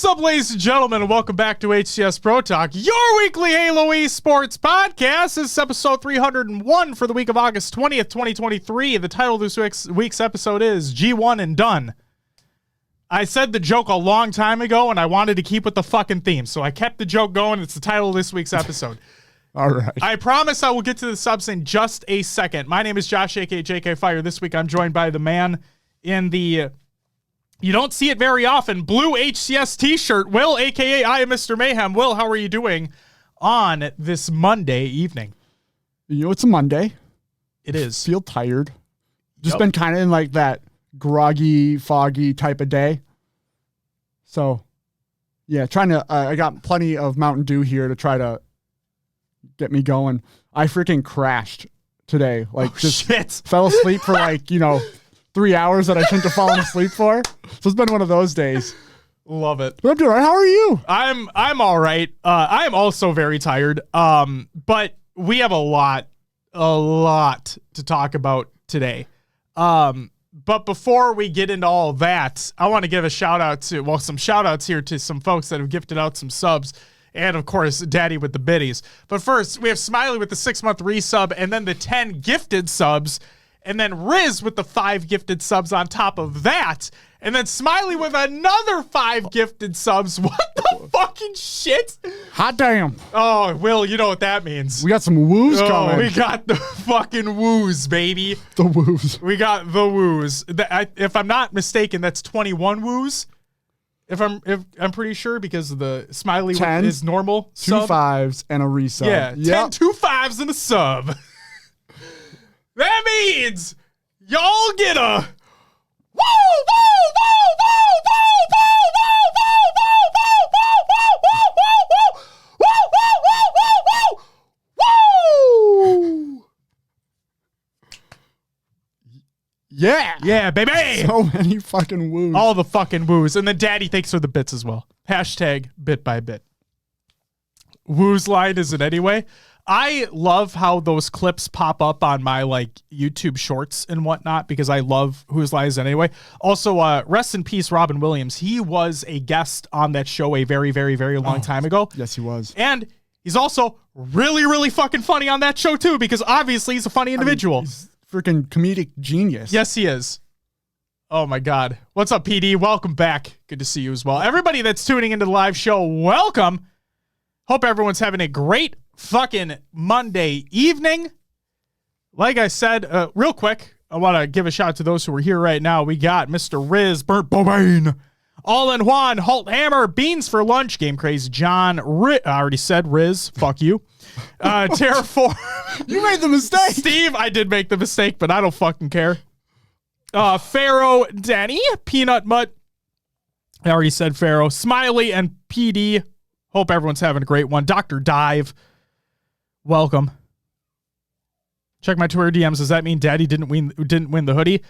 What's up, ladies and gentlemen, and welcome back to HCS Pro Talk, your weekly Halo esports podcast. This is episode 301 for the week of August 20th, 2023. The title of this week's episode is G1 and Done. I said the joke a long time ago, and I wanted to keep with the fucking theme, so I kept the joke going. It's the title of this week's episode. All right. I promise I will get to the subs in just a second. My name is Josh, aka JK Fire. This week I'm joined by the man in the... You don't see it very often. Blue HCS t-shirt. Will, a.k.a. I am Mr. Mayhem. Will, how are you doing on this Monday evening? You know, it's a Monday. It is. Feel tired. Just been kind of in like that groggy, foggy type of day. So, yeah, trying to, I got plenty of Mountain Dew here to try to get me going. I freaking crashed today. Like, shit. Fell asleep for 3 hours that I shouldn't have fallen asleep for. So it's been one of those days. Love it. But I'm doing all right. How are you? I'm all right. I am also very tired. But we have a lot to talk about today. But before we get into all that, I want to give a shout out to, some shout outs here to some folks that have gifted out some subs. And of course, Daddy with the biddies. But first, we have Smiley with the 6-month resub and then the 10 gifted subs. And then Riz with the 5 gifted subs on top of that. And then Smiley with another 5 gifted subs. What the fucking shit? Hot damn. Oh, Will, you know what that means. We got some woos coming. We got the fucking woos, baby. The woos. We got the woos. If I'm not mistaken, that's 21 woos. If I'm pretty sure, because the Smiley 10, is normal. 2 5s and a resub. Yeah, 10 2 5s and a sub. That means y'all get a woo, woo, woo, woo, woo, woo, woo, woo, woo, woo, woo, woo, woo, woo, woo, woo, woo, woo. Yeah. Yeah, baby. So many fucking woos. All the fucking woos. And then Daddy thanks for the bits as well. Hashtag bit by bit. Woos line is it anyway? I love how those clips pop up on my YouTube shorts and whatnot because I love Whose Line Is It Anyway. Also, rest in peace, Robin Williams. He was a guest on that show a very, very, very long time ago. Yes, he was. And he's also really, really fucking funny on that show too because obviously he's a funny individual. He's freaking comedic genius. Yes, he is. Oh my God. What's up, PD? Welcome back. Good to see you as well. Everybody that's tuning into the live show, welcome. Hope everyone's having a great fucking Monday evening. Like I said, real quick, I want to give a shout out to those who are here right now. We got Mr. Riz, Burnt Bobane, All in Juan, Halt Hammer, Beans for Lunch, Game Crazy John, I already said Riz, fuck you. Terraform. You made the mistake. Steve, I did make the mistake, but I don't fucking care. Pharaoh, Danny, Peanut Mutt, I already said Pharaoh, Smiley, and PD. Hope everyone's having a great one. Dr. Dive, welcome. Check my Twitter DMs. Does that mean Daddy didn't win the hoodie?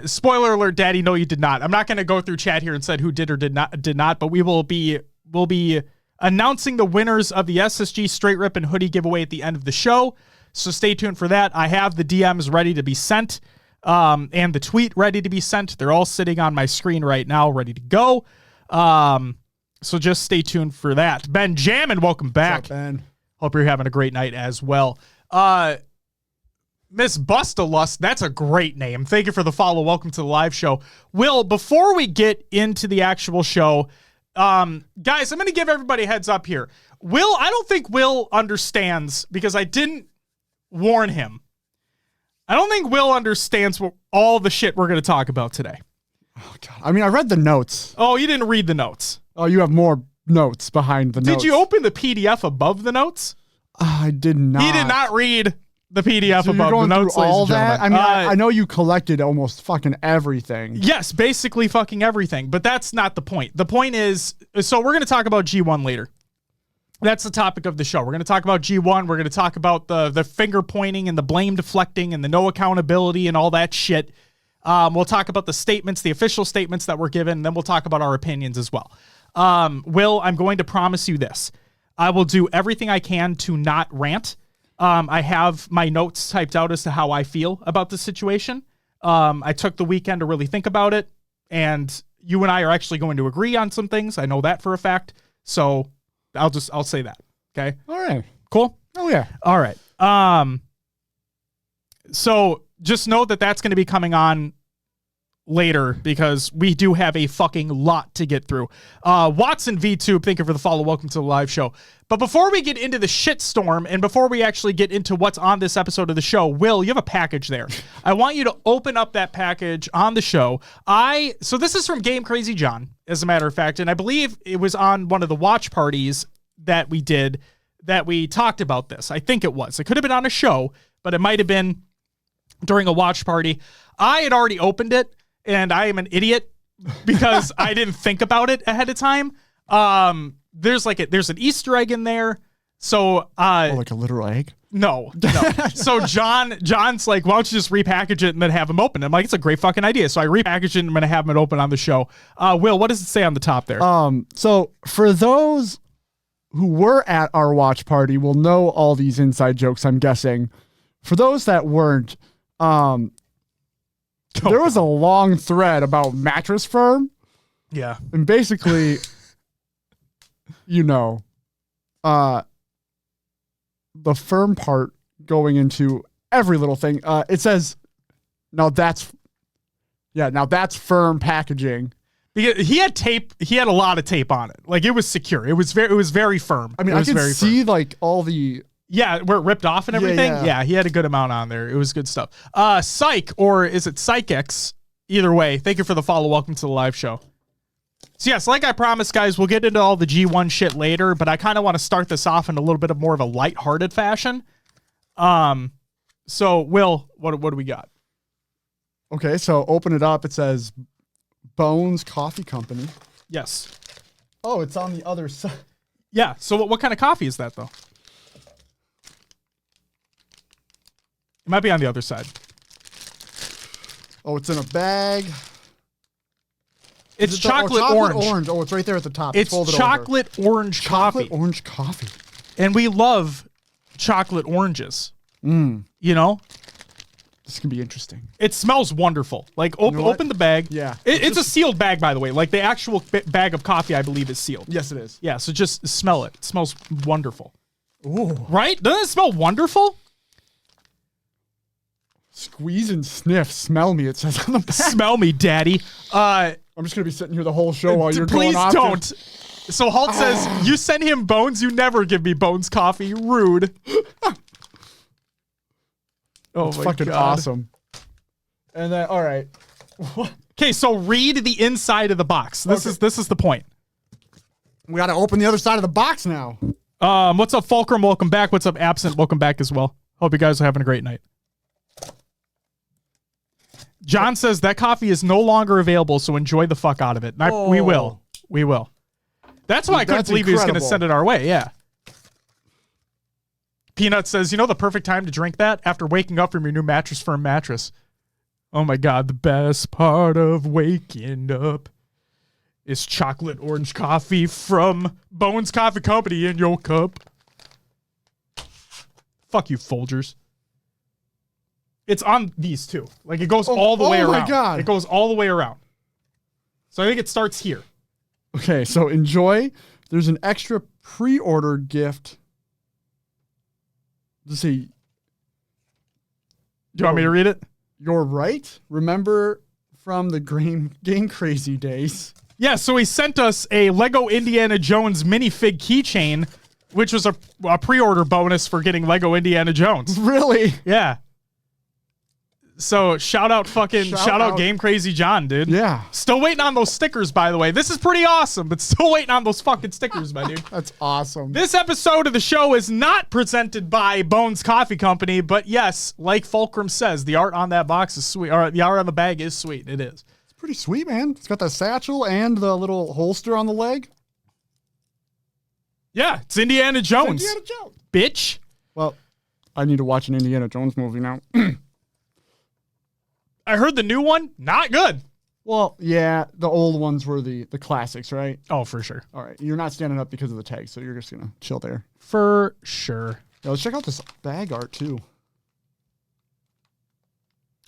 Spoiler alert, Daddy, no, you did not. I'm not going to go through chat here and said who did or did not, but we'll be announcing the winners of the SSG Straight Rip and hoodie giveaway at the end of the show. So stay tuned for that. I have the DMs ready to be sent, and the tweet ready to be sent. They're all sitting on my screen right now, ready to go. So just stay tuned for that. Ben Jammin, welcome back. What's up, Ben? Hope you're having a great night as well. Miss Bustalust, that's a great name. Thank you for the follow. Welcome to the live show. Will, before we get into the actual show, guys, I'm going to give everybody a heads up here. I don't think Will understands because I didn't warn him. I don't think Will understands all the shit we're going to talk about today. Oh, God. I mean, I read the notes. Oh, you didn't read the notes. Oh, you have more notes behind the notes. Did you open the PDF above the notes? I did not. He did not read the PDF so above the notes, ladies and gentlemen. I mean, I know you collected almost fucking everything. Yes, basically fucking everything, but that's not the point. The point is, so we're going to talk about G1 later. That's the topic of the show. We're going to talk about G1. We're going to talk about the finger pointing and the blame deflecting and the no accountability and all that shit. We'll talk about the statements, the official statements that were given, and then we'll talk about our opinions as well. Will, I'm going to promise you this. I will do everything I can to not rant. I have my notes typed out as to how I feel about the situation. I took the weekend to really think about it. And, you and I are actually going to agree on some things. I know that for a fact. So I'll say that. Okay. All right. Cool. Oh yeah. All right. So just know that that's going to be coming on later because we do have a fucking lot to get through. Watson VTube, thank you for the follow. Welcome to the live show. But before we get into the shitstorm and before we actually get into what's on this episode of the show, Will, you have a package there. I want you to open up that package on the show. So this is from Game Crazy John, as a matter of fact, and I believe it was on one of the watch parties that we did that we talked about this. I think it was. It could have been on a show, but it might have been during a watch party. I had already opened it, and I am an idiot because I didn't think about it ahead of time. There's an Easter egg in there. So, like a literal egg? No. So John's like, why don't you just repackage it and then have him open it? I'm like, it's a great fucking idea. So I repackaged it and I'm going to have him open on the show. Will, what does it say on the top there? So for those who were at our watch party will know all these inside jokes, I'm guessing. For those that weren't, there was a long thread about Mattress Firm. Yeah. And basically, the firm part going into every little thing. It says, now that's firm packaging. Because he had tape, he had a lot of tape on it. Like it was secure. It was very firm. I mean, I can see like all the... Yeah, where it ripped off and everything. Yeah, he had a good amount on there. It was good stuff. Psych, or is it PsychX? Either way, thank you for the follow. Welcome to the live show. So yes, like I promised, guys, we'll get into all the G1 shit later, but I kind of want to start this off in a little bit of more of a lighthearted fashion. So Will, what do we got? Okay, so open it up. It says Bones Coffee Company. Yes. Oh, it's on the other side. Yeah. So what kind of coffee is that though? It might be on the other side. Oh, it's in a bag. It's chocolate orange. Oh, it's right there at the top. It's chocolate orange coffee. Chocolate orange coffee. And we love chocolate oranges. You know? This can be interesting. It smells wonderful. Like, open the bag. Yeah. It's a sealed bag, by the way. Like, the actual bag of coffee, I believe, is sealed. Yes, it is. Yeah, so just smell it. It smells wonderful. Ooh. Right? Doesn't it smell wonderful? Squeeze and sniff. Smell me, it says on the back. Smell me, daddy. I'm just going to be sitting here the whole show while you're going off. Please don't. So Halt says, you send him Bones, you never give me Bones coffee. Rude. Oh, it's my fucking God. awesome. And then, all right. Okay, so read the inside of the box. This is the point. We got to open the other side of the box now. What's up, Fulcrum? Welcome back. What's up, Absent? Welcome back as well. Hope you guys are having a great night. John says that coffee is no longer available, so enjoy the fuck out of it. We will. We will. That's why I couldn't believe he was going to send it our way. Yeah. Peanut says, you know the perfect time to drink that? After waking up from your new Mattress Firm mattress. Oh my God, the best part of waking up is chocolate orange coffee from Bones Coffee Company in your cup. Fuck you, Folgers. It's on these two. Like, it goes all the way around. Oh my God. It goes all the way around. So I think it starts here. Okay, so enjoy. There's an extra pre-order gift. Let's see. Do you want me to read it? You're right. Remember from the Game Crazy days. Yeah, so he sent us a Lego Indiana Jones minifig keychain, which was a pre-order bonus for getting Lego Indiana Jones. Really? Yeah. So shout out Game Crazy John, dude. Yeah. Still waiting on those stickers, by the way. This is pretty awesome, but still waiting on those fucking stickers, my dude. That's awesome. This episode of the show is not presented by Bones Coffee Company, but yes, like Fulcrum says, the art on that box is sweet. Or the art on the bag is sweet. It is. It's pretty sweet, man. It's got the satchel and the little holster on the leg. Yeah, it's Indiana Jones. It's Indiana Jones. Bitch. Well, I need to watch an Indiana Jones movie now. I heard the new one, not good. Well, yeah, the old ones were the classics, right? Oh, for sure. All right, you're not standing up because of the tag, so you're just going to chill there. For sure. Yeah, let's check out this bag art, too.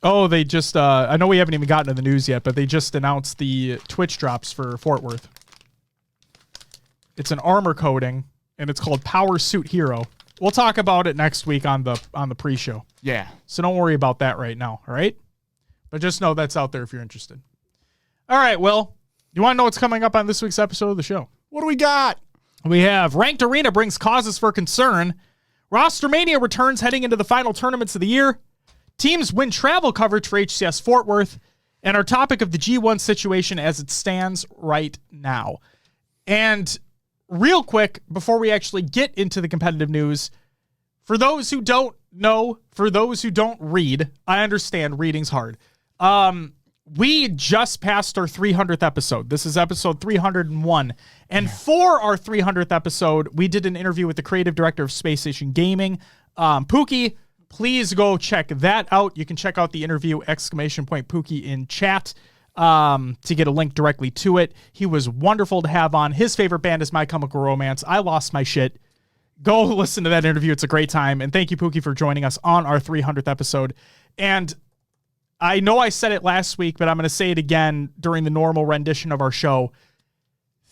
Oh, they just, I know we haven't even gotten to the news yet, but they just announced the Twitch drops for Fort Worth. It's an armor coating, and it's called Power Suit Hero. We'll talk about it next week on the pre-show. Yeah. So don't worry about that right now, all right? But just know that's out there if you're interested. All right, Will, you want to know what's coming up on this week's episode of the show? What do we got? We have Ranked Arena brings causes for concern. Rostermania returns heading into the final tournaments of the year. Teams win travel coverage for HCS Fort Worth. And our topic of the G1 situation as it stands right now. And real quick, before we actually get into the competitive news, for those who don't know, for those who don't read, I understand reading's hard. We just passed our 300th episode. This is episode 301. And for our 300th episode, we did an interview with the creative director of Space Station Gaming, Pookie. Please go check that out. You can check out the interview, ! Pookie in chat, to get a link directly to it. He was wonderful to have on. His favorite band is My Chemical Romance. I lost my shit. Go listen to that interview. It's a great time. And thank you, Pookie, for joining us on our 300th episode. And I know I said it last week, but I'm going to say it again during the normal rendition of our show.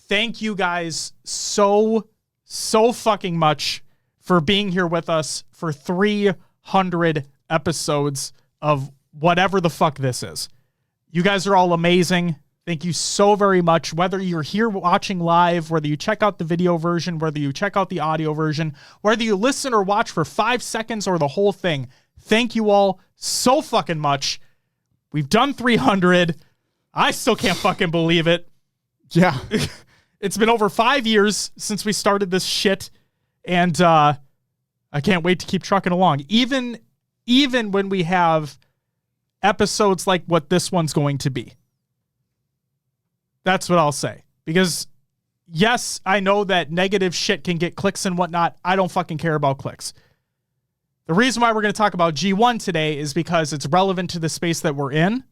Thank you guys so fucking much for being here with us for 300 episodes of whatever the fuck this is. You guys are all amazing. Thank you so very much. Whether you're here watching live, whether you check out the video version, whether you check out the audio version, whether you listen or watch for 5 seconds or the whole thing, thank you all so fucking much. We've done 300. I still can't fucking believe it. Yeah. It's been over 5 years since we started this shit. And I can't wait to keep trucking along. Even when we have episodes like what this one's going to be. That's what I'll say. Because, yes, I know that negative shit can get clicks and whatnot. I don't fucking care about clicks. The reason why we're going to talk about G1 today is because it's relevant to the space that we're in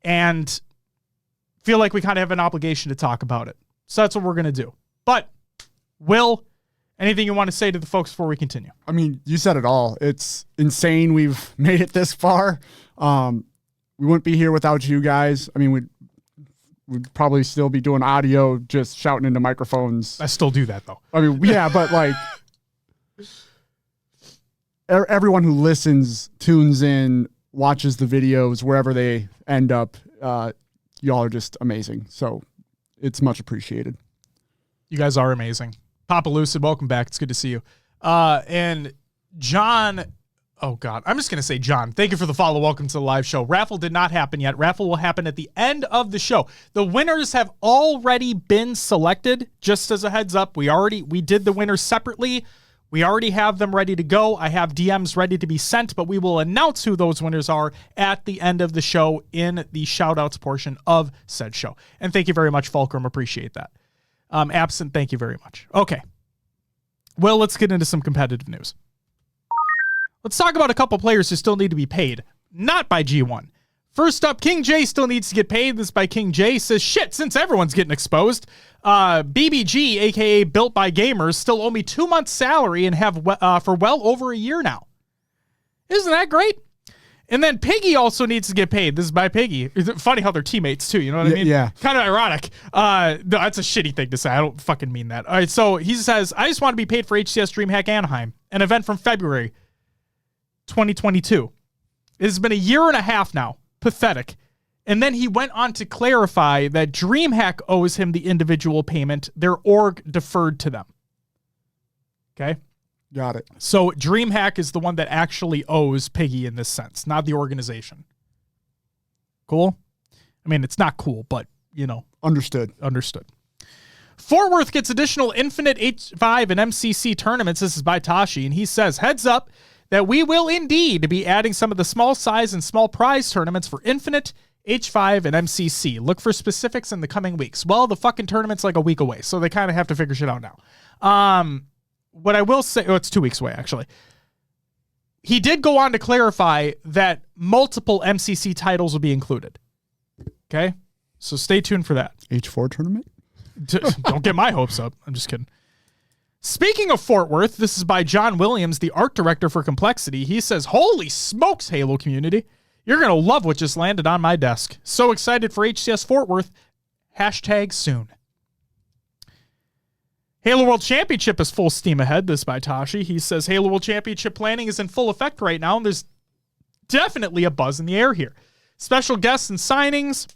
and feel like we kind of have an obligation to talk about it. So that's what we're going to do. But, Will, anything you want to say to the folks before we continue? I mean, you said it all. It's insane we've made it this far. We wouldn't be here without you guys. I mean, we'd probably still be doing audio, just shouting into microphones. I still do that, though. I mean, yeah, but like... Everyone who listens, tunes in, watches the videos, wherever they end up, y'all are just amazing. So it's much appreciated. You guys are amazing. Papa Lucid, welcome back. It's good to see you. And John, oh God, I'm just going to say John. Thank you for the follow. Welcome to the live show. Raffle did not happen yet. Raffle will happen at the end of the show. The winners have already been selected. Just as a heads up, we did the winners separately. We already have them ready to go. I have DMs ready to be sent, but we will announce who those winners are at the end of the show in the shoutouts portion of said show. And thank you very much, Fulcrum. Appreciate that. Absent, thank you very much. Okay. Well, let's get into some competitive news. Let's talk about a couple players who still need to be paid. Not by G1. First up, King J still needs to get paid. This by King J. Says, shit, since everyone's getting exposed. BBG, a.k.a. Built by Gamers, still owe me 2 months' salary and have for well over a year now. Isn't that great? And then Piggy also needs to get paid. This is by Piggy. It's funny how they're teammates, too. You know what I mean? Yeah. Kind of ironic. No, that's a shitty thing to say. I don't fucking mean that. All right, so he says, I just want to be paid for HCS DreamHack Anaheim, an event from February 2022. It has been a year and a half now. Pathetic. And then he went on to clarify that DreamHack owes him the individual payment. Their org deferred to them. Okay? Got it. So DreamHack is the one that actually owes Piggy in this sense, not the organization. Cool? I mean, it's not cool, but, you know. Understood. Fort Worth gets additional Infinite H5 and MCC tournaments. This is by Tashi, and he says, heads up that we will indeed be adding some of the small size and small prize tournaments for Infinite, H5, and MCC. Look for specifics in the coming weeks. Well, the fucking tournament's like a week away, so they kind of have to figure shit out now. What I will say, it's 2 weeks away, actually. He did go on to clarify that multiple MCC titles will be included. Okay? So stay tuned for that. H4 tournament? Don't get my hopes up. I'm just kidding. Speaking of Fort Worth, this is by John Williams, the art director for Complexity. He says, holy smokes, Halo community. You're going to love what just landed on my desk. So excited for HCS Fort Worth. Hashtag soon. Halo World Championship is full steam ahead. This by Tashi. He says Halo World Championship planning is in full effect right now, and there's definitely a buzz in the air here. Special guests and signings,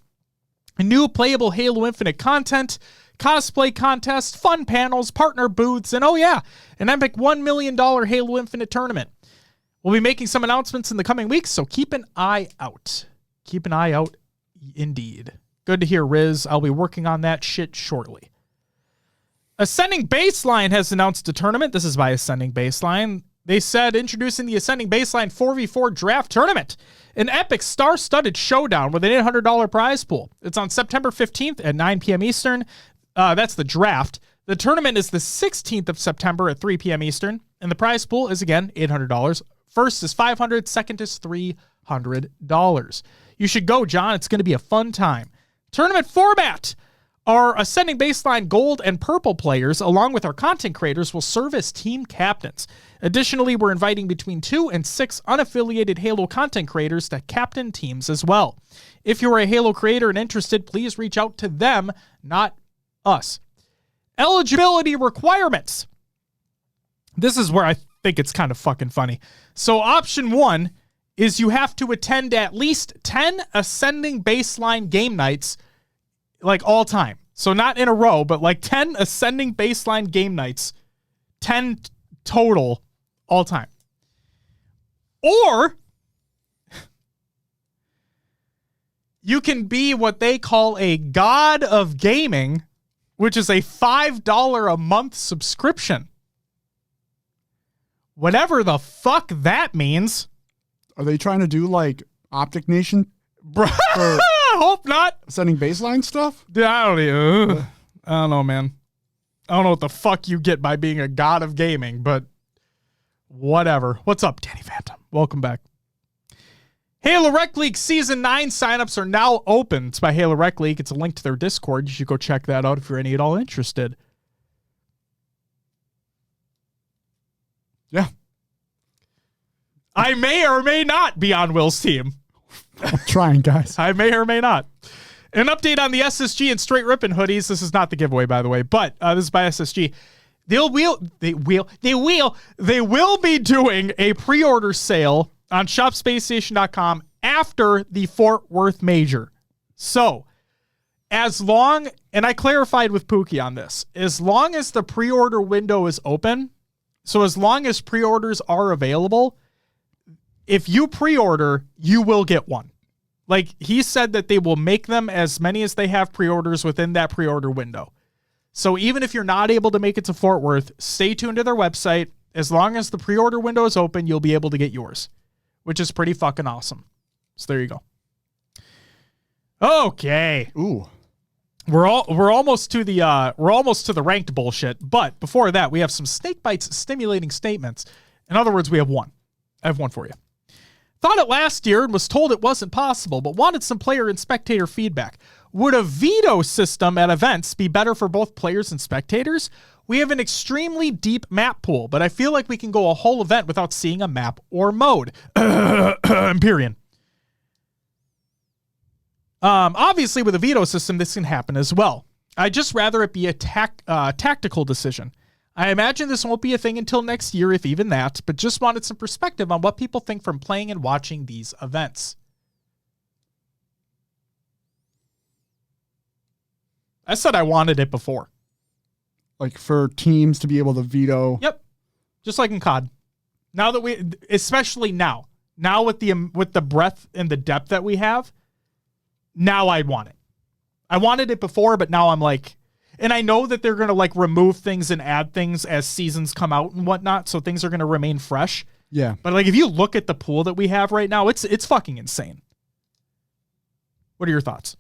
new playable Halo Infinite content, cosplay contests, fun panels, partner booths, and oh yeah, an epic $1 million Halo Infinite tournament. We'll be making some announcements in the coming weeks, so keep an eye out. Keep an eye out indeed. Good to hear, Riz. I'll be working on that shit shortly. Ascending Baseline has announced a tournament. This is by Ascending Baseline. They said introducing the Ascending Baseline 4v4 draft tournament, an epic star-studded showdown with an $800 prize pool. It's on September 15th at 9 p.m. Eastern. That's the draft. The tournament is the 16th of September at 3 p.m. Eastern, and the prize pool is, again, $800. First is $500, second is $300. You should go, John. It's going to be a fun time. Tournament format. Our Ascending Baseline Gold and Purple players, along with our content creators, will serve as team captains. Additionally, we're inviting between 2 and 6 unaffiliated Halo content creators to captain teams as well. If you are a Halo creator and interested, please reach out to them, not us. Eligibility requirements. This is where I think it's kind of fucking funny. So option 1 is you have to attend at least 10 Ascending Baseline game nights, like all time. So not in a row, but like 10 Ascending Baseline game nights, 10 total all time. Or you can be what they call a God of Gaming, which is a $5 a month subscription. Whatever the fuck that means. Are they trying to do like Optic Nation? Bro, I hope not. Sending baseline stuff? Dude, I don't know, man. I don't know what the fuck you get by being a God of gaming, but whatever. What's up, Danny Phantom? Welcome back. Halo Rec League Season 9 signups are now open. It's by Halo Rec League. It's a link to their Discord. You should go check that out if you're any at all interested. Yeah. I may or may not be on Will's team. I'm trying, guys. I may or may not. An update on the SSG and Straight Rippin' hoodies. This is not the giveaway, by the way, but this is by SSG. They will be doing a pre-order sale on shopspacestation.com after the Fort Worth Major. So, as long, and I clarified with Pookie on this, as long as the pre-order window is open, so as long as pre-orders are available, if you pre-order, you will get one. Like, he said that they will make them as many as they have pre-orders within that pre-order window. So even if you're not able to make it to Fort Worth, stay tuned to their website. As long as the pre-order window is open, you'll be able to get yours, which is pretty fucking awesome. So there you go. Okay. Ooh. We're almost to the ranked bullshit, but before that, we have some snake bites stimulating statements. In other words, we have one. I have one for you. Thought it last year and was told it wasn't possible, but wanted some player and spectator feedback. Would a veto system at events be better for both players and spectators? We have an extremely deep map pool, but I feel like we can go a whole event without seeing a map or mode. Empyrean. Obviously, with a veto system, this can happen as well. I'd just rather it be a tactical decision. I imagine this won't be a thing until next year, if even that, but just wanted some perspective on what people think from playing and watching these events. I said I wanted it before. Like for teams to be able to veto. Yep. Just like in COD. Now that especially now with the breadth and the depth that we have, now I want it. I wanted it before, but now I'm like, and I know that they're going to like remove things and add things as seasons come out and whatnot. So things are going to remain fresh. Yeah. But like, if you look at the pool that we have right now, it's fucking insane. What are your thoughts?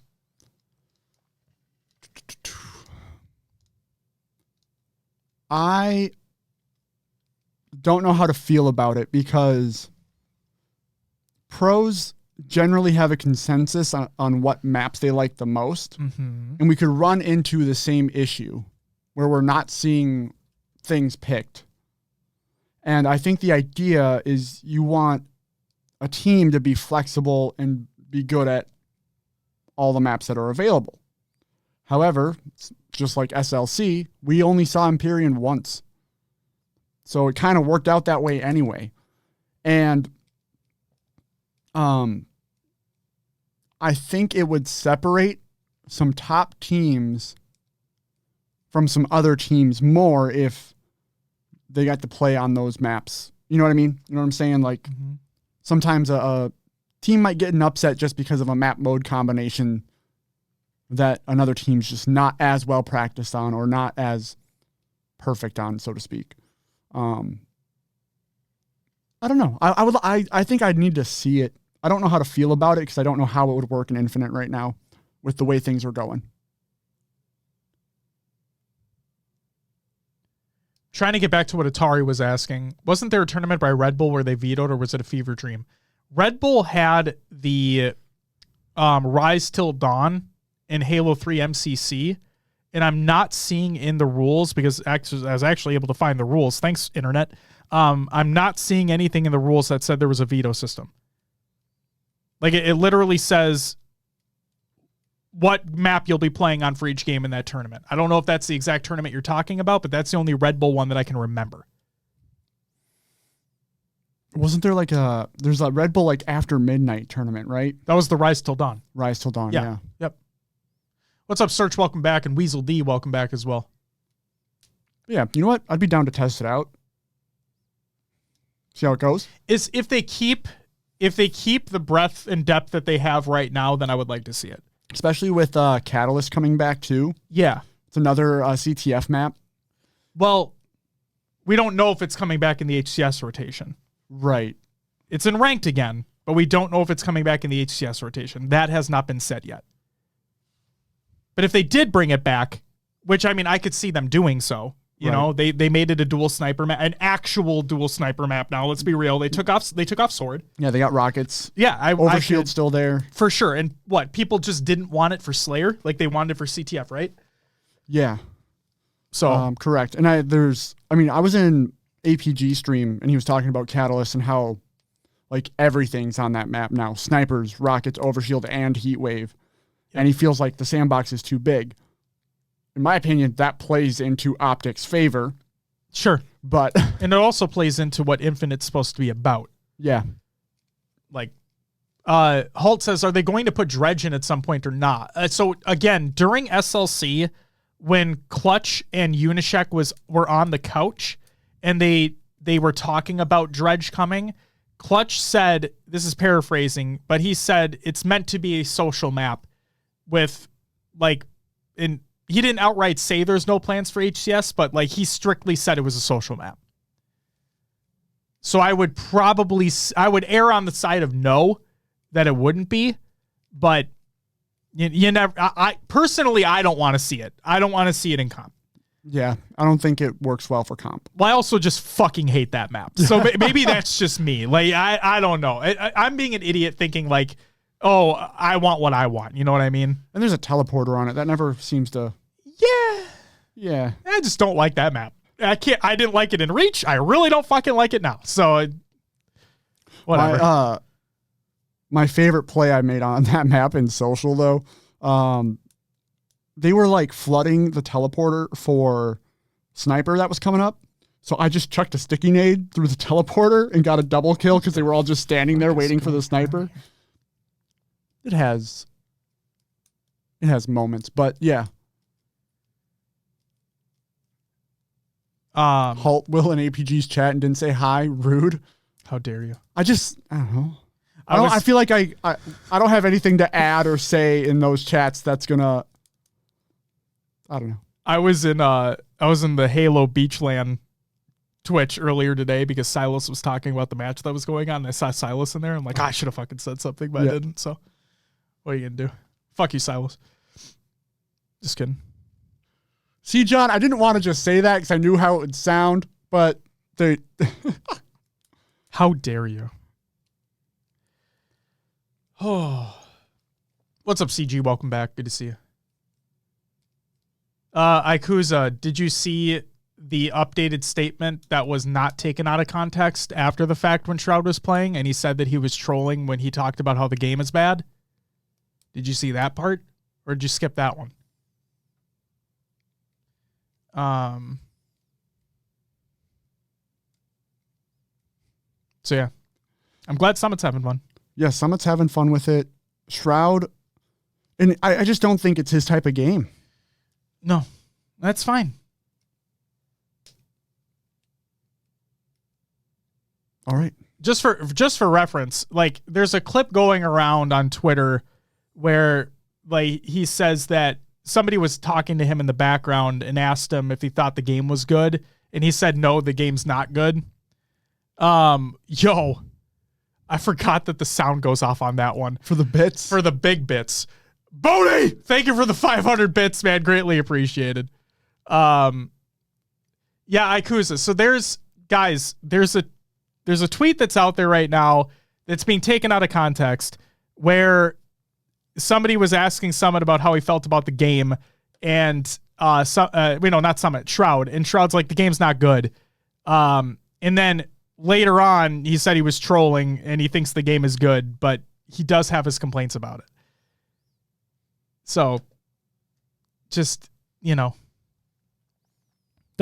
I don't know how to feel about it because pros generally have a consensus on what maps they like the most. Mm-hmm. And we could run into the same issue where we're not seeing things picked. And I think the idea is you want a team to be flexible and be good at all the maps that are available. However, just like SLC, we only saw Empyrean once. So it kind of worked out that way anyway. And I think it would separate some top teams from some other teams more if they got to play on those maps. You know what I mean? You know what I'm saying? Like sometimes a team might get an upset just because of a map mode combination that another team's just not as well practiced on or not as perfect on, so to speak. I don't know. I think I'd need to see it. I don't know how to feel about it because I don't know how it would work in Infinite right now with the way things are going. Trying to get back to what Atari was asking. Wasn't there a tournament by Red Bull where they vetoed, or was it a fever dream? Red Bull had the Rise Till Dawn in Halo 3 MCC, and I'm not seeing in the rules, because I was actually able to find the rules. Thanks, Internet. I'm not seeing anything in the rules that said there was a veto system. Like, it literally says what map you'll be playing on for each game in that tournament. I don't know if that's the exact tournament you're talking about, but that's the only Red Bull one that I can remember. Wasn't there like there's a Red Bull like after midnight tournament, right? That was the Rise Till Dawn. Rise Till Dawn, yeah. Yep. What's up, Search? Welcome back. And Weasel D, welcome back as well. Yeah, you know what? I'd be down to test it out. See how it goes. Is if they keep the breadth and depth that they have right now, then I would like to see it. Especially with Catalyst coming back too. Yeah. It's another CTF map. Well, we don't know if it's coming back in the HCS rotation. Right. It's in ranked again, but we don't know if it's coming back in the HCS rotation. That has not been said yet. But if they did bring it back, which, I mean, I could see them doing so. You know, they made it a dual sniper map, an actual dual sniper map now. Let's be real. They took off Sword. Yeah, they got rockets. Yeah, Overshield's still there. For sure. And what? People just didn't want it for Slayer? Like they wanted it for CTF, right? Yeah. So correct. And I was in APG stream and he was talking about Catalyst and how like everything's on that map now. Snipers, rockets, overshield, and heat wave. Yep. And he feels like the sandbox is too big. In my opinion, that plays into Optic's favor. Sure. But and it also plays into what Infinite's supposed to be about. Yeah. Like Halt says, are they going to put Dredge in at some point or not? So again, during SLC, when Clutch and Unishek were on the couch and they were talking about Dredge coming, Clutch said, this is paraphrasing, but he said it's meant to be a social map with like he didn't outright say there's no plans for HCS, but like he strictly said it was a social map. So I would err on the side of no, that it wouldn't be, but you never, I personally, I don't want to see it. I don't want to see it in comp. Yeah. I don't think it works well for comp. Well, I also just fucking hate that map. So maybe that's just me. Like, I don't know. I'm being an idiot thinking like, oh, I want what I want. You know what I mean? And there's a teleporter on it. That never seems to. Yeah. I just don't like that map. I didn't like it in Reach. I really don't fucking like it now. So, whatever. My favorite play I made on that map in social though, they were like flooding the teleporter for sniper that was coming up. So I just chucked a sticky nade through the teleporter and got a double kill because they were all just standing there waiting for the sniper. It has moments, but yeah. Halt Will in APG's chat and didn't say hi. Rude. How dare you? I don't know. I feel like I don't have anything to add or say in those chats that's gonna. I don't know. I was in the Halo Beachland Twitch earlier today because Silas was talking about the match that was going on. And I saw Silas in there. I'm like, I should have fucking said something, but I didn't. So, what are you gonna do? Fuck you, Silas. Just kidding. See, John, I didn't want to just say that because I knew how it would sound, but they. How dare you? Oh, what's up, CG? Welcome back. Good to see you. Ikuza, did you see the updated statement that was not taken out of context after the fact when Shroud was playing, and he said that he was trolling when he talked about how the game is bad? Did you see that part? Or did you skip that one? So yeah, I'm glad Summit's having fun. Yeah, Summit's having fun with it. Shroud, and I just don't think it's his type of game. No, that's fine. All right. Just for reference, like there's a clip going around on Twitter where like he says that somebody was talking to him in the background and asked him if he thought the game was good, and he said no, the game's not good. Yo, I forgot that the sound goes off on that one. For the bits? For the big bits. Bodie, thank you for the 500 bits, man. Greatly appreciated. Yeah, Ikuza. So there's a tweet that's out there right now that's being taken out of context where somebody was asking Summit about how he felt about the game, and not Summit, Shroud, and Shroud's like, the game's not good. And then later on, he said he was trolling and he thinks the game is good, but he does have his complaints about it. So just, don't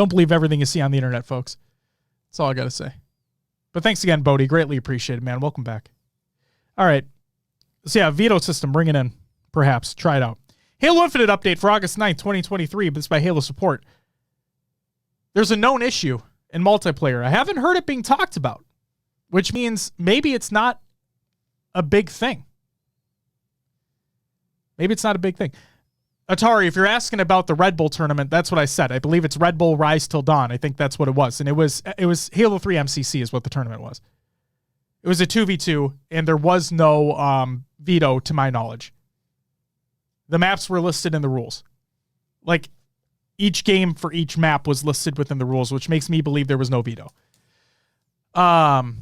believe everything you see on the internet, folks. That's all I got to say. But thanks again, Bodie. Greatly appreciated, man. Welcome back. All right. So yeah, veto system, bring it in. Perhaps. Try it out. Halo Infinite update for August 9th, 2023. But it's by Halo Support. There's a known issue in multiplayer. I haven't heard it being talked about, which means maybe it's not a big thing. Maybe it's not a big thing. Atari, if you're asking about the Red Bull tournament, that's what I said. I believe it's Red Bull Rise Till Dawn. I think that's what it was. And it was Halo 3 MCC is what the tournament was. It was a 2v2, and there was no veto to my knowledge. The maps were listed in the rules. Like, each game for each map was listed within the rules, which makes me believe there was no veto. Oh,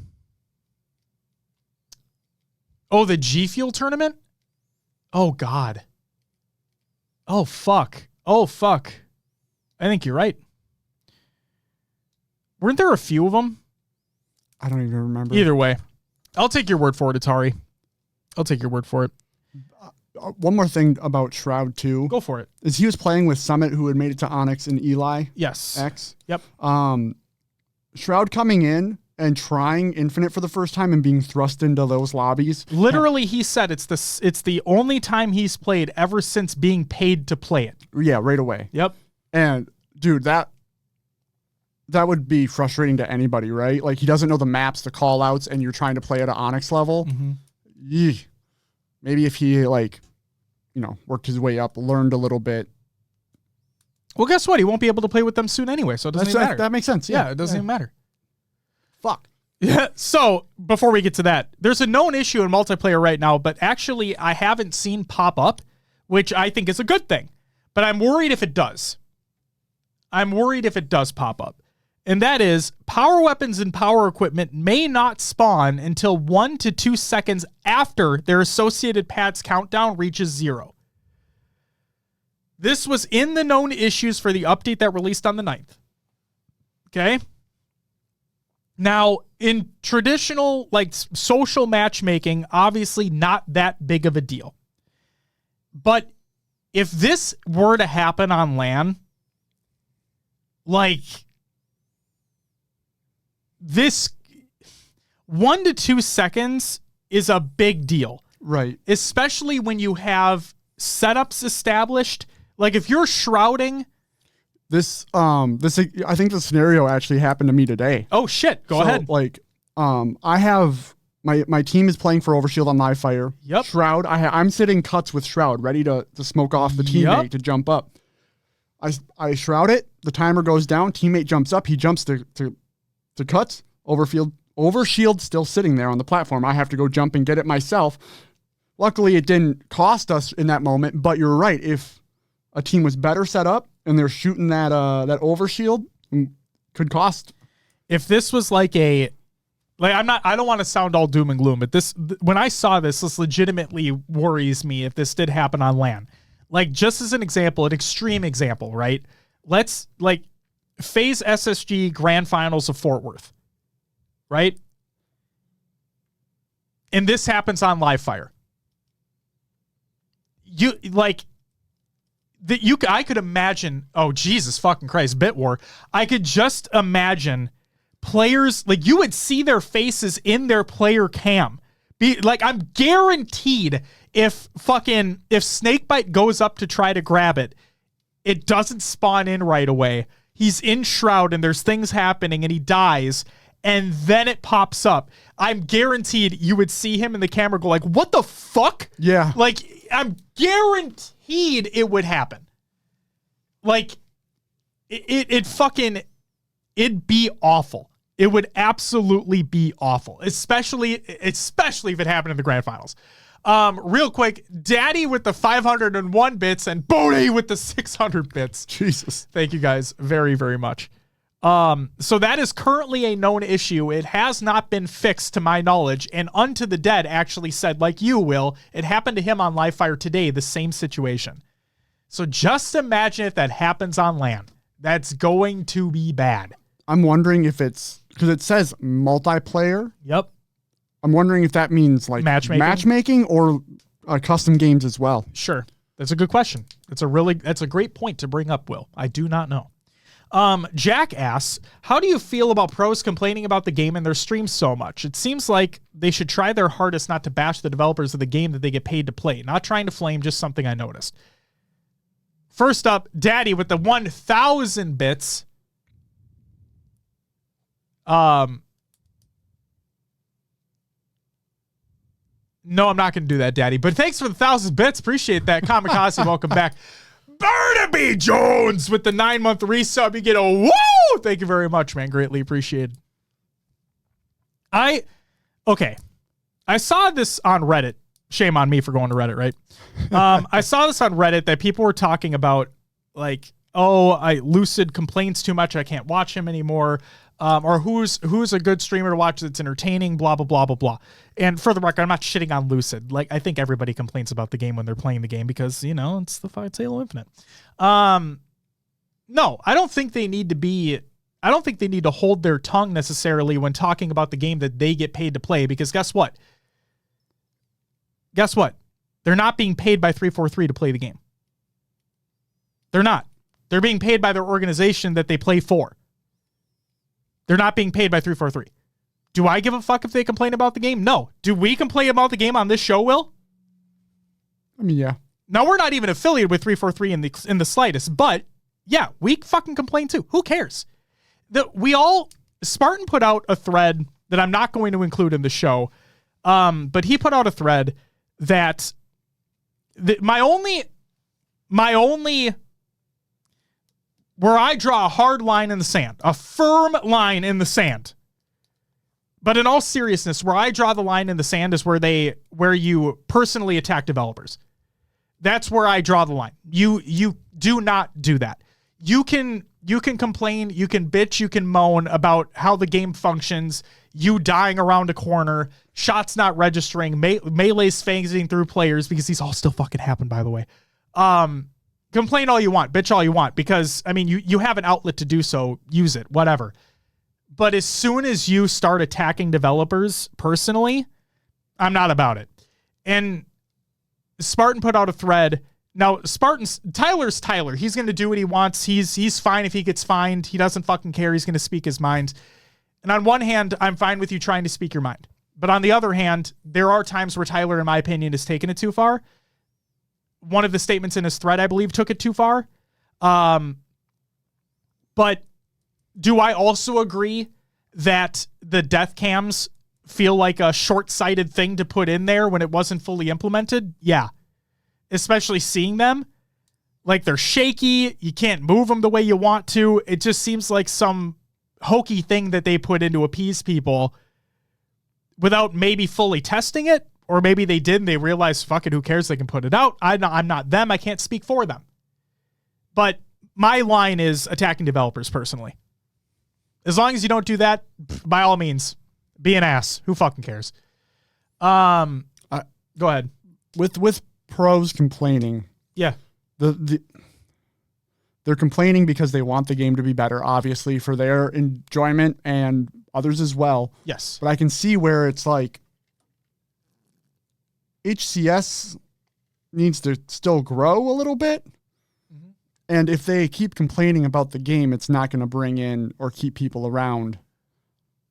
the G Fuel tournament? Oh, God. Oh, fuck. I think you're right. Weren't there a few of them? I don't even remember. Either way. I'll take your word for it, Atari. I'll take your word for it. One more thing about Shroud, too. Go for it. Is he was playing with Summit, who had made it to Onyx and Eli. Yes. X. Yep. Shroud coming in and trying Infinite for the first time and being thrust into those lobbies. Literally, he said it's the only time he's played ever since being paid to play it. Yeah, right away. Yep. And, dude, that would be frustrating to anybody, right? Like, he doesn't know the maps, the call-outs, and you're trying to play at an Onyx level. Mm-hmm. Yee. Maybe if he, worked his way up, learned a little bit. Well, guess what? He won't be able to play with them soon anyway, so it doesn't even matter. That makes sense. Yeah, it doesn't even matter. Fuck. Yeah. So before we get to that, there's a known issue in multiplayer right now, but actually I haven't seen pop up, which I think is a good thing. But I'm worried if it does. Pop up. And that is power weapons and power equipment may not spawn until 1 to 2 seconds after their associated pads countdown reaches 0. This was in the known issues for the update that released on the 9th. Okay? Now, in traditional, social matchmaking, obviously not that big of a deal. But if this were to happen on LAN, this 1 to 2 seconds is a big deal. Right. Especially when you have setups established. Like if you're shrouding. This I think the scenario actually happened to me today. Oh shit. Go ahead. I have my team is playing for Overshield on live fire. Yep. Shroud. I'm sitting cuts with Shroud, ready to smoke off the teammate to jump up. I shroud it, the timer goes down, teammate jumps up, he jumps to cuts, Overshield still sitting there on the platform. I have to go jump and get it myself. Luckily, it didn't cost us in that moment, but you're right. If a team was better set up and they're shooting that Overshield, could cost. If this was I don't want to sound all doom and gloom, but when I saw this legitimately worries me if this did happen on LAN. Just as an example, an extreme example, right? FaZe SSG Grand Finals of Fort Worth, right? And this happens on live fire. I could imagine, oh, Jesus fucking Christ, Bit War. I could just imagine players, like, you would see their faces in their player cam. I'm guaranteed if Snakebite goes up to try to grab it, it doesn't spawn in right away. He's in Shroud and there's things happening and he dies, and then it pops up. I'm guaranteed you would see him in the camera go like, what the fuck? Yeah. Like, I'm guaranteed it would happen. Like, it'd be awful. It would absolutely be awful, especially if it happened in the grand finals. Real quick, Daddy with the 501 bits and Bodie with the 600 bits. Jesus. Thank you guys very, very much. So that is currently a known issue. It has not been fixed to my knowledge. And Unto the Dead actually said, like you, Will, it happened to him on Live Fire today, the same situation. So just imagine if that happens on LAN. That's going to be bad. I'm wondering if it's, because it says multiplayer. Yep. I'm wondering if that means like matchmaking or custom games as well. Sure. That's a good question. That's a great point to bring up, Will. I do not know. Jack asks, how do you feel about pros complaining about the game in their streams so much? It seems like they should try their hardest not to bash the developers of the game that they get paid to play. Not trying to flame, just something I noticed. First up, Daddy with the 1,000 bits. No, I'm not going to do that, Daddy. But thanks for the 1,000 bits. Appreciate that. Kamikaze, welcome back. Barnaby Jones with the 9-month resub. You get a woo! Thank you very much, man. Greatly appreciated. I saw this on Reddit. Shame on me for going to Reddit, right? I saw this on Reddit that people were talking about, like, Lucid complains too much. I can't watch him anymore. Or who's a good streamer to watch that's entertaining, blah, blah, blah, blah, blah. And for the record, I'm not shitting on Lucid. Like, I think everybody complains about the game when they're playing the game because, it's Halo Infinite. No, I don't think they need to hold their tongue necessarily when talking about the game that they get paid to play, because guess what? They're not being paid by 343 to play the game. They're not. They're being paid by their organization that they play for. They're not being paid by 343. Do I give a fuck if they complain about the game? No. Do we complain about the game on this show, Will? I mean, yeah. Now, we're not even affiliated with 343 in the slightest, but yeah, we fucking complain too. Who cares? Spartan put out a thread that I'm not going to include in the show, but he put out a thread that my only where I draw a hard line in the sand, a firm line in the sand. But in all seriousness, where I draw the line in the sand is where you personally attack developers. That's where I draw the line. You do not do that. You can complain, you can bitch, you can moan about how the game functions, you dying around a corner, shots not registering, melees phasing through players, because these all still fucking happen, by the way. Complain all you want, bitch all you want, because, I mean, you have an outlet to do so, use it, whatever. But as soon as you start attacking developers personally, I'm not about it. And Spartan put out a thread. Now, Tyler's Tyler. He's going to do what he wants. He's fine if he gets fined. He doesn't fucking care. He's going to speak his mind. And on one hand, I'm fine with you trying to speak your mind. But on the other hand, there are times where Tyler, in my opinion, has taken it too far. One of the statements in his thread, I believe, took it too far. But do I also agree that the death cams feel like a short-sighted thing to put in there when it wasn't fully implemented? Yeah. Especially seeing them. Like, they're shaky. You can't move them the way you want to. It just seems like some hokey thing that they put in to appease people without maybe fully testing it. Or maybe they did and they realized, fuck it, who cares? They can put it out. I'm not them. I can't speak for them. But my line is attacking developers personally. As long as you don't do that, by all means, be an ass. Who fucking cares? Go ahead. With pros complaining. Yeah. The They're complaining because they want the game to be better, obviously, for their enjoyment and others as well. Yes. But I can see where it's like HCS needs to still grow a little bit. Mm-hmm. And if they keep complaining about the game, it's not going to bring in or keep people around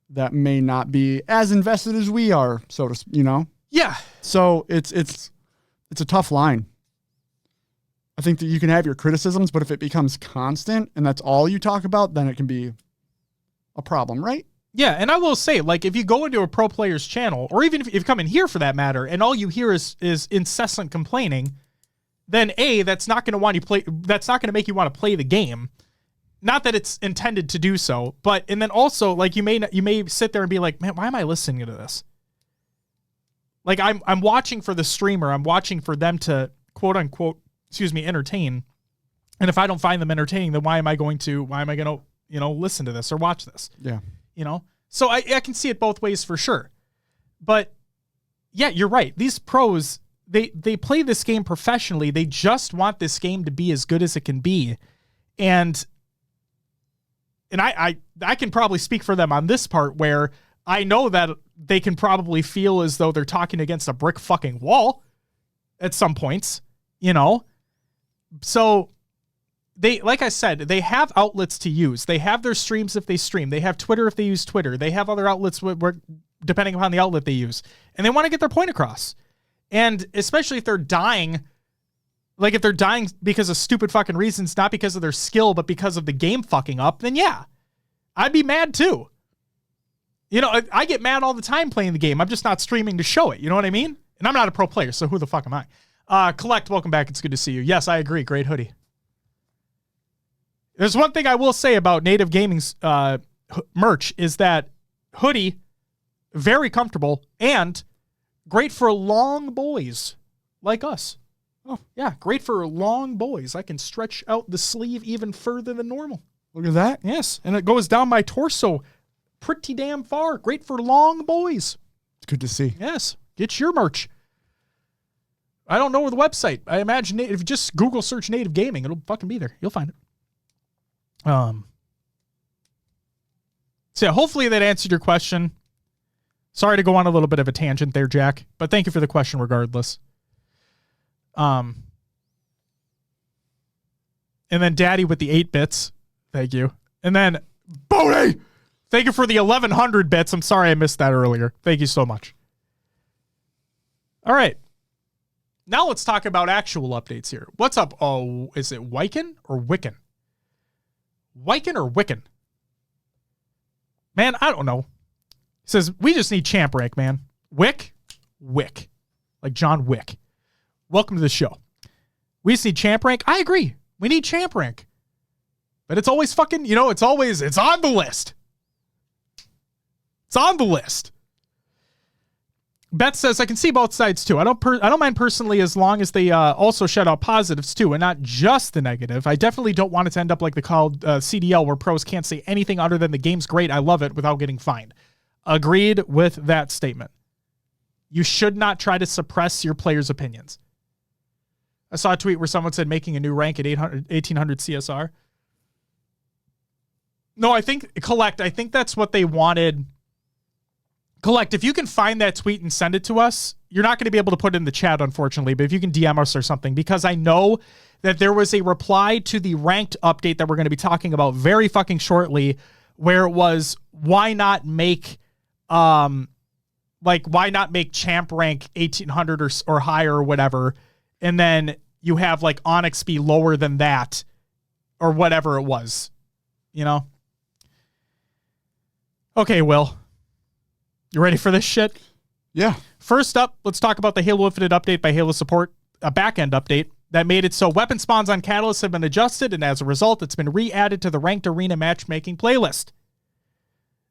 that may not be as invested as we are, so to speak, Yeah. So it's a tough line. I think that you can have your criticisms, but if it becomes constant and that's all you talk about, then it can be a problem, right? Yeah, and I will say, like, if you go into a pro player's channel, or even if you come in here for that matter, and all you hear is incessant complaining, then that's not going to make you want to play the game. Not that it's intended to do so, and then also, like, you may sit there and be like, man, why am I listening to this? Like, I'm watching for the streamer, I'm watching for them to quote unquote, entertain. And if I don't find them entertaining, then why am I going to, listen to this or watch this? Yeah. So I can see it both ways for sure. But yeah, you're right. These pros, they play this game professionally. They just want this game to be as good as it can be. And I can probably speak for them on this part where I know that they can probably feel as though they're talking against a brick fucking wall at some points, So they, like I said, they have outlets to use. They have their streams if they stream. They have Twitter if they use Twitter. They have other outlets where depending upon the outlet they use. And they want to get their point across. And especially if they're dying, like if they're dying because of stupid fucking reasons, not because of their skill, but because of the game fucking up, then yeah, I'd be mad too. I get mad all the time playing the game. I'm just not streaming to show it. You know what I mean? And I'm not a pro player, so who the fuck am I? Collect, welcome back. It's good to see you. Yes, I agree. Great hoodie. There's one thing I will say about Native Gaming's merch is that hoodie, very comfortable and great for long boys like us. Oh, yeah, great for long boys. I can stretch out the sleeve even further than normal. Look at that. Yes, and it goes down my torso pretty damn far. Great for long boys. It's good to see. Yes, get your merch. I don't know the website. I imagine if you just Google search Native Gaming, it'll fucking be there. You'll find it. So yeah, hopefully that answered your question. Sorry to go on a little bit of a tangent there, Jack, but thank you for the question regardless. And then Daddy with the 8 bits. Thank you. And then Bodie, thank you for the 1100 bits. I'm sorry I missed that earlier. Thank you so much. All right. Now let's talk about actual updates here. What's up? Oh, is it Wyken or Wiccan? Wyken or Wiccan? Man, I don't know. He says, we just need champ rank, man. Wick. Like John Wick. Welcome to the show. We just need champ rank. I agree. We need champ rank. But it's always fucking, it's on the list. It's on the list. Beth says, I can see both sides too. I don't mind personally as long as they also shout out positives too and not just the negative. I definitely don't want it to end up like the called CDL where pros can't say anything other than the game's great, I love it, without getting fined. Agreed with that statement. You should not try to suppress your players' opinions. I saw a tweet where someone said making a new rank at 1800 CSR. No, I think that's what they wanted. Collect, if you can find that tweet and send it to us, you're not going to be able to put it in the chat, unfortunately, but if you can DM us or something, because I know that there was a reply to the ranked update that we're going to be talking about very fucking shortly, where it was, why not make champ rank 1800 or higher or whatever, and then you have like Onyx be lower than that or whatever it was, Okay, Will. You ready for this shit? Yeah. First up, let's talk about the Halo Infinite update by Halo Support, a backend update that made it so weapon spawns on Catalyst have been adjusted, and as a result, it's been re-added to the Ranked Arena matchmaking playlist.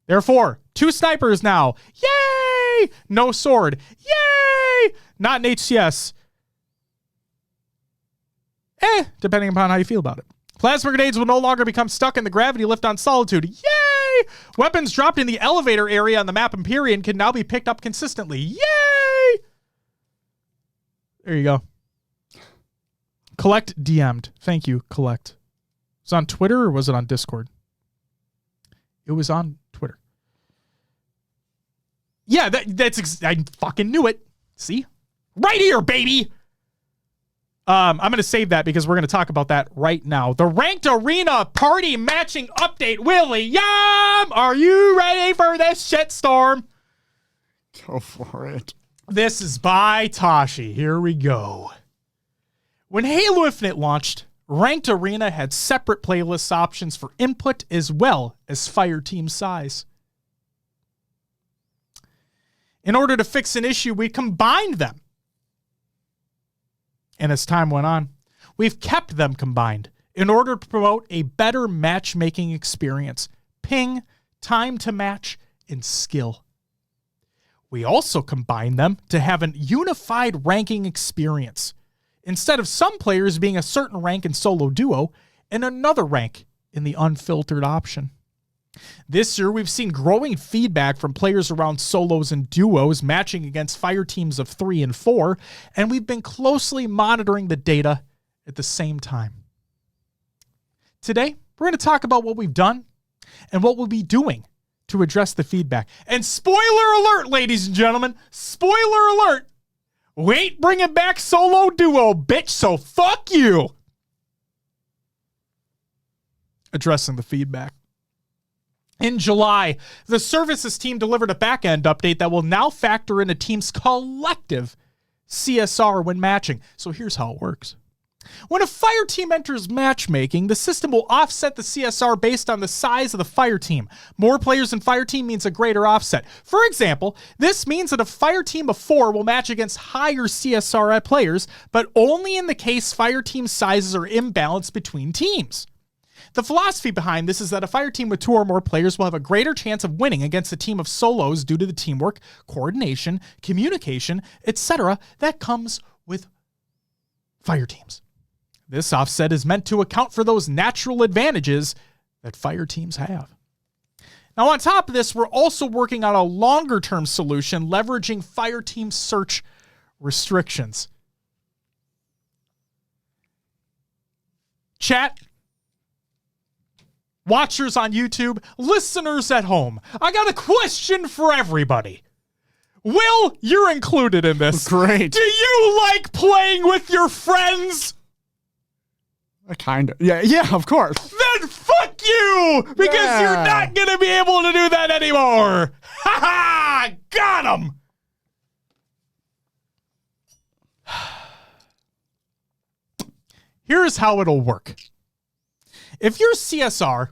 Therefore, 2 snipers now. Yay! No sword. Yay! Not in HCS. Depending upon how you feel about it. Plasma grenades will no longer become stuck in the gravity lift on Solitude. Yay! Weapons dropped in the elevator area on the map Empyrean can now be picked up consistently. Yay! There you go. Collect DM'd. Thank you, Collect. was it on Twitter or was it on Discord? It was on Twitter. Yeah, I fucking knew it. See? Right here, baby. I'm going to save that because we're going to talk about that right now. The Ranked Arena Party Matching Update. William, are you ready for this shitstorm? Go for it. This is by Tashi. Here we go. When Halo Infinite launched, Ranked Arena had separate playlist options for input as well as fire team size. In order to fix an issue, we combined them. And as time went on, we've kept them combined in order to promote a better matchmaking experience, ping, time to match, and skill. We also combined them to have an unified ranking experience, instead of some players being a certain rank in solo duo and another rank in the unfiltered option. This year, we've seen growing feedback from players around solos and duos matching against fire teams of 3 and 4, and we've been closely monitoring the data at the same time. Today, we're going to talk about what we've done and what we'll be doing to address the feedback. And spoiler alert, ladies and gentlemen, spoiler alert, we ain't bringing back solo duo, bitch, so fuck you. Addressing the feedback. In July, the services team delivered a backend update that will now factor in a team's collective CSR when matching. So here's how it works. When a fire team enters matchmaking, the system will offset the CSR based on the size of the fire team. More players in fire team means a greater offset. For example, this means that a fire team of 4 will match against higher CSR players, but only in the case fire team sizes are imbalanced between teams. The philosophy behind this is that a fire team with 2 or more players will have a greater chance of winning against a team of solos due to the teamwork, coordination, communication, etc. that comes with fire teams. This offset is meant to account for those natural advantages that fire teams have. Now, on top of this, we're also working on a longer-term solution leveraging fire team search restrictions. Chat, watchers on YouTube, listeners at home, I got a question for everybody. Will, you're included in this. Great. Do you like playing with your friends? Kind of. Yeah, of course. Then fuck you! Because you're not going to be able to do that anymore. Ha ha! Got him! Here's how it'll work. If your CSR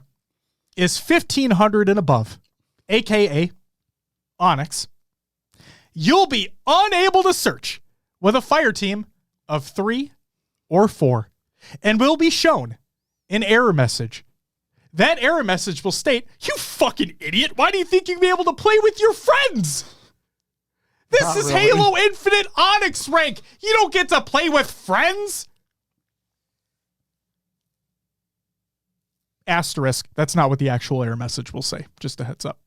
is 1500 and above, aka Onyx, you'll be unable to search with a fire team of 3 or 4 and will be shown an error message. That error message will state, "You fucking idiot, why do you think you can be able to play with your friends? This Not is really. Halo Infinite Onyx rank. You don't get to play with friends." Asterisk, that's not what the actual error message will say. Just a heads up.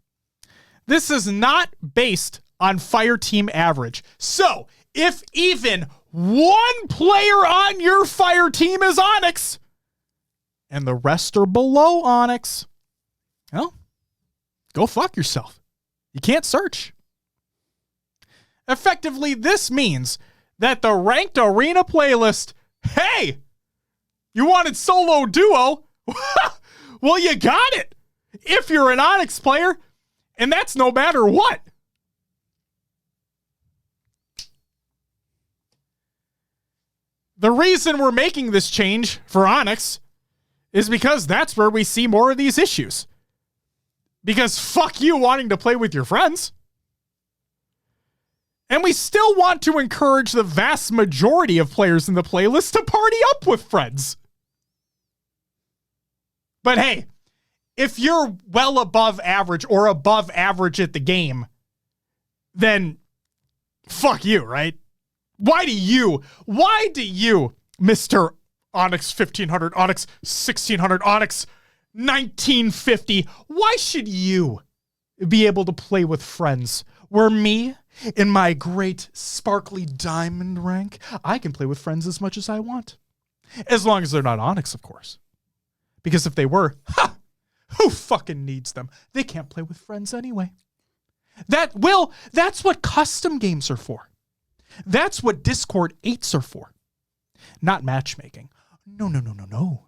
This is not based on fire team average. So, if even one player on your fire team is Onyx and the rest are below Onyx, well, go fuck yourself. You can't search. Effectively, this means that the Ranked Arena playlist, hey, you wanted solo duo? Well, you got it if you're an Onyx player, and that's no matter what. The reason we're making this change for Onyx is because that's where we see more of these issues. Because fuck you wanting to play with your friends. And we still want to encourage the vast majority of players in the playlist to party up with friends. But hey, if you're well above average or above average at the game, then fuck you, right? Why do you, Mr. Onyx 1500, Onyx 1600, Onyx 1950, why should you be able to play with friends where me, in my great sparkly diamond rank, I can play with friends as much as I want? As long as they're not Onyx, of course. Because if they were, who fucking needs them? They can't play with friends anyway. That's what custom games are for. That's what Discord 8s are for. Not matchmaking. No.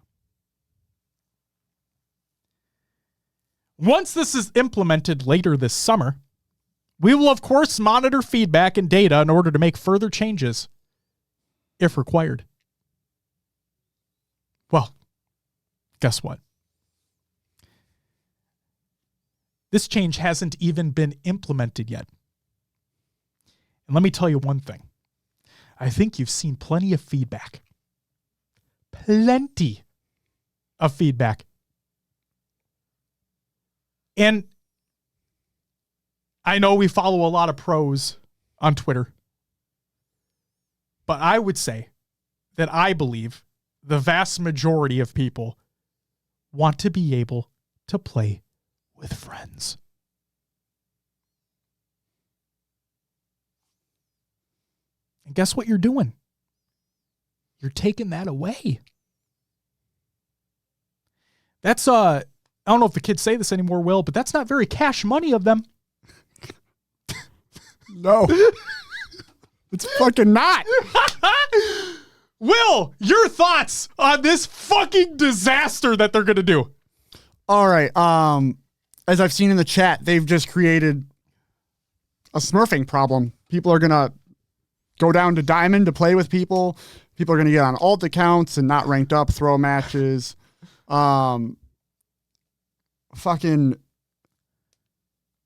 Once this is implemented later this summer, we will, of course, monitor feedback and data in order to make further changes if required. Well, guess what? This change hasn't even been implemented yet. And let me tell you one thing. I think you've seen plenty of feedback. Plenty of feedback. And I know we follow a lot of pros on Twitter, but I would say that I believe the vast majority of people want to be able to play with friends. And guess what you're doing? You're taking that away. That's, I don't know if the kids say this anymore, Will, but that's not very cash money of them. No. It's fucking not. Will, your thoughts on this fucking disaster that they're going to do? All right. As I've seen in the chat, they've just created a smurfing problem. People are going to go down to Diamond to play with people. People are going to get on alt accounts and not ranked up, throw matches. Fucking...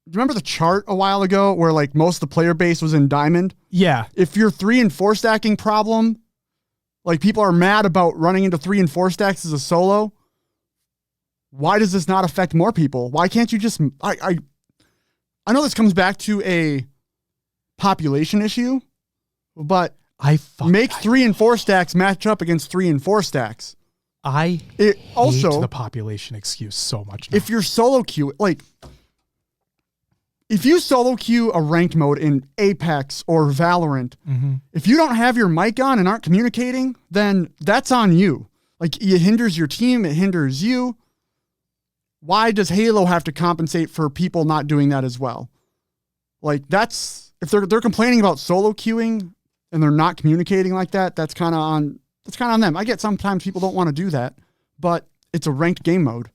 Do you remember the chart a while ago where like most of the player base was in Diamond? Yeah. If your 3 and 4 stacking problem, like people are mad about running into 3 and 4 stacks as a solo, why does this not affect more people? Why can't you just... I know this comes back to a population issue, but make 3 and 4 stacks match up against 3 and 4 stacks. I hate the population excuse so much now. If you're solo queue, like... If you solo queue a ranked mode in Apex or Valorant, if you don't have your mic on and aren't communicating, then that's on you. Like, it hinders your team, it hinders you. Why does Halo have to compensate for people not doing that as well? Like, that's... If they're complaining about solo queuing and they're not communicating like that, that's kind of on them. I get sometimes people don't want to do that, but it's a ranked game mode.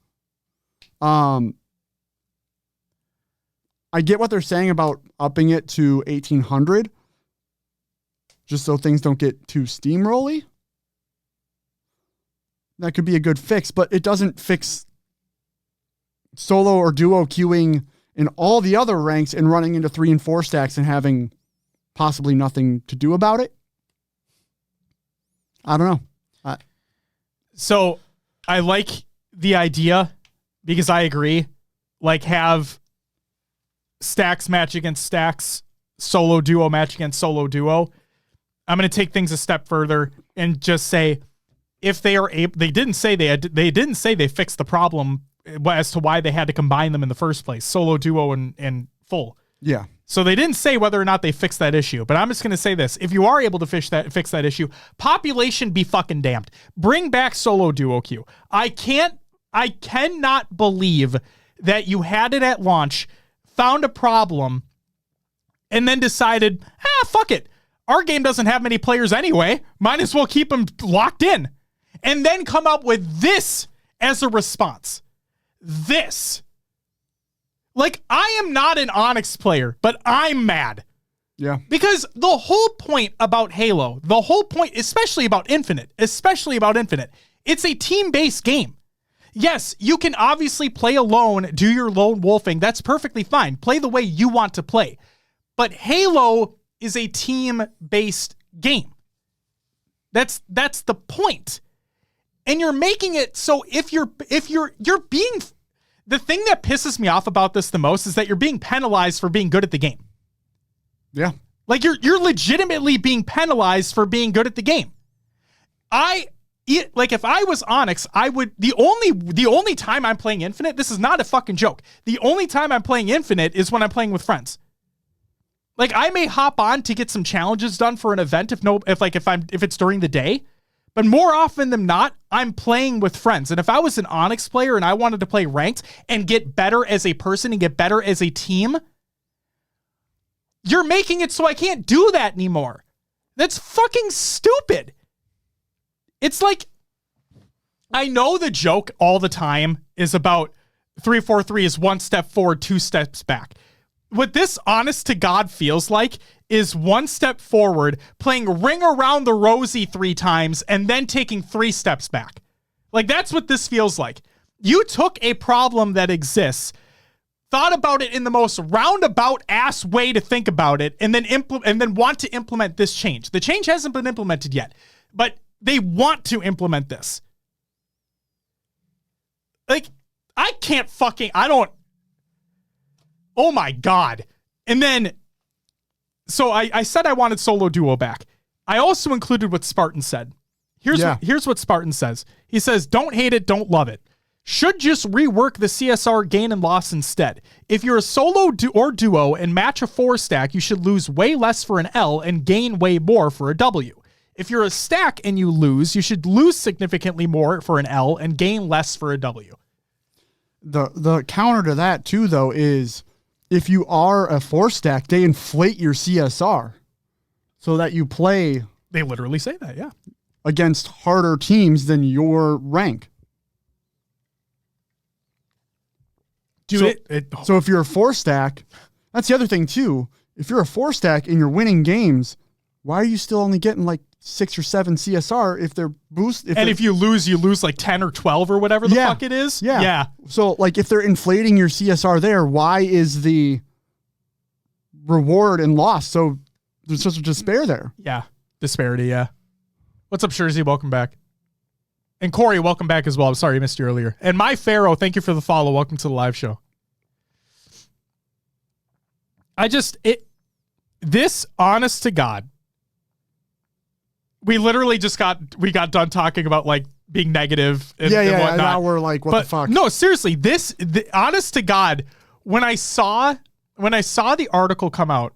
I get what they're saying about upping it to 1800 just so things don't get too steamrolly. That could be a good fix, but it doesn't fix solo or duo queuing in all the other ranks and running into 3 and 4 stacks and having possibly nothing to do about it. I don't know. So I like the idea because I agree. Like, have stacks match against stacks, solo duo match against solo duo. I'm going to take things a step further and just say, if they are able, they didn't say they fixed the problem as to why they had to combine them in the first place, solo duo and full. Yeah. So they didn't say whether or not they fixed that issue, but I'm just going to say this. If you are able to fix that issue, population be fucking damned. Bring back solo duo queue. I cannot believe that you had it at launch, found a problem, and then decided, fuck it. Our game doesn't have many players anyway. Might as well keep them locked in. And then come up with this as a response. This. Like, I am not an Onyx player, but I'm mad. Yeah. Because the whole point about Halo, the whole point, especially about Infinite, it's a team-based game. Yes, you can obviously play alone, do your lone wolfing. That's perfectly fine. Play the way you want to play. But Halo is a team-based game. That's the point. And you're making it so if you're being... The thing that pisses me off about this the most is that you're being penalized for being good at the game. Yeah. Like, you're legitimately being penalized for being good at the game. If I was Onyx, I would... The only time I'm playing Infinite, this is not a fucking joke. The only time I'm playing Infinite is when I'm playing with friends. Like, I may hop on to get some challenges done for an event if it's during the day, But more often than not, I'm playing with friends. And if I was an Onyx player and I wanted to play ranked and get better as a person and get better as a team, you're making it so I can't do that anymore. That's fucking stupid. It's like, I know the joke all the time is about 3-4-3 is 1 step forward, 2 steps back. What this honest to God feels like is 1 step forward, playing Ring Around the Rosie 3 times, and then taking 3 steps back. Like, that's what this feels like. You took a problem that exists, thought about it in the most roundabout ass way to think about it, and then want to implement this change. The change hasn't been implemented yet, but they want to implement this. Like, I don't. Oh my God. And then, so I said I wanted solo duo back. I also included what Spartan said. Here's what Spartan says. He says, don't hate it, don't love it. Should just rework the CSR gain and loss instead. If you're a solo or duo and match a 4 stack, you should lose way less for an L and gain way more for a W. If you're a stack and you lose, you should lose significantly more for an L and gain less for a W. The counter to that too, though, is if you are a 4 stack, they inflate your CSR so that you play. They literally say that, yeah. Against harder teams than your rank. So if you're a 4 stack, that's the other thing too. If you're a 4 stack and you're winning games, why are you still only getting like 6 or 7 CSR if they're boosted? If you lose like 10 or 12 or whatever the fuck it is. Yeah. So like if they're inflating your CSR there, why is the reward and loss so there's such a despair there? Yeah. Disparity, yeah. What's up, Shurzy? Welcome back. And Corey, welcome back as well. I'm sorry I missed you earlier. And my Pharaoh, thank you for the follow. Welcome to the live show. This honest to God, we literally we got done talking about like being negative and whatnot. Now we're like, what the fuck? No, seriously, honest to God, when I saw the article come out,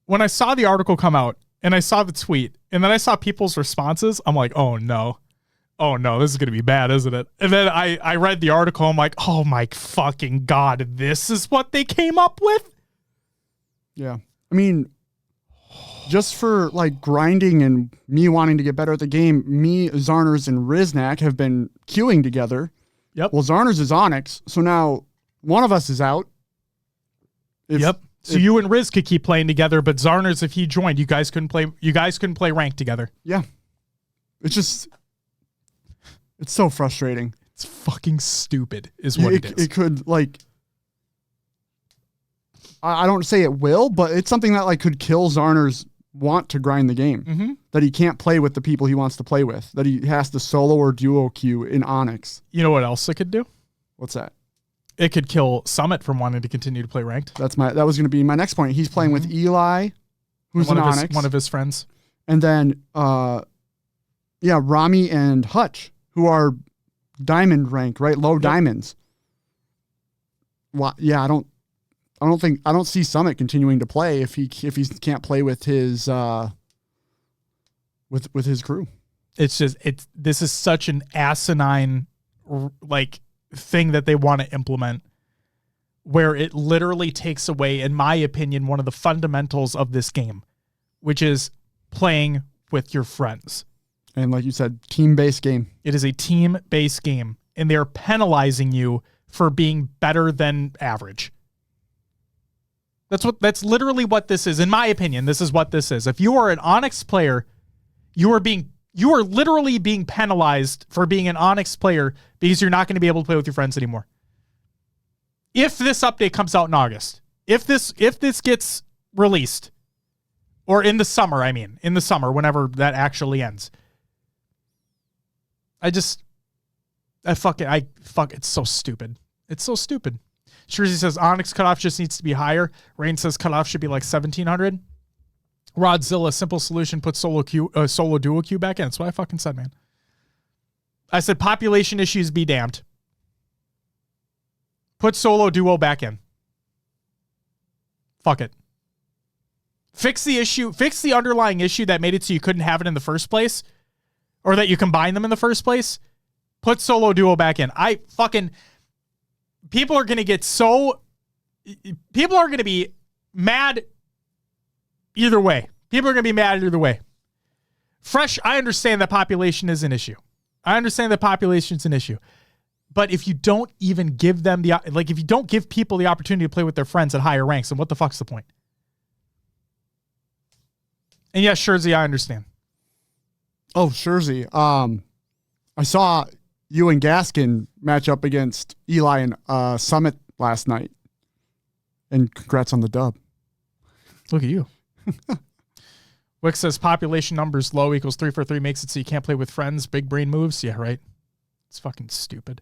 and I saw the tweet, and then I saw people's responses, I'm like, oh no, this is going to be bad, isn't it? And then I read the article, I'm like, oh my fucking God, this is what they came up with? Yeah. I mean, just for like grinding and me wanting to get better at the game, me, Zarners, and Riznak have been queuing together. Yep. Well, Zarners is Onyx, so now one of us is out. So you and Riz could keep playing together, but Zarners, if he joined, you guys couldn't play ranked together. Yeah. It's so frustrating. It's fucking stupid is what it is. It could like, I don't say it will, but it's something that like could kill Zarner's want to grind the game. Mm-hmm. That he can't play with the people he wants to play with. That he has to solo or duo queue in Onyx. You know what else it could do? What's that? It could kill Summit from wanting to continue to play ranked. That was going to be my next point. He's playing with Eli, who's an Onyx. One of his friends. And then, Rami and Hutch, who are diamond ranked, right? Low diamonds. Well, yeah, I don't see Summit continuing to play if he can't play with his with his crew. This is such an asinine like thing that they want to implement, where it literally takes away, in my opinion, one of the fundamentals of this game, which is playing with your friends. And like you said, team-based game. It is a team-based game, and they're penalizing you for being better than average. That's literally what this is. In my opinion, this is what this is. If you are an Onyx player, you are literally being penalized for being an Onyx player because you're not going to be able to play with your friends anymore. If this update comes out in August, if this gets released, or in the summer, whenever that actually ends, it's so stupid. It's so stupid. Shrizzy says Onyx cutoff just needs to be higher. Rain says cutoff should be like 1,700. Rodzilla, simple solution, put solo duo queue back in. That's what I fucking said, man. I said population issues be damned. Put solo duo back in. Fuck it. Fix the issue. Fix the underlying issue that made it so you couldn't have it in the first place, or that you combine them in the first place. Put solo duo back in. People are going to be mad either way. People are going to be mad either way. Fresh, I understand that population is an issue. But if you don't even give them if you don't give people the opportunity to play with their friends at higher ranks, then what the fuck's the point? And yes, Schurzy, I understand. Oh, Schurzy. I saw you and Gaskin match up against Eli and Summit last night. And congrats on the dub. Look at you. Wick says population numbers low equals 343 makes it so you can't play with friends. Big brain moves. Yeah, right. It's fucking stupid.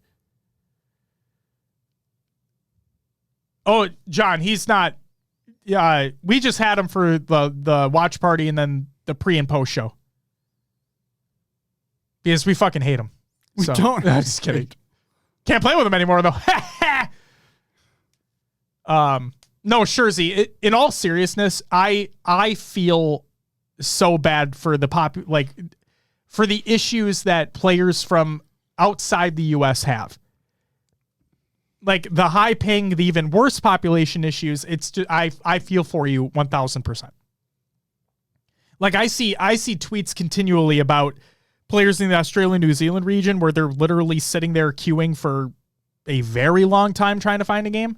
Oh, John, he's not. Yeah, we just had him for the watch party and then the pre and post show. Because we fucking hate him. We don't. I'm just kidding. Can't play with him anymore, though. No, Schurzy, in all seriousness, I feel so bad for for the issues that players from outside the US have. Like the high ping, the even worse population issues, it's just, I feel for you 1000%. Like I see tweets continually about players in the Australia, New Zealand region where they're literally sitting there queuing for a very long time trying to find a game.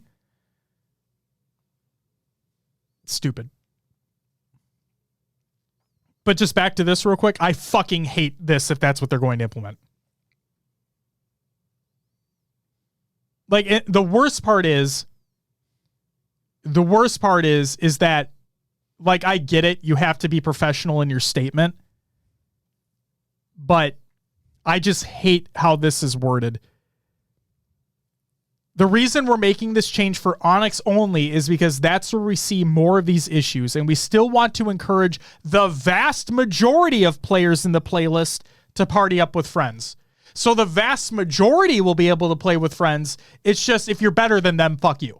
Stupid. But just back to this real quick. I fucking hate this if that's what they're going to implement. Like the worst part is that, like, I get it. You have to be professional in your statement, but I just hate how this is worded. The reason we're making this change for Onyx only is because that's where we see more of these issues, and we still want to encourage the vast majority of players in the playlist to party up with friends. So the vast majority will be able to play with friends. It's just if you're better than them, fuck you.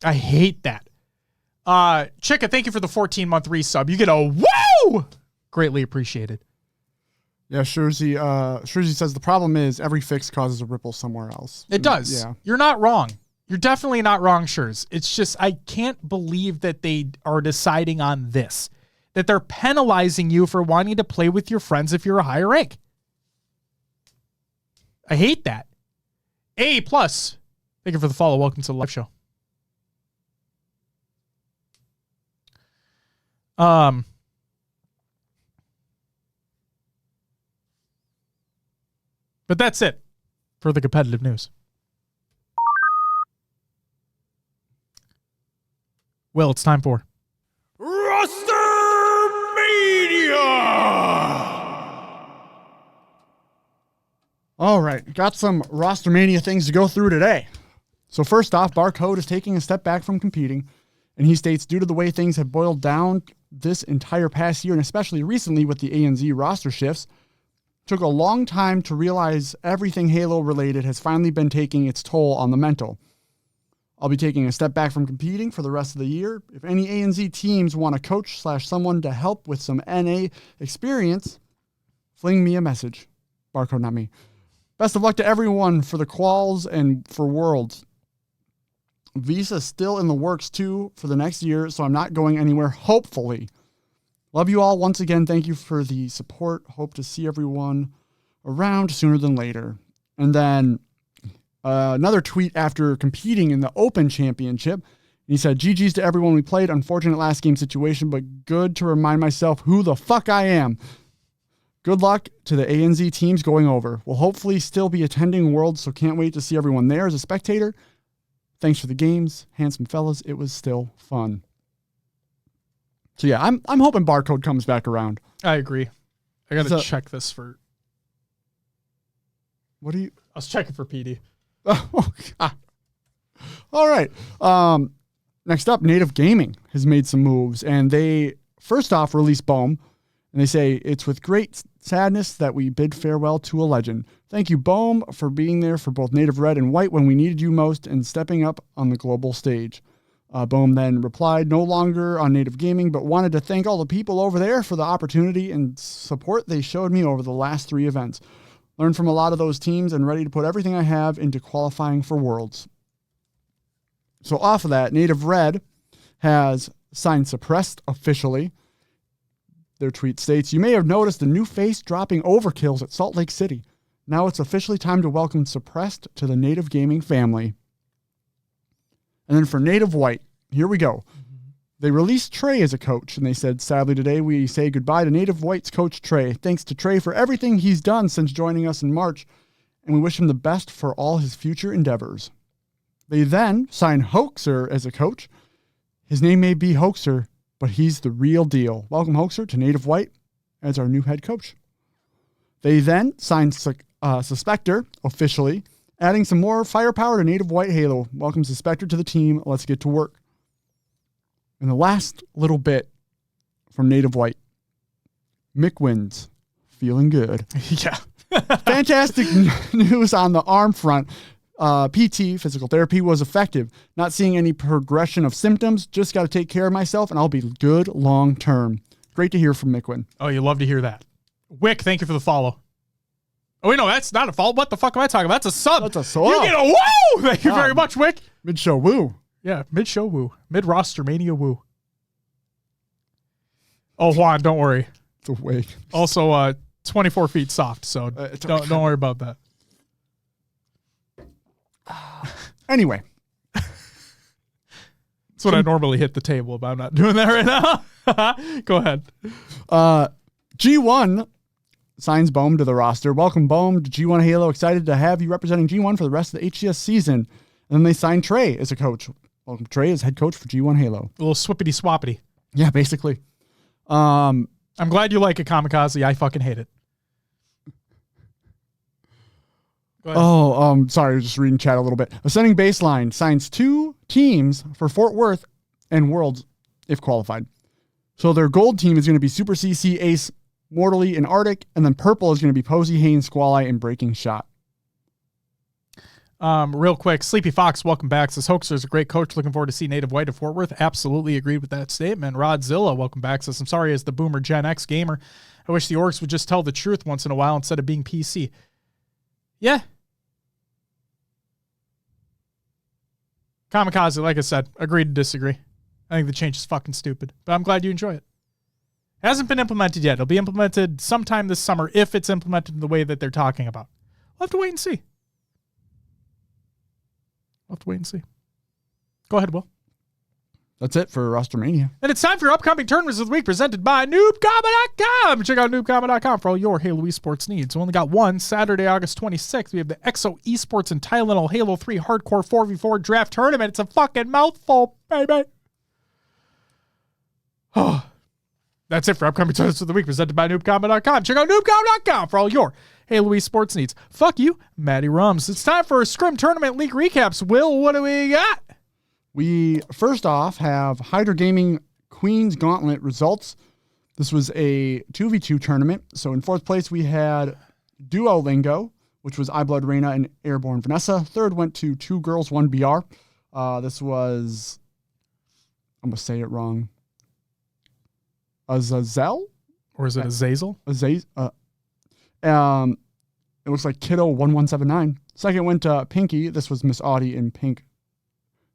I hate that. Chicka, thank you for the 14-month resub. You get a woo! Greatly appreciated. Yeah, Schurzy says the problem is every fix causes a ripple somewhere else. It does. Yeah. You're not wrong. You're definitely not wrong, Schurz. It's just I can't believe that they are deciding on this. That they're penalizing you for wanting to play with your friends if you're a higher rank. I hate that. A+. Thank you for the follow. Welcome to the live show. But that's it for the competitive news. Well, it's time for Rostermania! All right, got some Rostermania things to go through today. So first off, Barcode is taking a step back from competing, and he states, due to the way things have boiled down this entire past year, and especially recently with the ANZ roster shifts, took a long time to realize everything Halo related has finally been taking its toll on the mental. I'll be taking a step back from competing for the rest of the year. If any ANZ teams want a coach / someone to help with some NA experience, fling me a message. Barcode, not me. Best of luck to everyone for the quals and for Worlds. Visa still in the works too for the next year, so I'm not going anywhere, hopefully. Love you all once again. Thank you for the support. Hope to see everyone around sooner than later. And then another tweet after competing in the Open Championship. He said, GG's to everyone we played. Unfortunate last game situation, but good to remind myself who the fuck I am. Good luck to the ANZ teams going over. We'll hopefully still be attending Worlds, so can't wait to see everyone there as a spectator. Thanks for the games, handsome fellas. It was still fun. So yeah, I'm hoping Barcode comes back around. I agree. I got to check this for... What do you... I was checking for PD. Oh, God. All right. Next up, Native Gaming has made some moves, and they first off released Bohm, and they say, it's with great sadness that we bid farewell to a legend. Thank you, Bohm, for being there for both Native Red and White when we needed you most and stepping up on the global stage. Bohm then replied, no longer on Native Gaming, but wanted to thank all the people over there for the opportunity and support they showed me over the last 3 events. Learned from a lot of those teams and ready to put everything I have into qualifying for Worlds. So off of that, Native Red has signed Suppressed officially. Their tweet states, you may have noticed a new face dropping overkills at Salt Lake City. Now it's officially time to welcome Suppressed to the Native Gaming family. And then for Native White, here we go. They released Trey as a coach, and they said, sadly today we say goodbye to Native White's coach Trey. Thanks to Trey for everything he's done since joining us in March, and we wish him the best for all his future endeavors. They then signed Hoaxer as a coach. His name may be Hoaxer, but he's the real deal. Welcome Hoaxer to Native White as our new head coach. They then signed Suspector officially, adding some more firepower to Native White Halo. Welcome Suspector to the team. Let's get to work. And the last little bit from Native White. Mick wins. Feeling good. Yeah. Fantastic news on the arm front. PT, physical therapy, was effective. Not seeing any progression of symptoms. Just got to take care of myself, and I'll be good long term. Great to hear from Mickwin. Oh, you love to hear that. Wick, thank you for the follow. Oh, wait, no, that's not a follow. What the fuck am I talking about? That's a sub. That's a sub. You get a woo! Thank you very much, Wick. Mid-show woo. Yeah, mid-show woo. Mid-Rostermania woo. Oh, Juan, don't worry. It's a wig. Also, 24 feet soft, so don't worry about that. Anyway. That's what I normally hit the table, but I'm not doing that right now. Go ahead. G1 signs Bohm to the roster. Welcome, Bohm, to G1 Halo. Excited to have you representing G1 for the rest of the HCS season. And then they signed Trey as a coach. Welcome, Trey, as head coach for G1 Halo. A little swippity-swappity. Yeah, basically. I'm glad you like it, Kamikaze. I fucking hate it. Sorry, just reading chat a little bit. Ascending Baseline signs 2 teams for Fort Worth and Worlds if qualified. So their gold team is going to be Super CC, Ace, Mortally, and Arctic, and then purple is going to be Posey, Haynes, Squall-Eye, and Breaking Shot. Real quick, Sleepy Fox, welcome back. Says Hoaxer is a great coach. Looking forward to see Native White at Fort Worth. Absolutely agreed with that statement. Rodzilla, welcome back. Says I'm sorry as the boomer Gen X gamer. I wish the orcs would just tell the truth once in a while instead of being PC. Yeah. Kamikaze, like I said, agreed to disagree. I think the change is fucking stupid, but I'm glad you enjoy it. It hasn't been implemented yet. It'll be implemented sometime this summer if it's implemented in the way that they're talking about. We'll have to wait and see. Go ahead, Will. That's it for Rostermania. And it's time for your upcoming tournaments of the week presented by NoobComma.com. Check out NoobComma.com for all your Halo esports needs. We only got one. Saturday, August 26th, we have the EXO Esports and Tylenol Halo 3 Hardcore 4v4 Draft Tournament. It's a fucking mouthful, baby. Oh, that's it for upcoming tournaments of the week presented by NoobComma.com. Check out NoobComma.com for all your Halo esports needs. Fuck you, Matty Rums. It's time for Scrim Tournament League recaps. Will, what do we got? We, first off, have Hydra Gaming Queen's Gauntlet results. This was a 2v2 tournament. So in 4th place, we had Duolingo, which was iBlood Reina and Airborne Vanessa. 3rd went to 2 Girls, 1 BR. This was, I'm going to say it wrong, Azazel? Or is it Azazel? It looks like Kiddo 1179. 2nd went to Pinky. This was Miss Audie in Pink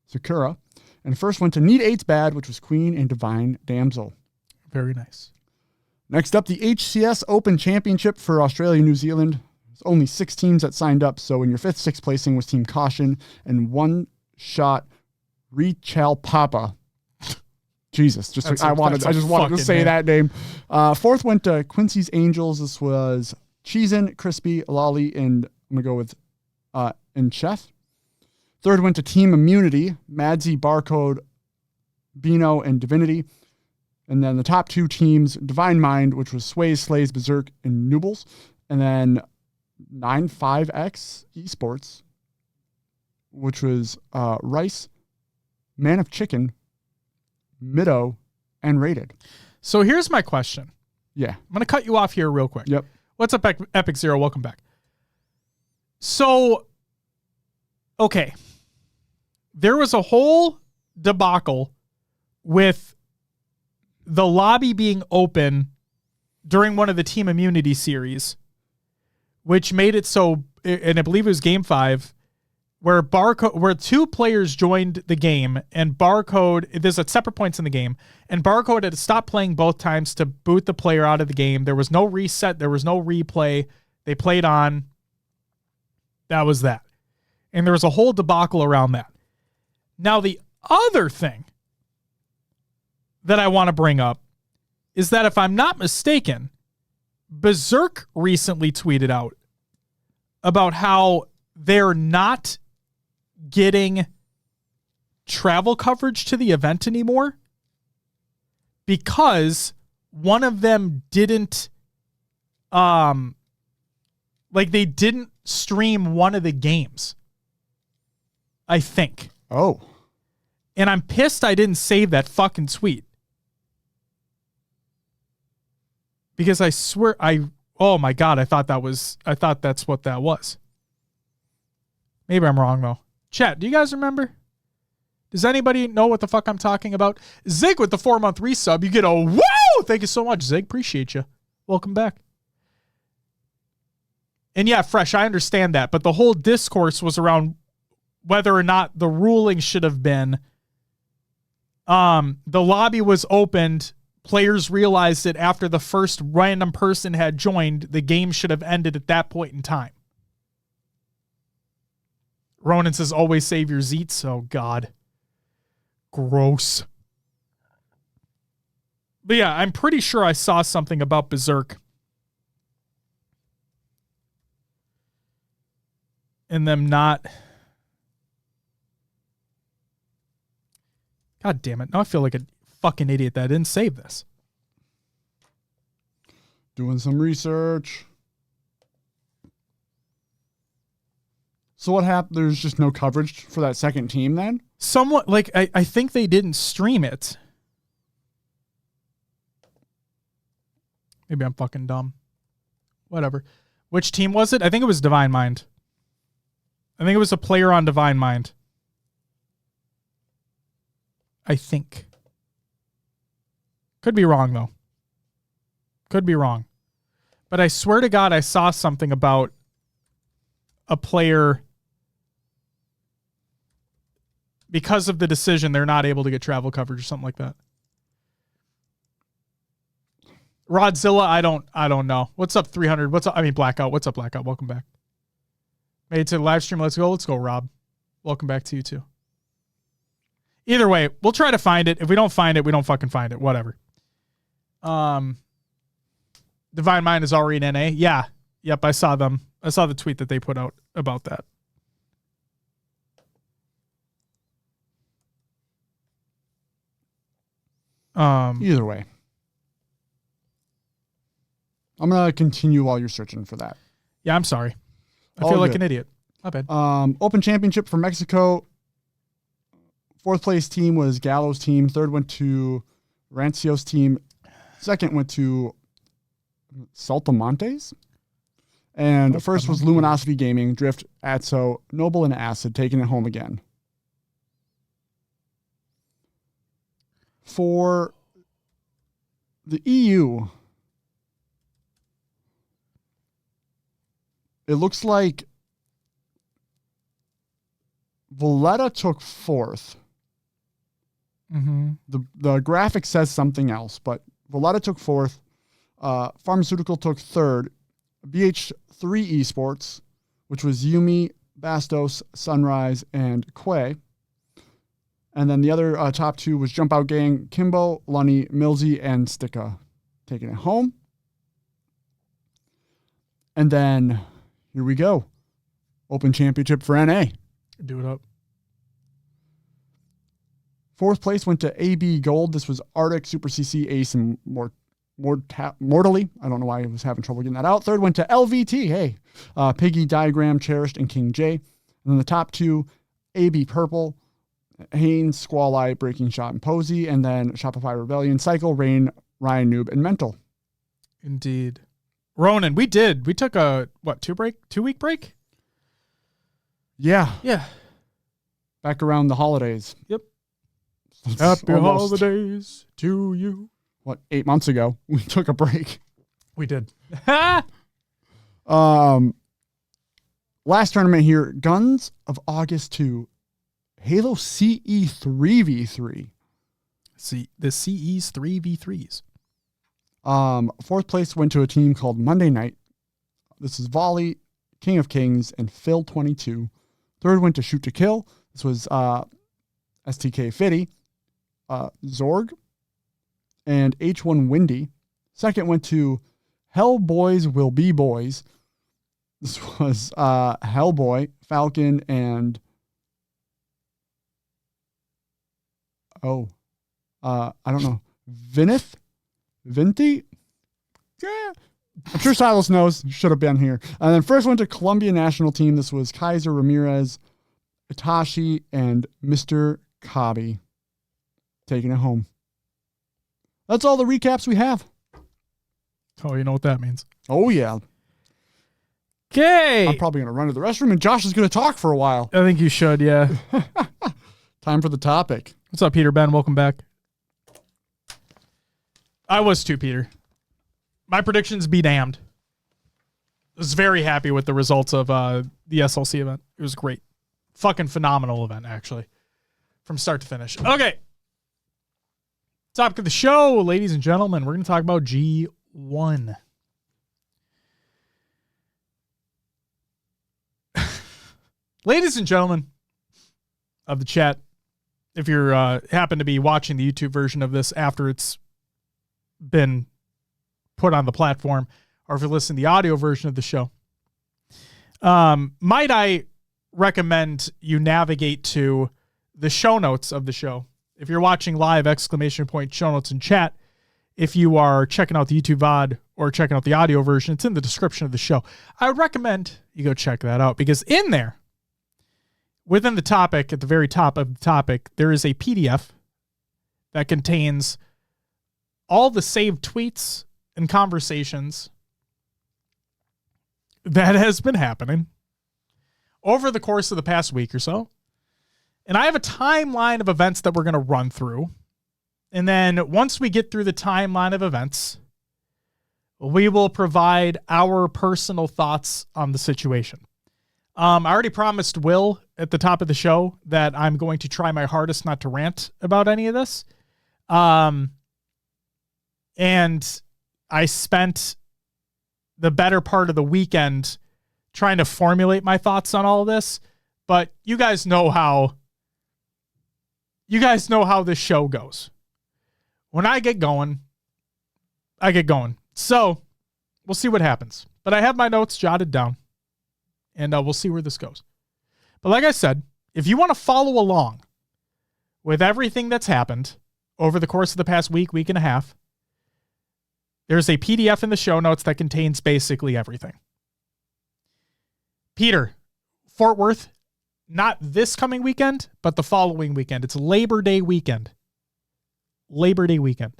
Sakura. And first went to Need 8's Bad, which was Queen and Divine Damsel. Very nice. Next up, the HCS Open Championship for Australia and New Zealand. There's only 6 teams that signed up. So in your 5th, 6th placing was Team Caution and One Shot Richel Papa. Jesus, I just wanted to say that name. 4th went to Quincy's Angels. This was Cheesin, Crispy, Lolly, and I'm going to go with and Chef. 3rd went to Team Immunity, Madsy, Barcode, Bino, and Divinity. And then the top 2 teams, Divine Mind, which was Sways, Slays, Berserk, and Noobles. And then 95X Esports, which was Rice, Man of Chicken, Middo, and Rated. So here's my question. Yeah. I'm going to cut you off here real quick. Yep. What's up, Epic Zero? Welcome back. So, okay. There was a whole debacle with the lobby being open during one of the team immunity series, which made it so, and I believe it was game 5, where two players joined the game and Barcode, there's at separate points in the game, and Barcode had to stop playing both times to boot the player out of the game. There was no reset. There was no replay. They played on. That was that. And there was a whole debacle around that. Now, the other thing that I want to bring up is that if I'm not mistaken, Berserk recently tweeted out about how they're not getting travel coverage to the event anymore because one of them didn't they didn't stream one of the games, I think. Oh. And I'm pissed I didn't save that fucking tweet. Because I swear oh my God, I thought that's what that was. Maybe I'm wrong though. Chat, do you guys remember? Does anybody know what the fuck I'm talking about? Zig with the 4-month resub. You get a woo! Thank you so much, Zig. Appreciate you. Welcome back. And yeah, Fresh, I understand that. But the whole discourse was around whether or not the ruling should have been the lobby was opened. Players realized that after the first random person had joined, the game should have ended at that point in time. Ronan says, always save your zeets. Oh, God. Gross. But yeah, I'm pretty sure I saw something about Berserk. And them not... God damn it. Now I feel like a fucking idiot that I didn't save this. Doing some research. So what happened? There's just no coverage for that second team then? Somewhat, like, I think they didn't stream it. Maybe I'm fucking dumb. Whatever. Which team was it? I think it was Divine Mind. I think it was a player on Divine Mind. I think. Could be wrong, though. Could be wrong. But I swear to God, I saw something about a player... Because of the decision, they're not able to get travel coverage or something like that. Rodzilla, I don't know. What's up, 300? What's up? I mean, Blackout. What's up, Blackout? Welcome back. Made it to the live stream. Let's go. Let's go, Rob. Welcome back to you, too. Either way, we'll try to find it. If we don't find it, we don't fucking find it. Whatever. Divine Mind is already in NA. Yeah. Yep, I saw them. I saw the tweet that they put out about that. Either way. I'm going to continue while you're searching for that. Yeah, I'm sorry. I feel like an idiot. My bad. Open Championship for Mexico. 4th place team was Gallo's team. 3rd went to Rancio's team. 2nd went to Saltamontes. And first was Luminosity Gaming, Drift, Atso, Noble, and Acid, taking it home again. For the EU, it looks like Valletta took 4th. Mm-hmm. The graphic says something else, but Valletta took 4th. Pharmaceutical took 3rd. BH3 Esports, which was Yumi, Bastos, Sunrise, and Quay. And then the other top 2 was Jump Out Gang, Kimbo, Lunny, Millsy, and Sticka, taking it home. And then here we go. Open Championship for NA. Do it up. 4th place went to AB Gold. This was Arctic, Super CC, Ace, and Mortally. I don't know why I was having trouble getting that out. 3rd went to LVT. Hey. Piggy, Diagram, Cherished, and King J. And then the top 2, AB Purple, Haynes, Squall Eye, Breaking Shot, and Posey. And then Shopify Rebellion, Cycle, Rain, Ryan Noob, and Mental. Indeed. Ronan, we took a, 2-week break? Yeah. Yeah. Back around the holidays. Yep. Happy Almost. holidays to you. 8 months ago, we took a break. We did. Last tournament here, Guns of August 2, Halo CE 3v3. See, the CE's 3v3s. Fourth place went to a team called Monday Night. This is Volley, King of Kings, and Phil22. Third went to Shoot to Kill. This was STK Fitty, Zorg, and H1 Windy. Second went to Hell Boys Will Be Boys. This was Hellboy, Falcon, and I don't know, Vinty? Yeah. I'm sure Silas knows. Should have been here. And then first went to Columbia National Team. This was Kaiser Ramirez, Itachi, and Mr. Kabi. Taking it home. That's all the recaps we have. Oh, you know what that means. Oh, yeah. Okay. I'm probably going to run to the restroom, and Josh is going to talk for a while. I think you should, yeah. Time for the topic. What's up, Peter Ben? Welcome back. I was too, Peter. My predictions be damned. I was very happy with the results of the SLC event. It was great. Fucking phenomenal event, actually. From start to finish. Okay. Topic of the show, ladies and gentlemen. We're going to talk about G1. Ladies and gentlemen of the chat, if you're happen to be watching the YouTube version of this after it's been put on the platform, or if you're listening to the audio version of the show, might I recommend you navigate to the show notes of the show. If you're watching live, ! Show notes in chat. If you are checking out the YouTube VOD or checking out the audio version, it's in the description of the show. I would recommend you go check that out, because in there, within the topic, at the very top of the topic, there is a PDF that contains all the saved tweets and conversations that has been happening over the course of the past week or so. And I have a timeline of events that we're going to run through. And then once we get through the timeline of events, we will provide our personal thoughts on the situation. I already promised Will at the top of the show that I'm going to try my hardest not to rant about any of this. And I spent the better part of the weekend trying to formulate my thoughts on all of this, but you guys know how this show goes. When I get going, I get going. So we'll see what happens, but I have my notes jotted down, and we'll see where this goes. But like I said, if you want to follow along with everything that's happened over the course of the past week and a half, there's a PDF in the show notes that contains basically everything. Peter, Fort Worth, not this coming weekend, but the following weekend. It's Labor Day weekend. Labor Day weekend.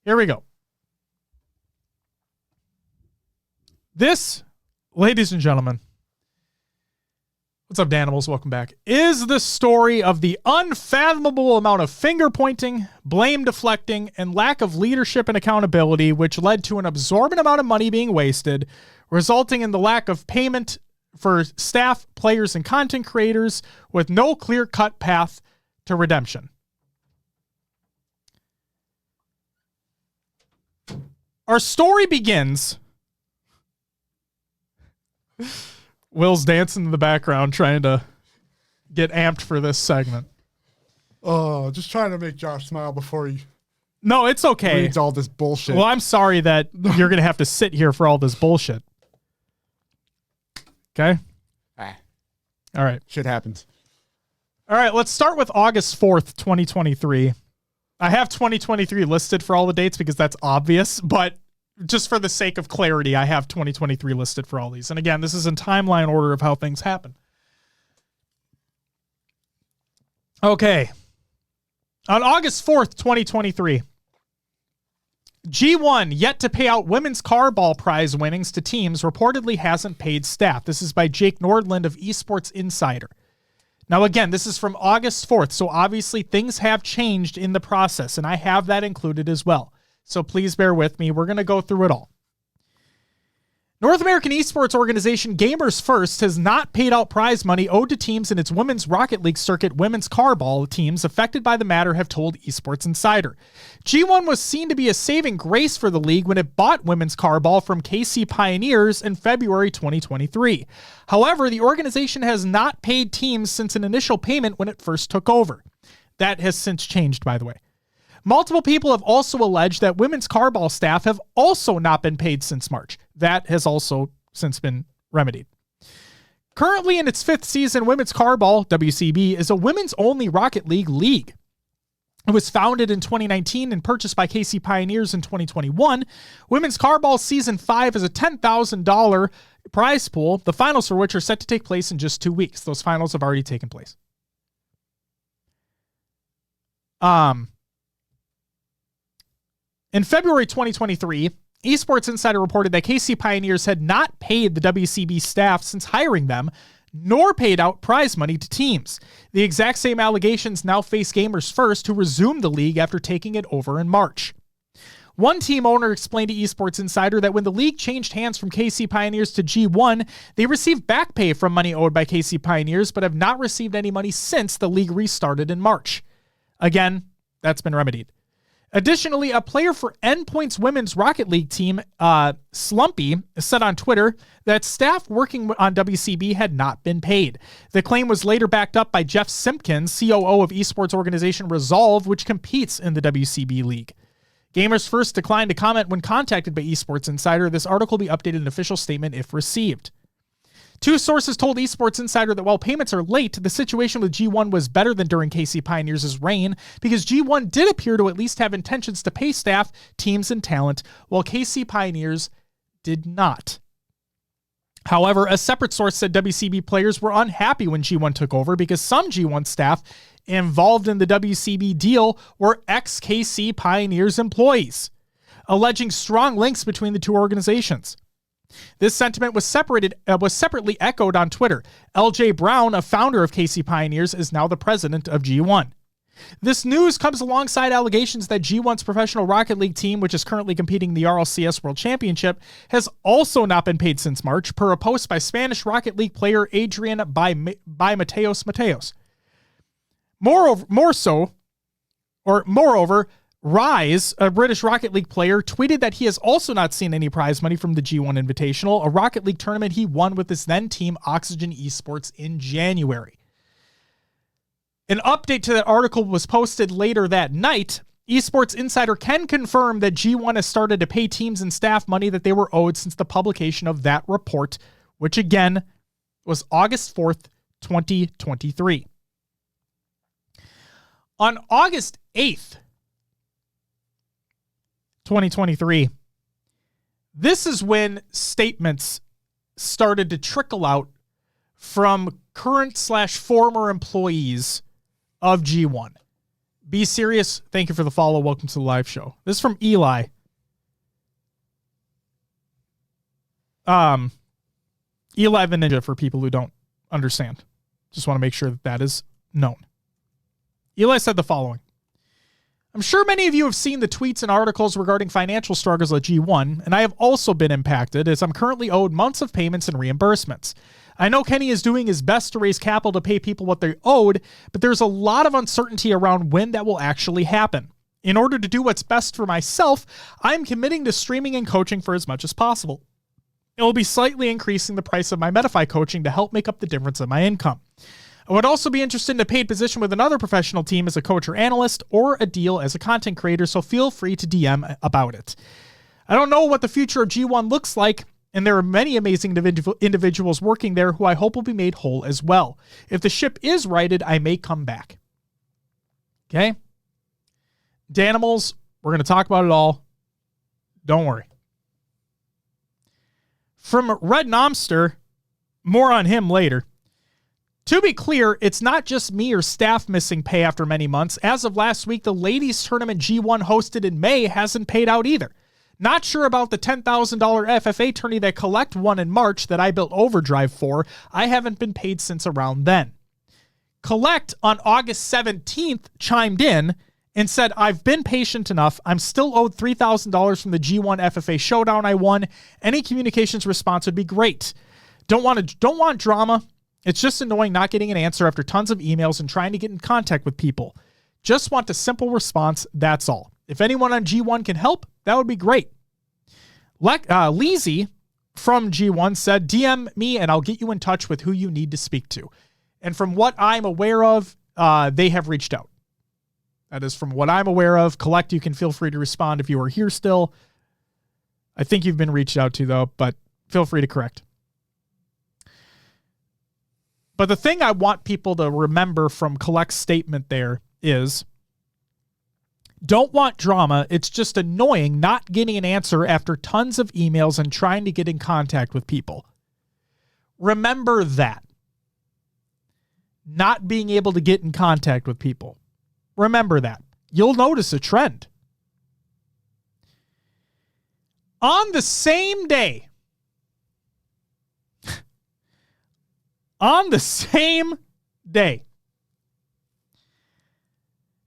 Here we go. This, ladies and gentlemen, what's up, Danimals? Welcome back. Is the story of the unfathomable amount of finger pointing, blame deflecting, and lack of leadership and accountability, which led to an absorbent amount of money being wasted, resulting in the lack of payment for staff, players, and content creators with no clear-cut path to redemption. Our story begins. Will's dancing in the background trying to get amped for this segment. Oh, just trying to make Josh smile before he No, it's okay. reads all this bullshit. Well, I'm sorry that you're going to have to sit here for all this bullshit. Okay? All right. Shit happens. All right, let's start with August 4th, 2023. I have 2023 listed for all the dates because that's obvious, but just for the sake of clarity, I have 2023 listed for all these. And again, this is in timeline order of how things happen. Okay. On August 4th, 2023, G1 yet to pay out women's carball prize winnings to teams reportedly hasn't paid staff. This is by Jake Nordland of Esports Insider. Now, again, this is from August 4th, so obviously things have changed in the process, and I have that included as well. So please bear with me. We're going to go through it all. North American esports organization Gamers First has not paid out prize money owed to teams in its Women's Rocket League circuit women's carball teams affected by the matter have told Esports Insider. G1 was seen to be a saving grace for the league when it bought women's carball from KC Pioneers in February 2023. However, the organization has not paid teams since an initial payment when it first took over. That has since changed, by the way. Multiple people have also alleged that women's carball staff have also not been paid since March. That has also since been remedied. Currently in its 5th season, Women's Carball, WCB, is a women's-only Rocket League league. It was founded in 2019 and purchased by KC Pioneers in 2021. Women's Carball Season 5 is a $10,000 prize pool, the finals for which are set to take place in just 2 weeks. Those finals have already taken place. In February 2023, Esports Insider reported that KC Pioneers had not paid the WCB staff since hiring them, nor paid out prize money to teams. The exact same allegations now face Gamers First, who resumed the league after taking it over in March. One team owner explained to Esports Insider that when the league changed hands from KC Pioneers to G1, they received back pay from money owed by KC Pioneers, but have not received any money since the league restarted in March. Again, that's been remedied. Additionally, a player for Endpoint's women's Rocket League team, Slumpy, said on Twitter that staff working on WCB had not been paid. The claim was later backed up by Jeff Simpkins, COO of esports organization Resolve, which competes in the WCB league. Gamers First declined to comment when contacted by Esports Insider. This article will be updated in an official statement if received. Two sources told Esports Insider that while payments are late, the situation with G1 was better than during KC Pioneers' reign because G1 did appear to at least have intentions to pay staff, teams, and talent, while KC Pioneers did not. However, a separate source said WCB players were unhappy when G1 took over because some G1 staff involved in the WCB deal were ex-KC Pioneers employees, alleging strong links between the two organizations. This sentiment was separately echoed on Twitter. LJ Brown, a founder of KC Pioneers, is now the president of G1. This news comes alongside allegations that G1's professional Rocket League team, which is currently competing in the RLCS World Championship, has also not been paid since March, per a post by Spanish Rocket League player Adrian by Mateos. Moreover, Rise, a British Rocket League player, tweeted that he has also not seen any prize money from the G1 Invitational, a Rocket League tournament he won with his then team Oxygen Esports in January. An update to that article was posted later that night. Esports Insider can confirm that G1 has started to pay teams and staff money that they were owed since the publication of that report, which again was August 4th, 2023. On August 8th, 2023, this is when statements started to trickle out from current/former employees of G1. Be serious. Thank you for the follow. Welcome to the live show. This is from Eli. Eli the Ninja, for people who don't understand. Just want to make sure that is known. Eli said the following. I'm sure many of you have seen the tweets and articles regarding financial struggles at G1, and I have also been impacted as I'm currently owed months of payments and reimbursements. I know Kenny is doing his best to raise capital to pay people what they're owed, but there's a lot of uncertainty around when that will actually happen. In order to do what's best for myself, I'm committing to streaming and coaching for as much as possible. It will be slightly increasing the price of my Medify coaching to help make up the difference in my income. I would also be interested in a paid position with another professional team as a coach or analyst, or a deal as a content creator, so feel free to DM about it. I don't know what the future of G1 looks like, and there are many amazing individuals working there who I hope will be made whole as well. If the ship is righted, I may come back. Okay? Danimals, we're going to talk about it all. Don't worry. From Red Nomster, more on him later. To be clear, it's not just me or staff missing pay after many months. As of last week, the ladies tournament G1 hosted in May hasn't paid out either. Not sure about the $10,000 FFA tourney that Collect won in March that I built Overdrive for. I haven't been paid since around then. Collect on August 17th chimed in and said, I've been patient enough. I'm still owed $3,000 from the G1 FFA showdown I won. Any communications response would be great. Don't want drama. It's just annoying not getting an answer after tons of emails and trying to get in contact with people. Just want a simple response. That's all. If anyone on G1 can help, that would be great. Leezy from G1 said, DM me and I'll get you in touch with who you need to speak to. And from what I'm aware of, they have reached out. That is from what I'm aware of. Collect, you can feel free to respond if you are here still. I think you've been reached out to, though, but feel free to correct. But the thing I want people to remember from Collect's statement there is, don't want drama. It's just annoying not getting an answer after tons of emails and trying to get in contact with people. Remember that. Not being able to get in contact with people. Remember that. You'll notice a trend. On the same day,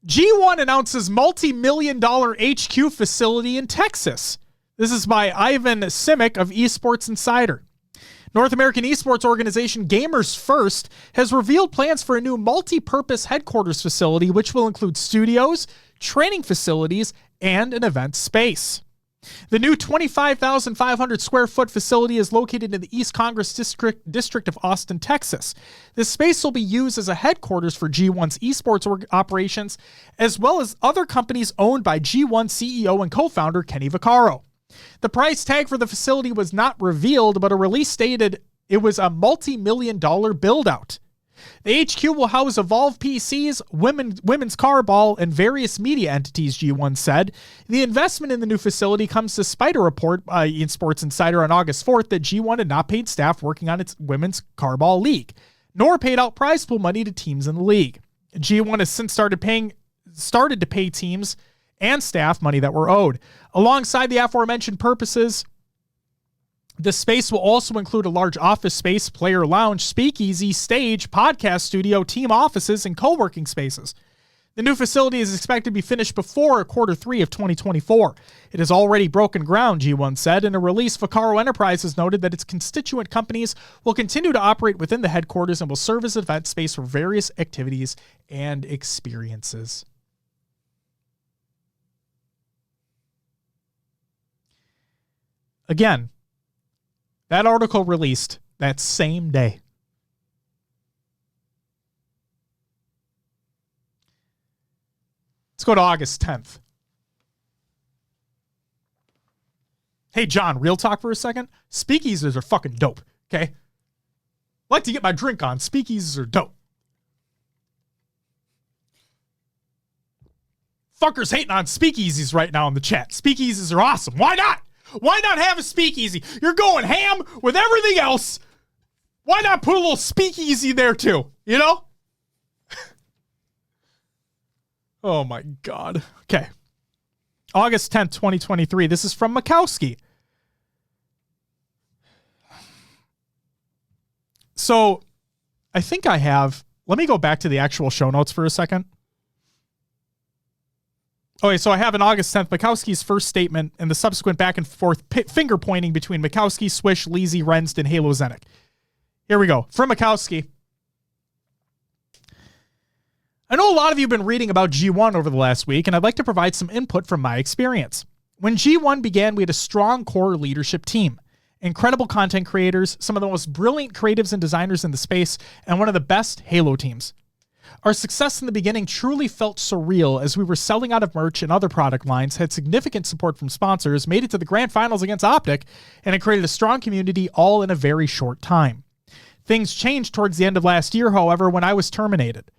G1 announces multi-million-dollar HQ facility in Texas. This is by Ivan Simic of Esports Insider. North American esports organization Gamers First has revealed plans for a new multi-purpose headquarters facility, which will include studios, training facilities, and an event space. The new 25,500 square foot facility is located in the East Congress District of Austin, Texas. This space will be used as a headquarters for G1's esports operations, as well as other companies owned by G1 CEO and co-founder Kenny Vaccaro. The price tag for the facility was not revealed, but a release stated it was a multi-million-dollar build-out. The HQ will house Evolve PCs, women's carball, and various media entities, G1 said. The investment in the new facility comes despite a report by Esports Insider on August 4th that G1 had not paid staff working on its women's carball league, nor paid out prize pool money to teams in the league. G1 has since started to pay teams and staff money that were owed. Alongside the aforementioned purposes, the space will also include a large office space, player lounge, speakeasy, stage, podcast studio, team offices, and co-working spaces. The new facility is expected to be finished before Q3 of 2024. It has already broken ground, G1 said. In a release, Vaccaro Enterprises noted that its constituent companies will continue to operate within the headquarters and will serve as an event space for various activities and experiences. Again, that article released that same day. Let's go to August 10th. Hey, John, real talk for a second. Speakeasies are fucking dope, okay? Like to get my drink on. Speakeasies are dope. Fuckers hating on speakeasies right now in the chat. Speakeasies are awesome. Why not? Why not have a speakeasy? You're going ham with everything else. Why not put a little speakeasy there too? You know? Oh my God. Okay. August 10th, 2023. This is from Mikowski. So I think I have, let me go back to the actual show notes for a second. Okay, so I have on August 10th, Mikowski's first statement and the subsequent back and forth finger pointing between Mikowski, Swish, Leezy, Renst, and Halo Zenic. Here we go. From Mikowski. I know a lot of you have been reading about G1 over the last week, and I'd like to provide some input from my experience. When G1 began, we had a strong core leadership team, incredible content creators, some of the most brilliant creatives and designers in the space, and one of the best Halo teams. Our success in the beginning truly felt surreal as we were selling out of merch and other product lines, had significant support from sponsors, made it to the grand finals against Optic, and it created a strong community all in a very short time. Things changed towards the end of last year, however, when I was terminated.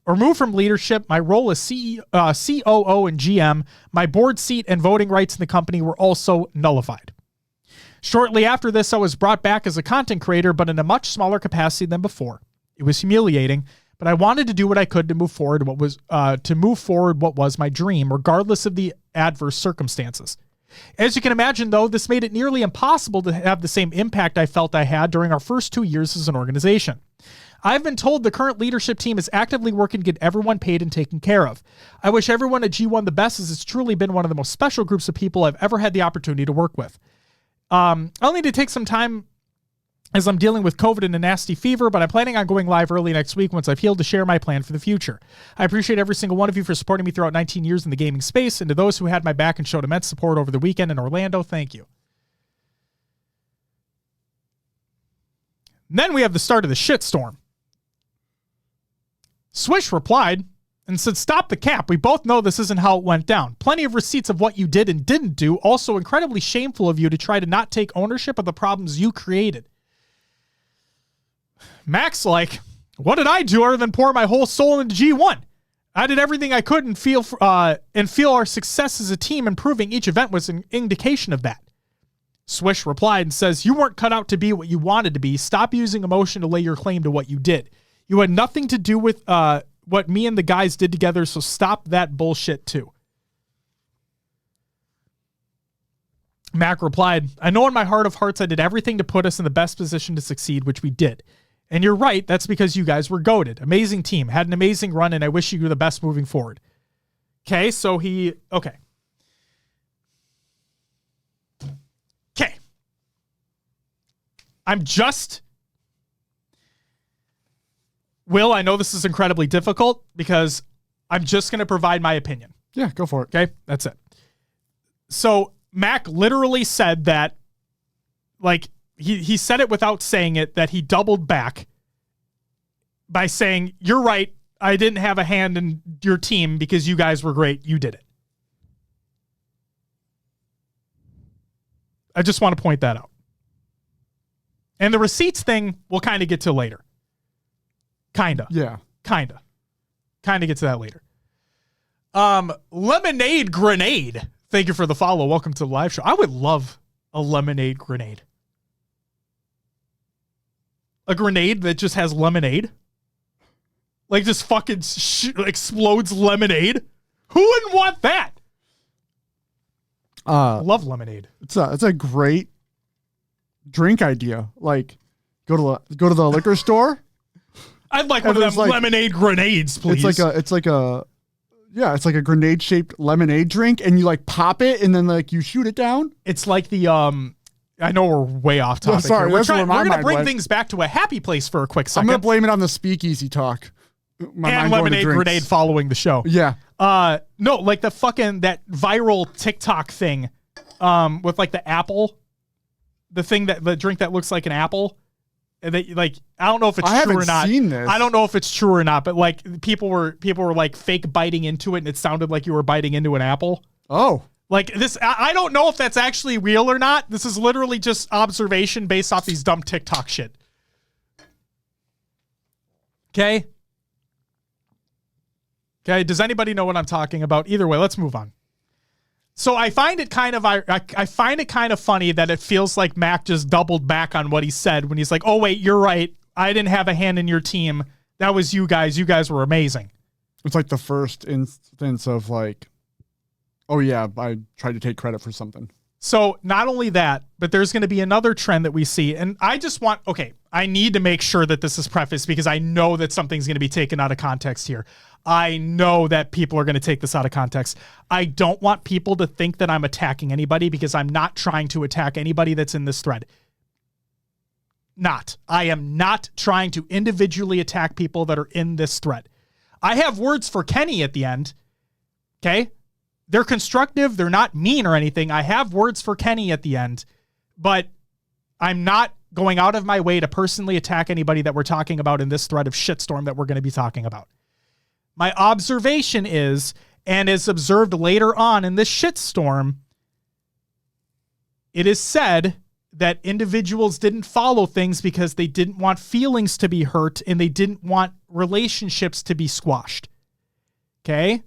Removed from leadership, my role as COO and GM, my board seat and voting rights in the company were also nullified. Shortly after this, I was brought back as a content creator, but in a much smaller capacity than before. It was humiliating, but I wanted to do what I could to move forward what was my dream, regardless of the adverse circumstances. As you can imagine, though, this made it nearly impossible to have the same impact I felt I had during our first 2 years as an organization. I've been told the current leadership team is actively working to get everyone paid and taken care of. I wish everyone at G1 the best, as it's truly been one of the most special groups of people I've ever had the opportunity to work with. I'll need to take some time as I'm dealing with COVID and a nasty fever, but I'm planning on going live early next week once I've healed to share my plan for the future. I appreciate every single one of you for supporting me throughout 19 years in the gaming space, and to those who had my back and showed immense support over the weekend in Orlando, thank you. And then we have the start of the shitstorm. Swish replied and said, "Stop the cap. We both know this isn't how it went down. Plenty of receipts of what you did and didn't do. Also incredibly shameful of you to try to not take ownership of the problems you created." Mac's like, "What did I do other than pour my whole soul into G1? I did everything I could and feel our success as a team improving each event was an indication of that." Swish replied and says, "You weren't cut out to be what you wanted to be. Stop using emotion to lay your claim to what you did. You had nothing to do with what me and the guys did together, so stop that bullshit too." Mac replied, "I know in my heart of hearts I did everything to put us in the best position to succeed, which we did. And you're right, that's because you guys were goated. Amazing team, had an amazing run, and I wish you the best moving forward." Okay, so okay. Will, I know this is incredibly difficult because I'm just going to provide my opinion. Yeah, go for it. Okay, that's it. So Mac literally said that, like, he said it without saying it, that he doubled back by saying, "You're right, I didn't have a hand in your team because you guys were great. You did it." I just want to point that out. And the receipts thing we'll kind of get to later. Yeah. Kind of get to that later. Lemonade Grenade. Thank you for the follow. Welcome to the live show. I would love a lemonade grenade. A grenade that just has lemonade. Like just fucking explodes lemonade. Who wouldn't want that? Love lemonade. It's a great drink idea. Like go to the liquor store. I'd like one of them lemonade grenades, please. It's like a grenade shaped lemonade drink, and you like pop it, and then like you shoot it down. It's like the I know we're way off topic. Sorry, here. We're going to bring things back to a happy place for a quick second. I'm going to blame it on the speakeasy talk. And lemonade grenade following the show. Yeah. No, like the fucking that viral TikTok thing, with like the apple, the drink that looks like an apple. That, like, I don't know if it's true or not. I haven't seen this. I don't know if it's true or not, but like people were like fake biting into it, and it sounded like you were biting into an apple. Oh, like this. I don't know if that's actually real or not. This is literally just observation based off these dumb TikTok shit. Okay. Does anybody know what I'm talking about? Either way, let's move on. So I find it kind of funny that it feels like Mac just doubled back on what he said when he's like, "Oh wait, you're right. I didn't have a hand in your team. That was you guys. You guys were amazing." It's like the first instance of like, "Oh yeah, I tried to take credit for something." So not only that, but there's going to be another trend that we see. And I need to make sure that this is prefaced because I know that something's going to be taken out of context here. I know that people are going to take this out of context. I don't want people to think that I'm attacking anybody because I'm not trying to attack anybody that's in this thread. I am not trying to individually attack people that are in this thread. I have words for Kenny at the end. Okay? They're constructive. They're not mean or anything. I have words for Kenny at the end, but I'm not going out of my way to personally attack anybody that we're talking about in this thread of shitstorm that we're going to be talking about. My observation is, and is observed later on in this shitstorm, it is said that individuals didn't follow things because they didn't want feelings to be hurt and they didn't want relationships to be squashed. Okay?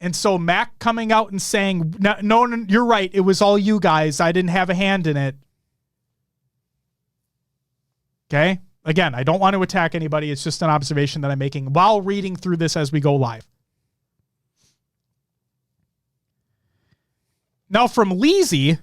And so Mac coming out and saying, no, you're right. It was all you guys. I didn't have a hand in it. Okay? Again, I don't want to attack anybody. It's just an observation that I'm making while reading through this as we go live. Now from Leezy,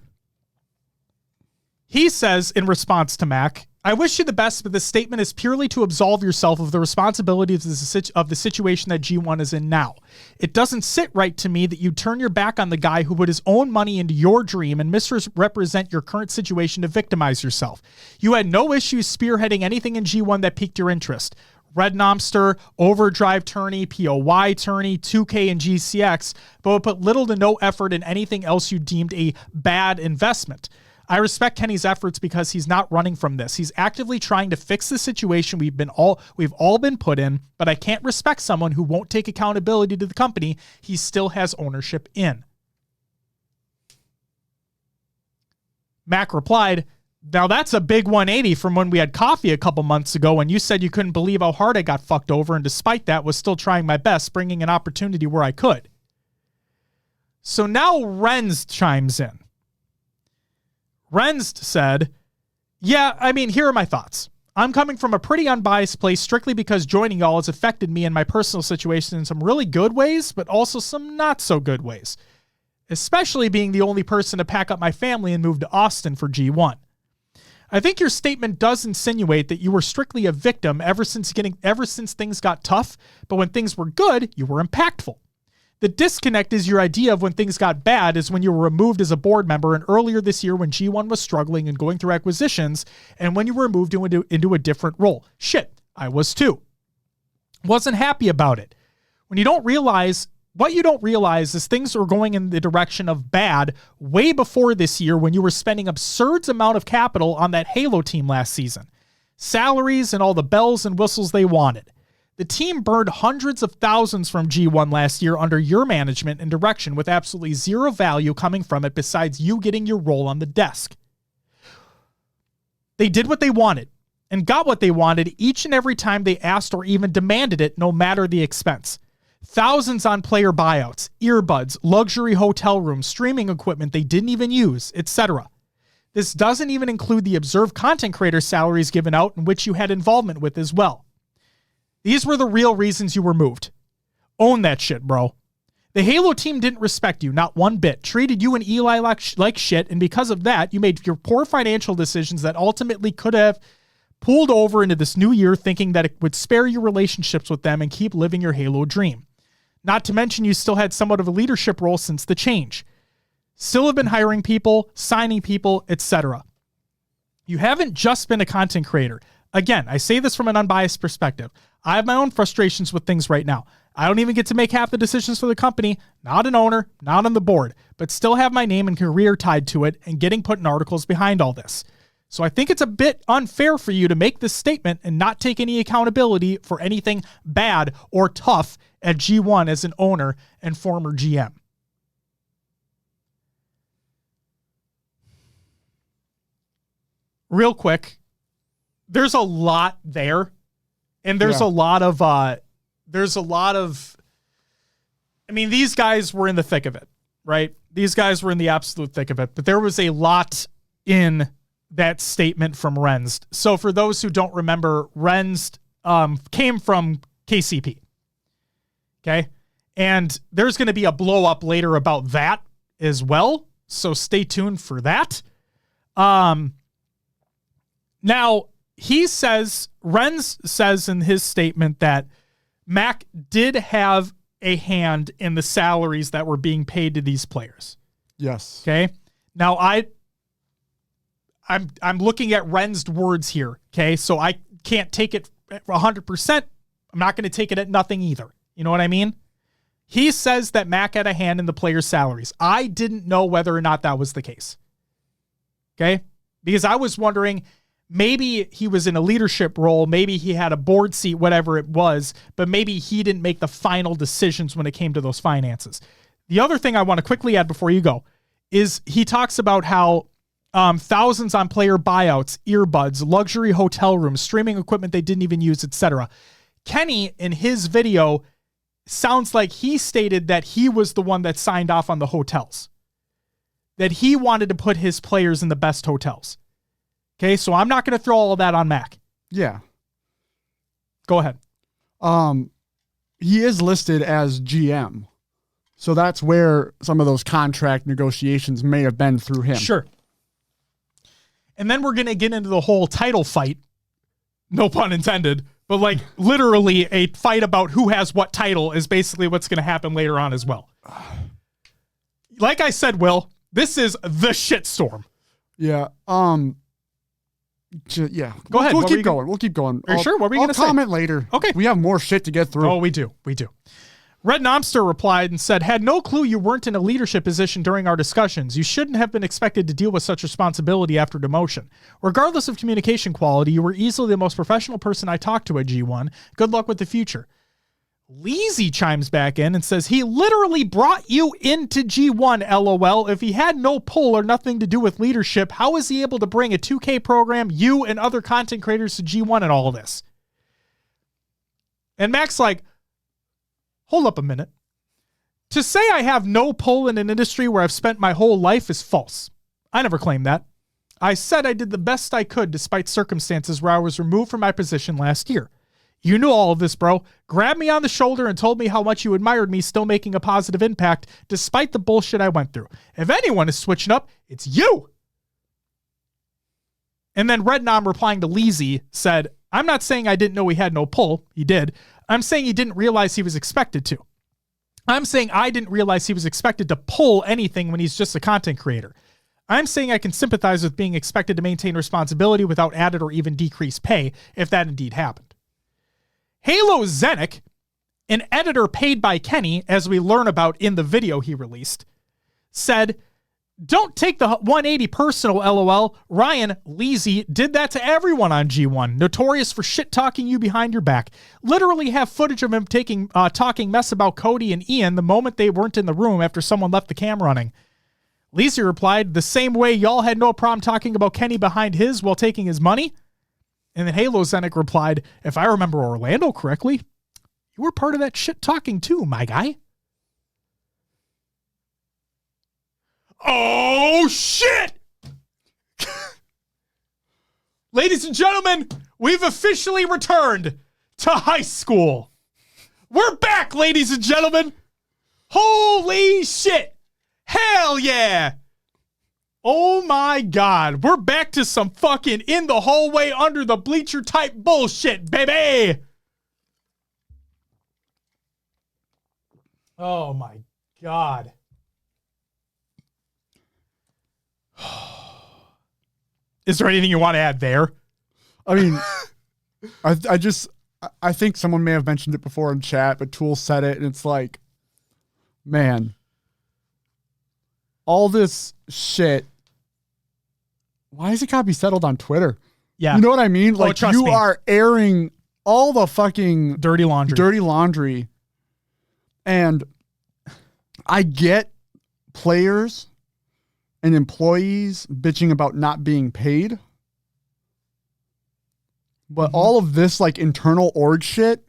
he says in response to Mac, I wish you the best, but this statement is purely to absolve yourself of the responsibility of the situation that G1 is in now. It doesn't sit right to me that you turn your back on the guy who put his own money into your dream and misrepresent your current situation to victimize yourself. You had no issues spearheading anything in G1 that piqued your interest. Red Nomster, Overdrive Tourney, POY Tourney, 2K, and GCX, but would put little to no effort in anything else you deemed a bad investment. I respect Kenny's efforts because he's not running from this. He's actively trying to fix the situation we've all been put in, but I can't respect someone who won't take accountability to the company he still has ownership in. Mac replied, now that's a big 180 from when we had coffee a couple months ago when you said you couldn't believe how hard I got fucked over, and despite that was still trying my best, bringing an opportunity where I could. So now Renz chimes in. Renz said, yeah, I mean, here are my thoughts. I'm coming from a pretty unbiased place strictly because joining y'all has affected me and my personal situation in some really good ways, but also some not so good ways, especially being the only person to pack up my family and move to Austin for G1. I think your statement does insinuate that you were strictly a victim ever since things got tough, but when things were good, you were impactful. The disconnect is your idea of when things got bad is when you were removed as a board member, and earlier this year when G1 was struggling and going through acquisitions, and when you were moved into a different role. Shit, I was too. Wasn't happy about it. What you don't realize is things were going in the direction of bad way before this year when you were spending absurd amount of capital on that Halo team last season. Salaries and all the bells and whistles they wanted. The team burned hundreds of thousands from G1 last year under your management and direction with absolutely zero value coming from it besides you getting your role on the desk. They did what they wanted and got what they wanted each and every time they asked or even demanded it, no matter the expense. Thousands on player buyouts, earbuds, luxury hotel rooms, streaming equipment they didn't even use, etc. This doesn't even include the observed content creator salaries given out in which you had involvement with as well. These were the real reasons you were moved. Own that shit, bro. The Halo team didn't respect you, not one bit, treated you and Eli like shit, and because of that, you made your poor financial decisions that ultimately could have pulled over into this new year thinking that it would spare your relationships with them and keep living your Halo dream. Not to mention you still had somewhat of a leadership role since the change. Still have been hiring people, signing people, etc. You haven't just been a content creator. Again, I say this from an unbiased perspective. I have my own frustrations with things right now. I don't even get to make half the decisions for the company, not an owner, not on the board, but still have my name and career tied to it and getting put in articles behind all this. So I think it's a bit unfair for you to make this statement and not take any accountability for anything bad or tough at G1 as an owner and former GM. Real quick, there's a lot there. And there's a lot of, I mean, these guys were in the thick of it, right? These guys were in the absolute thick of it, but there was a lot in that statement from Renz. So for those who don't remember, Renz came from KCP. Okay. And there's going to be a blow up later about that as well. So stay tuned for that. Now, Renz says in his statement that Mac did have a hand in the salaries that were being paid to these players. Yes. Okay. Now I'm looking at Renz's words here. Okay. So I can't take it 100%. I'm not going to take it at nothing either. You know what I mean? He says that Mac had a hand in the players' salaries. I didn't know whether or not that was the case. Okay. Because I was wondering, maybe he was in a leadership role. Maybe he had a board seat, whatever it was, but maybe he didn't make the final decisions when it came to those finances. The other thing I want to quickly add before you go is he talks about how thousands on player buyouts, earbuds, luxury hotel rooms, streaming equipment they didn't even use, etc. Kenny, in his video, sounds like he stated that he was the one that signed off on the hotels, that he wanted to put his players in the best hotels. Okay, so I'm not going to throw all of that on Mac. Yeah. Go ahead. He is listed as GM. So that's where some of those contract negotiations may have been through him. Sure. And then we're going to get into the whole title fight. No pun intended. But like literally a fight about who has what title is basically what's going to happen later on as well. Like I said, Will, this is the shitstorm. Yeah. Yeah. Go ahead. We'll keep going. We'll keep going. Are you sure? What were you going to say? I'll comment later. Okay. We have more shit to get through. Oh, we do. We do. Red Nomster replied and said, had no clue you weren't in a leadership position during our discussions. You shouldn't have been expected to deal with such responsibility after demotion. Regardless of communication quality, you were easily the most professional person I talked to at G1. Good luck with the future. Leezy chimes back in and says, he literally brought you into G1, LOL. If he had no pull or nothing to do with leadership, how is he able to bring a 2K program, you and other content creators to G1 and all of this? And Mac's like, hold up a minute. To say I have no pull in an industry where I've spent my whole life is false. I never claimed that. I said I did the best I could despite circumstances where I was removed from my position last year. You knew all of this, bro. Grabbed me on the shoulder and told me how much you admired me still making a positive impact despite the bullshit I went through. If anyone is switching up, it's you. And then Red Nom replying to Leezy said, I'm not saying I didn't know he had no pull. He did. I'm saying he didn't realize he was expected to. I'm saying I didn't realize he was expected to pull anything when he's just a content creator. I'm saying I can sympathize with being expected to maintain responsibility without added or even decreased pay if that indeed happened. Halo Zenik, an editor paid by Kenny, as we learn about in the video he released, said, don't take the 180 personal, LOL. Ryan Leezy did that to everyone on G1. Notorious for shit-talking you behind your back. Literally have footage of him talking mess about Cody and Ian the moment they weren't in the room after someone left the cam running. Leezy replied, the same way y'all had no problem talking about Kenny behind his while taking his money. And then Halo Zenik replied, if I remember Orlando correctly, you were part of that shit talking too, my guy. Oh, shit! Ladies and gentlemen, we've officially returned to high school. We're back, ladies and gentlemen. Holy shit. Hell yeah. Oh my God. We're back to some fucking in the hallway under the bleacher type bullshit, baby. Oh my God. Is there anything you want to add there? I mean, I think someone may have mentioned it before in chat, but Tool said it, and it's like, man, all this shit, why is it gotta be settled on Twitter? Yeah. You know what I mean? Like, trust you me. are airing all the fucking Dirty laundry. And I get players and employees bitching about not being paid. But all of this like internal org shit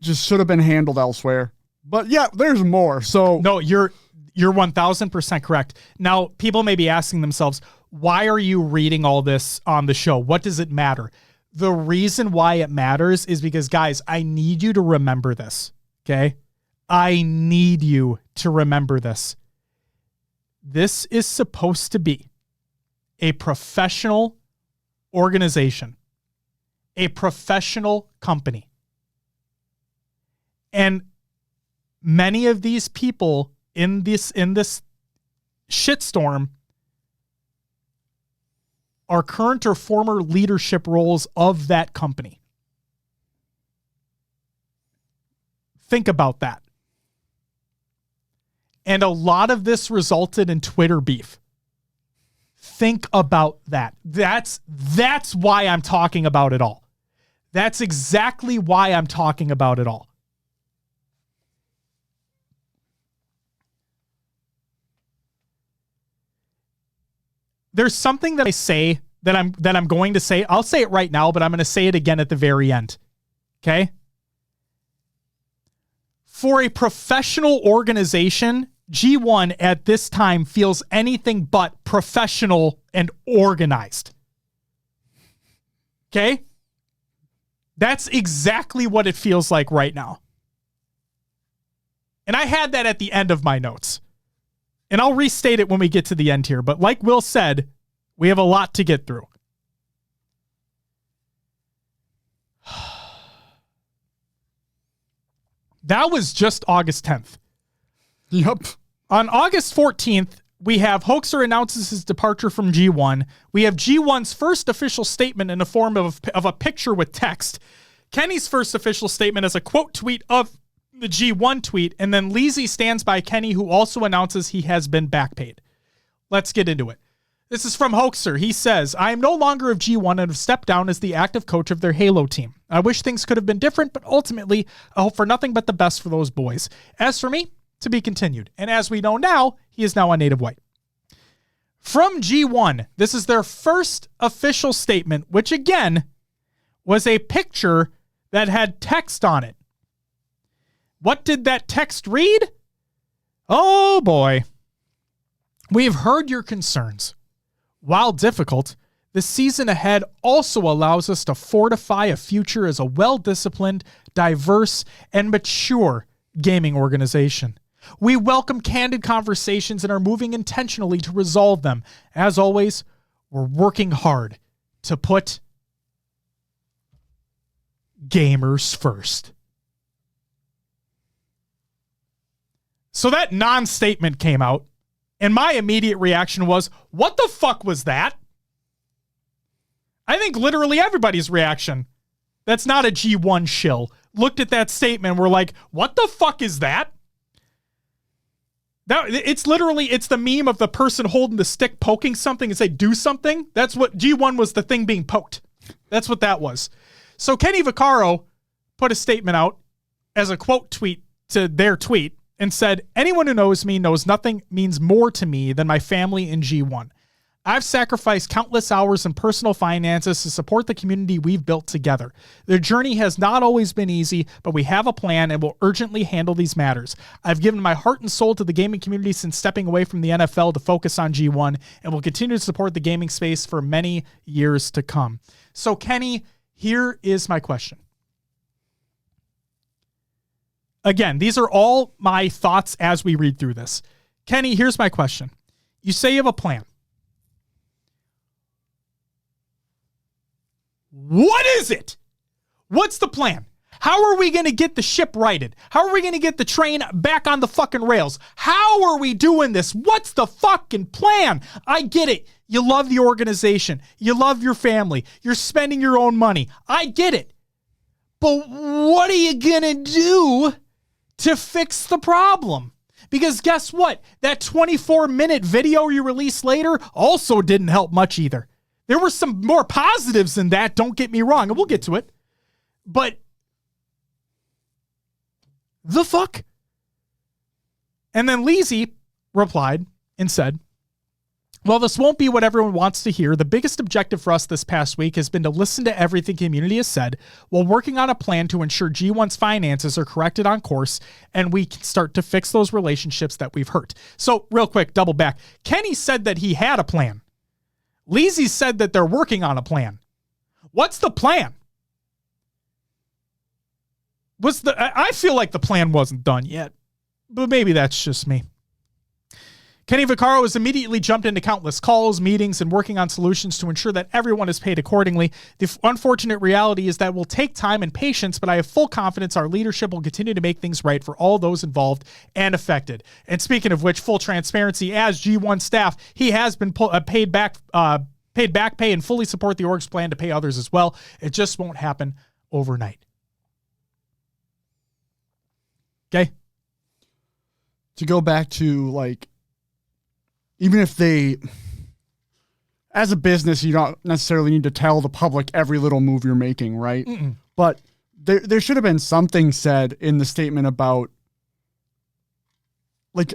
just should have been handled elsewhere. But yeah, there's more. So no, you're 1000% correct. Now, people may be asking themselves, why are you reading all this on the show? What does it matter? The reason why it matters is because, guys, I need you to remember this. Okay? I need you to remember this. This is supposed to be a professional organization, a professional company. And many of these people in this shitstorm are current or former leadership roles of that company. Think about that. And a lot of this resulted in Twitter beef. Think about that. That's why I'm talking about it all. That's exactly why I'm talking about it all. There's something that I say that I'm going to say. I'll say it right now, but I'm going to say it again at the very end. Okay? For a professional organization, G1 at this time feels anything but professional and organized. Okay? That's exactly what it feels like right now. And I had that at the end of my notes. And I'll restate it when we get to the end here. But like Will said, We have a lot to get through. That was just August 10th. Yep. On August 14th, we have Hoaxer announces his departure from G1. We have G1's first official statement in the form of a picture with text. Kenny's first official statement as a quote tweet of the G1 tweet. And then Leezy stands by Kenny, who also announces he has been back paid. Let's get into it. This is from Hoaxer. He says, I am no longer of G1 and have stepped down as the active coach of their Halo team. I wish things could have been different, but ultimately, I hope for nothing but the best for those boys. As for me, to be continued. And as we know now, he is now a native white. From G1, this is their first official statement, which again was a picture that had text on it. What did that text read? Oh boy. We've heard your concerns. While difficult, the season ahead also allows us to fortify a future as a well-disciplined, diverse, and mature gaming organization. We welcome candid conversations and are moving intentionally to resolve them. As always, we're working hard to put gamers first. So that non-statement came out, and my immediate reaction was, what the fuck was that? I think literally everybody's reaction that's not a G1 shill looked at that statement and were like, what the fuck is that? It's the meme of the person holding the stick poking something and say, do something. That's what G1 was, the thing being poked. That's what that was. So Kenny Vaccaro put a statement out as a quote tweet to their tweet and said, anyone who knows me knows nothing means more to me than my family in G1. I've sacrificed countless hours and personal finances to support the community we've built together. The journey has not always been easy, but we have a plan and will urgently handle these matters. I've given my heart and soul to the gaming community since stepping away from the NFL to focus on G1 and will continue to support the gaming space for many years to come. So Kenny, here is my question. Again, these are all my thoughts as we read through this. Kenny, here's my question. You say you have a plan. What is it? What's the plan? How are we going to get the ship righted? How are we going to get the train back on the fucking rails? How are we doing this? What's the fucking plan? I get it. You love the organization. You love your family. You're spending your own money. I get it. But what are you going to do to fix the problem? Because guess what? That 24-minute video you released later also didn't help much either. There were some more positives than that, don't get me wrong, and we'll get to it. But the fuck? And then Leezy replied and said, well, this won't be what everyone wants to hear. The biggest objective for us this past week has been to listen to everything community has said while working on a plan to ensure G1's finances are corrected on course and we can start to fix those relationships that we've hurt. So real quick, double back. Kenny said that he had a plan. Leezy said that they're working on a plan. What's the plan? I feel like the plan wasn't done yet, but maybe that's just me. Kenny Vaccaro has immediately jumped into countless calls, meetings, and working on solutions to ensure that everyone is paid accordingly. The unfortunate reality is that it will take time and patience, but I have full confidence our leadership will continue to make things right for all those involved and affected. And speaking of which, full transparency, as G1 staff, he has been paid back pay and fully support the org's plan to pay others as well. It just won't happen overnight. Okay? To go back to, like, even if they, as a business, you don't necessarily need to tell the public every little move you're making, right? Mm-mm. But there should have been something said in the statement about, like,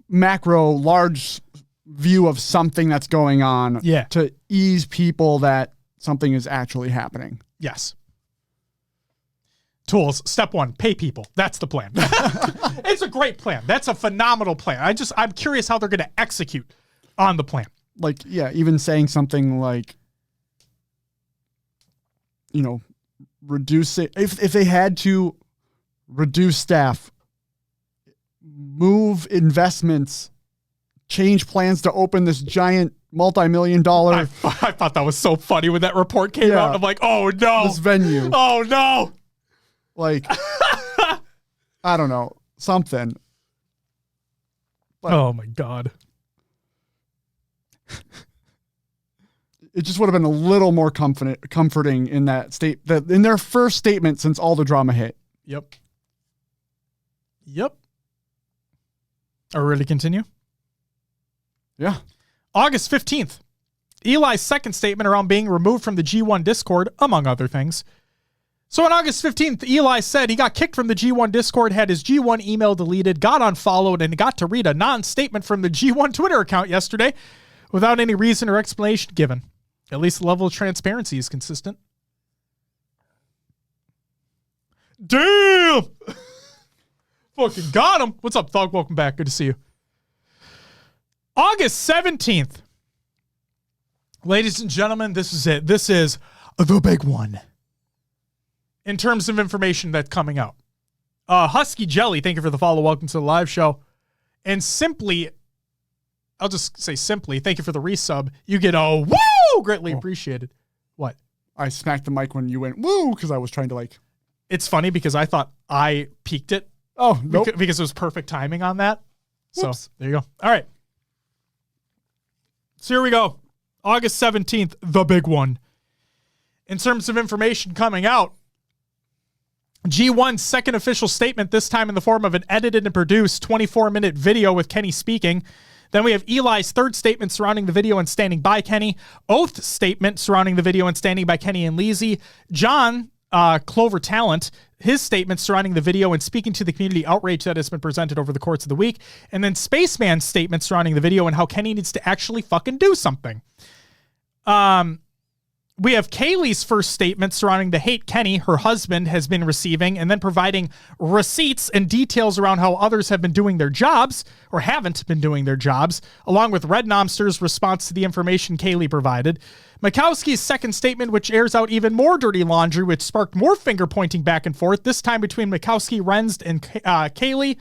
macro, large view of something that's going on to ease people that something is actually happening. Yes. Tools. Step one, pay people. That's the plan. It's a great plan. That's a phenomenal plan. I'm curious how they're going to execute on the plan. Like, yeah, even saying something like, reduce it. If they had to reduce staff, move investments, change plans to open this giant multi-million-dollar. I thought that was so funny when that report came out. I'm like, oh no. This venue. Oh no. Like, I don't know. Something. But oh my God. it just would have been a little more comforting in that in their first statement since all the drama hit. Yep. Are we ready to continue? Yeah. August 15th. Eli's second statement around being removed from the G1 Discord, among other things. So on August 15th, Eli said he got kicked from the G1 Discord, had his G1 email deleted, got unfollowed, and got to read a non-statement from the G1 Twitter account yesterday without any reason or explanation given. At least the level of transparency is consistent. Damn! Fucking got him. What's up, Thug? Welcome back. Good to see you. August 17th. Ladies and gentlemen, this is it. This is the big one. In terms of information that's coming out. Husky Jelly, thank you for the follow. Welcome to the live show. And simply, I'll just say simply, thank you for the resub. You get a woo! Greatly appreciated. What? I smacked the mic when you went woo because I was trying to like. It's funny because I thought I peaked it. Oh, nope. Because it was perfect timing on that. Whoops. So there you go. All right. So here we go. August 17th, the big one. In terms of information coming out, G1's second official statement, this time in the form of an edited and produced 24-minute video with Kenny speaking. Then we have Eli's third statement surrounding the video and standing by Kenny. Oath statement surrounding the video and standing by Kenny and Leezy. John, Clover Talent, his statement surrounding the video and speaking to the community outrage that has been presented over the course of the week. And then Spaceman's statement surrounding the video and how Kenny needs to actually fucking do something. We have Kaylee's first statement surrounding the hate Kenny, her husband, has been receiving, and then providing receipts and details around how others have been doing their jobs, or haven't been doing their jobs, along with Red Nomster's response to the information Kaylee provided. Mikowski's second statement, which airs out even more dirty laundry, which sparked more finger-pointing back and forth, this time between Mikowski, Renz, and Kaylee,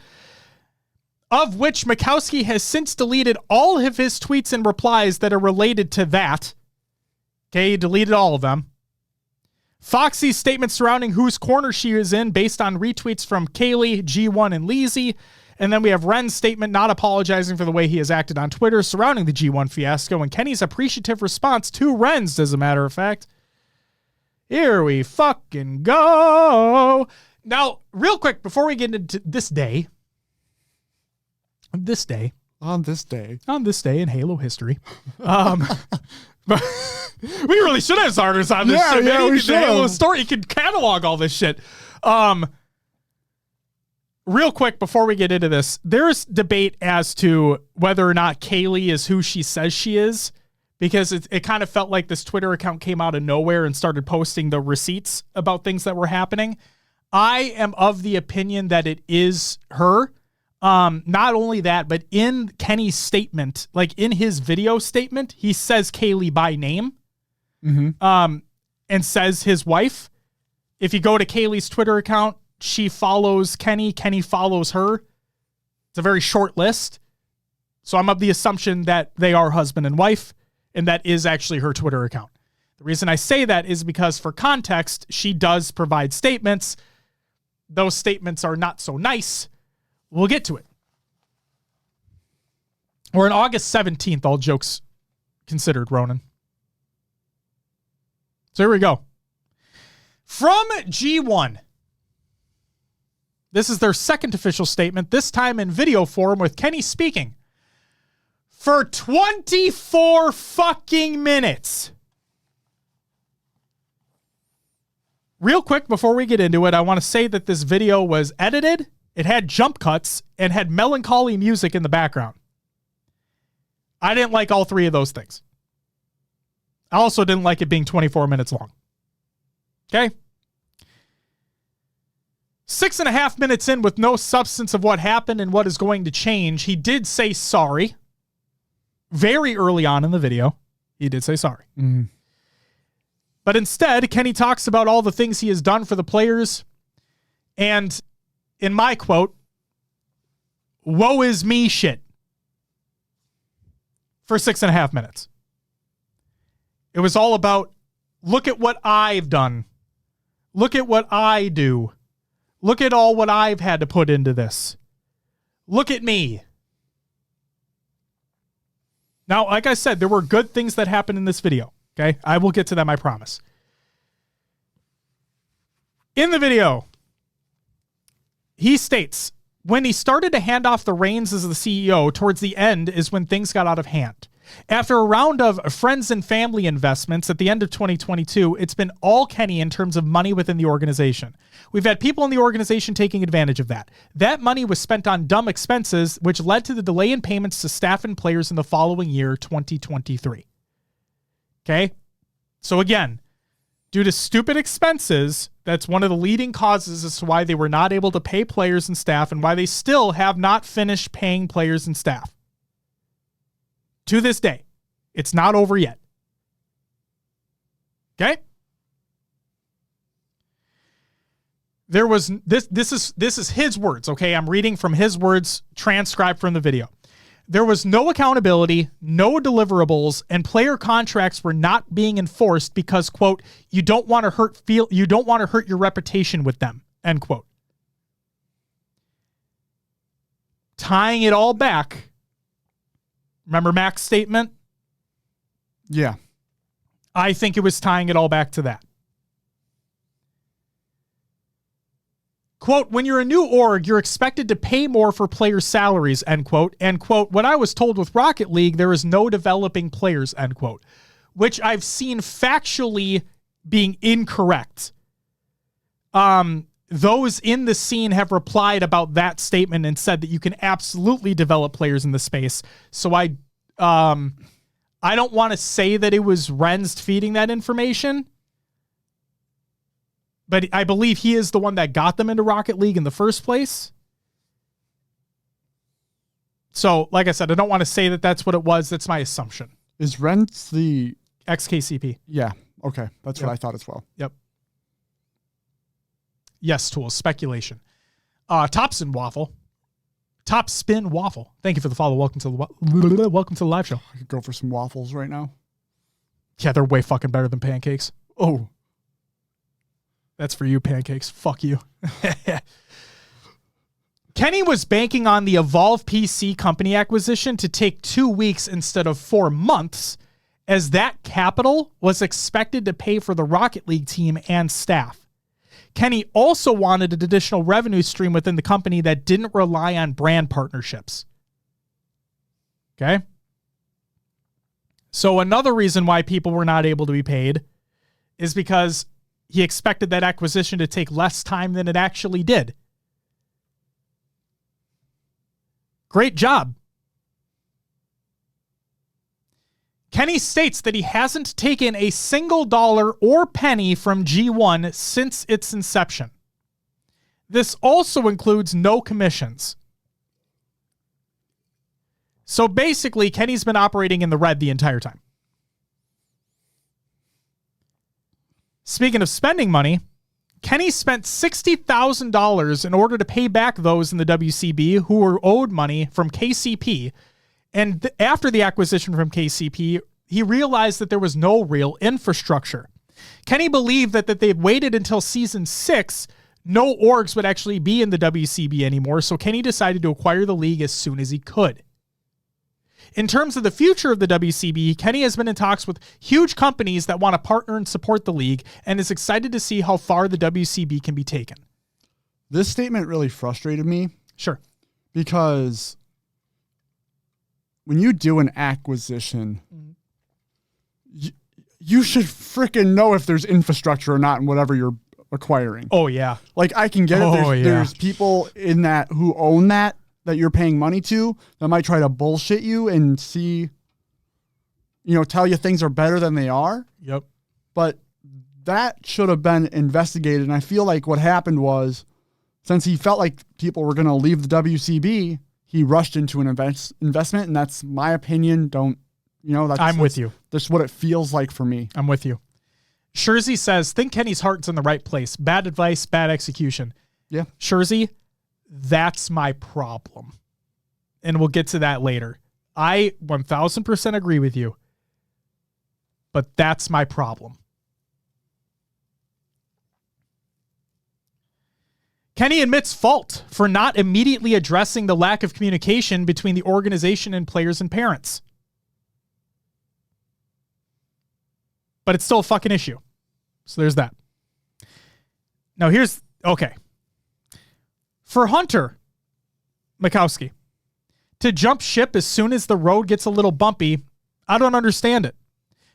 of which Mikowski has since deleted all of his tweets and replies that are related to that. Okay, he deleted all of them. Foxy's statement surrounding whose corner she is in based on retweets from Kaylee, G1, and Leezy. And then we have Ren's statement not apologizing for the way he has acted on Twitter surrounding the G1 fiasco and Kenny's appreciative response to Ren's, as a matter of fact. Here we fucking go. Now, real quick, before we get into this day. On this day in Halo history. But we really should have starters on this shit. Yeah, we should have. Story. You could catalog all this shit. Real quick, before we get into this, there's debate as to whether or not Kaylee is who she says she is, because it kind of felt like this Twitter account came out of nowhere and started posting the receipts about things that were happening. I am of the opinion that it is her. Not only that, but in Kenny's statement, like in his video statement, he says Kaylee by name, and says his wife. If you go to Kaylee's Twitter account, she follows Kenny. Kenny follows her. It's a very short list. So I'm of the assumption that they are husband and wife, and that is actually her Twitter account. The reason I say that is because for context, she does provide statements. Those statements are not so nice. We'll get to it. We're on August 17th, all jokes considered, Ronan. So here we go. From G1. This is their second official statement, this time in video form with Kenny speaking for 24 fucking minutes. Real quick, before we get into it, I want to say that this video was edited. It had jump cuts and had melancholy music in the background. I didn't like all three of those things. I also didn't like it being 24 minutes long. Okay? 6.5 minutes in with no substance of what happened and what is going to change, he did say sorry. Very early on in the video, he did say sorry. But instead, Kenny talks about all the things he has done for the players. And in my quote, woe is me shit. For 6.5 minutes. It was all about, look at what I've done. Look at what I do. Look at all what I've had to put into this. Look at me. Now, like I said, there were good things that happened in this video. Okay? I will get to them, I promise. In the video, he states, when he started to hand off the reins as the CEO, towards the end is when things got out of hand. After a round of friends and family investments at the end of 2022, it's been all Kenny in terms of money within the organization. We've had people in the organization taking advantage of that. That money was spent on dumb expenses, which led to the delay in payments to staff and players in the following year, 2023. Okay? So again, due to stupid expenses, that's one of the leading causes as to why they were not able to pay players and staff and why they still have not finished paying players and staff. To this day, it's not over yet. Okay? There was this is his words, okay? I'm reading from his words transcribed from the video. There was no accountability, no deliverables, and player contracts were not being enforced because, quote, you don't want to hurt your reputation with them, end quote. Tying it all back. Remember Mac's statement? Yeah. I think it was tying it all back to that. Quote, when you're a new org, you're expected to pay more for player salaries, end quote. And quote, what I was told with Rocket League, there is no developing players, end quote. Which I've seen factually being incorrect. Those in the scene have replied about that statement and said that you can absolutely develop players in the space. So I don't want to say that it was Renz feeding that information, but I believe he is the one that got them into Rocket League in the first place. So, like I said, I don't want to say that that's what it was. That's my assumption. Is Renz the XKCP? Yeah. Okay. That's what I thought as well. Yep. Yes, tools. Speculation. Top Spin Waffle. Thank you for the follow. Welcome to the live show. I could go for some waffles right now. Yeah, they're way fucking better than pancakes. Oh. That's for you, pancakes. Fuck you. Kenny was banking on the Evolve PC company acquisition to take 2 weeks instead of 4 months, as that capital was expected to pay for the Rocket League team and staff. Kenny also wanted an additional revenue stream within the company that didn't rely on brand partnerships. Okay? So another reason why people were not able to be paid is because he expected that acquisition to take less time than it actually did. Great job. Kenny states that he hasn't taken a single dollar or penny from G1 since its inception. This also includes no commissions. So basically, Kenny's been operating in the red the entire time. Speaking of spending money, Kenny spent $60,000 in order to pay back those in the WCB who were owed money from KCP. And after the acquisition from KCP, he realized that there was no real infrastructure. Kenny believed that they'd waited until season 6, no orgs would actually be in the WCB anymore, so Kenny decided to acquire the league as soon as he could. In terms of the future of the WCB, Kenny has been in talks with huge companies that want to partner and support the league and is excited to see how far the WCB can be taken. This statement really frustrated me. Sure. Because when you do an acquisition, you should freaking know if there's infrastructure or not in whatever you're acquiring. Oh, yeah. Like, I can get it. There's people in that who own that you're paying money to that might try to bullshit you and see, tell you things are better than they are. Yep. But that should have been investigated. And I feel like what happened was, since he felt like people were going to leave the WCB, he rushed into an investment. And that's my opinion. I'm with you. That's what it feels like for me. I'm with you. Shurzy says, think Kenny's heart's in the right place. Bad advice, bad execution. Yeah. Shurzy, that's my problem. And we'll get to that later. I 1000% agree with you. but that's my problem. Kenny admits fault for not immediately addressing the lack of communication between the organization and players and parents. But it's still a fucking issue. So there's that. Now okay. For Hunter Mikowski to jump ship as soon as the road gets a little bumpy, I don't understand it.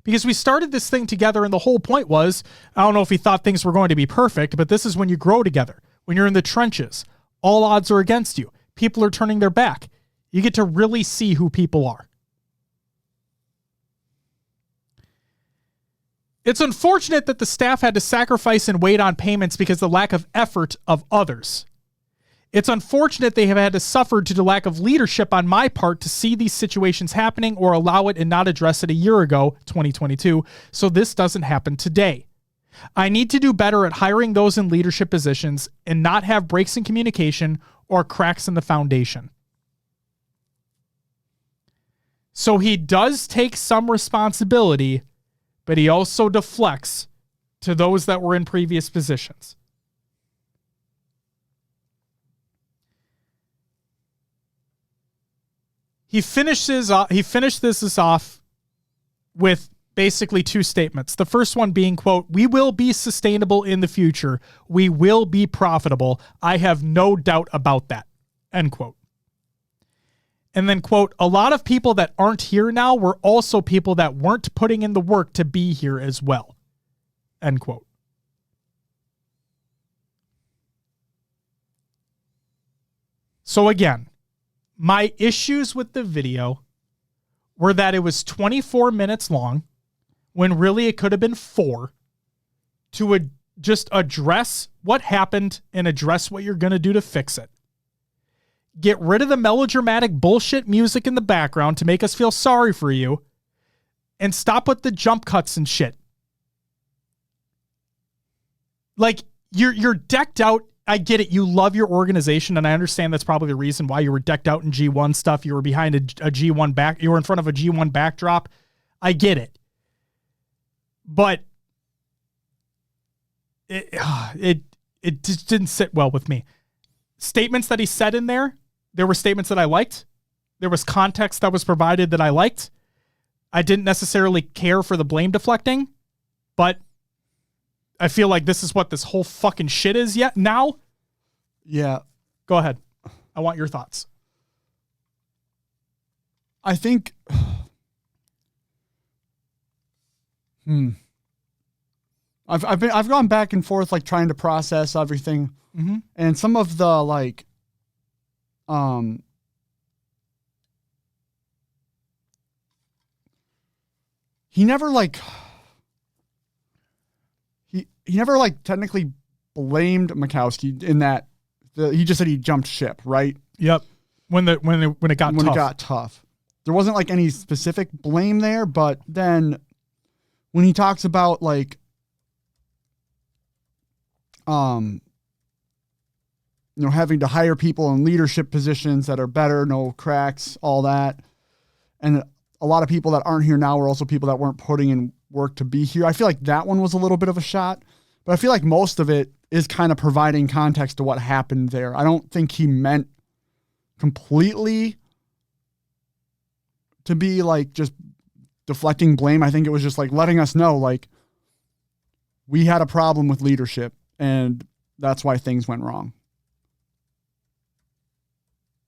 Because we started this thing together and the whole point was, I don't know if he thought things were going to be perfect, but this is when you grow together. When you're in the trenches, all odds are against you. People are turning their back. You get to really see who people are. It's unfortunate that the staff had to sacrifice and wait on payments because of the lack of effort of others. It's unfortunate they have had to suffer due to lack of leadership on my part to see these situations happening or allow it and not address it a year ago, 2022, so this doesn't happen today. I need to do better at hiring those in leadership positions and not have breaks in communication or cracks in the foundation. So he does take some responsibility, but he also deflects to those that were in previous positions. He finished this off with basically two statements. The first one being, quote, "We will be sustainable in the future. We will be profitable. I have no doubt about that," end quote. And then, quote, "A lot of people that aren't here now were also people that weren't putting in the work to be here as well," end quote. So again, my issues with the video were that it was 24 minutes long, when really it could have been 4, to just address what happened and address what you're going to do to fix it. Get rid of the melodramatic bullshit music in the background to make us feel sorry for you, and stop with the jump cuts and shit. Like, you're decked out. I get it. You love your organization, and I understand that's probably the reason why you were decked out in G1 stuff. You were behind a G1 back. You were in front of a G1 backdrop. I get it. But it just didn't sit well with me. Statements that he said in there were statements that I liked. There was context that was provided that I liked. I didn't necessarily care for the blame deflecting, but I feel like this is what this whole fucking shit is now. Yeah. Go ahead. I want your thoughts. I think... I've gone back and forth, like, trying to process everything. Mm-hmm. And some of the, like, he never technically blamed Mikowski in that he just said he jumped ship, right? Yep. When it got tough. There wasn't like any specific blame there, but then when he talks about like having to hire people in leadership positions that are better, no cracks, all that. And a lot of people that aren't here now are also people that weren't putting in work to be here. I feel like that one was a little bit of a shot, but I feel like most of it is kind of providing context to what happened there. I don't think he meant completely to be like just deflecting blame. I think it was just like letting us know, like, we had a problem with leadership and that's why things went wrong.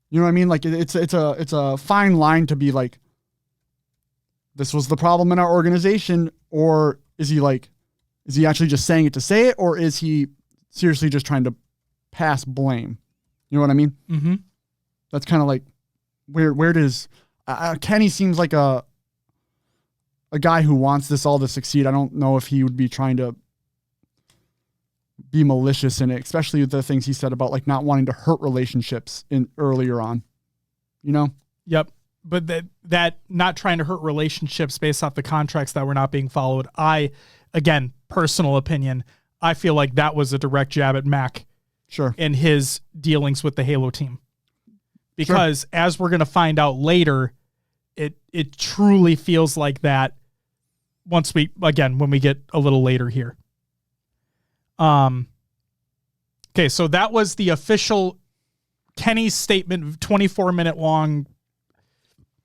You know what I mean? Like it's a fine line to be like, this was the problem in our organization, or is he actually just saying it to say it, or is he seriously just trying to pass blame? You know what I mean? Mm-hmm. That's kind of like where does Kenny seems like a guy who wants this all to succeed. I don't know if he would be trying to be malicious in it, especially the things he said about like not wanting to hurt relationships in earlier on, you know? Yep. But that not trying to hurt relationships based off the contracts that were not being followed. Again, personal opinion, I feel like that was a direct jab at Mac. Sure. In his dealings with the Halo team. Because as we're going to find out later, it truly feels like that when we get a little later here. Okay, so that was the official Kenny's statement, 24-minute long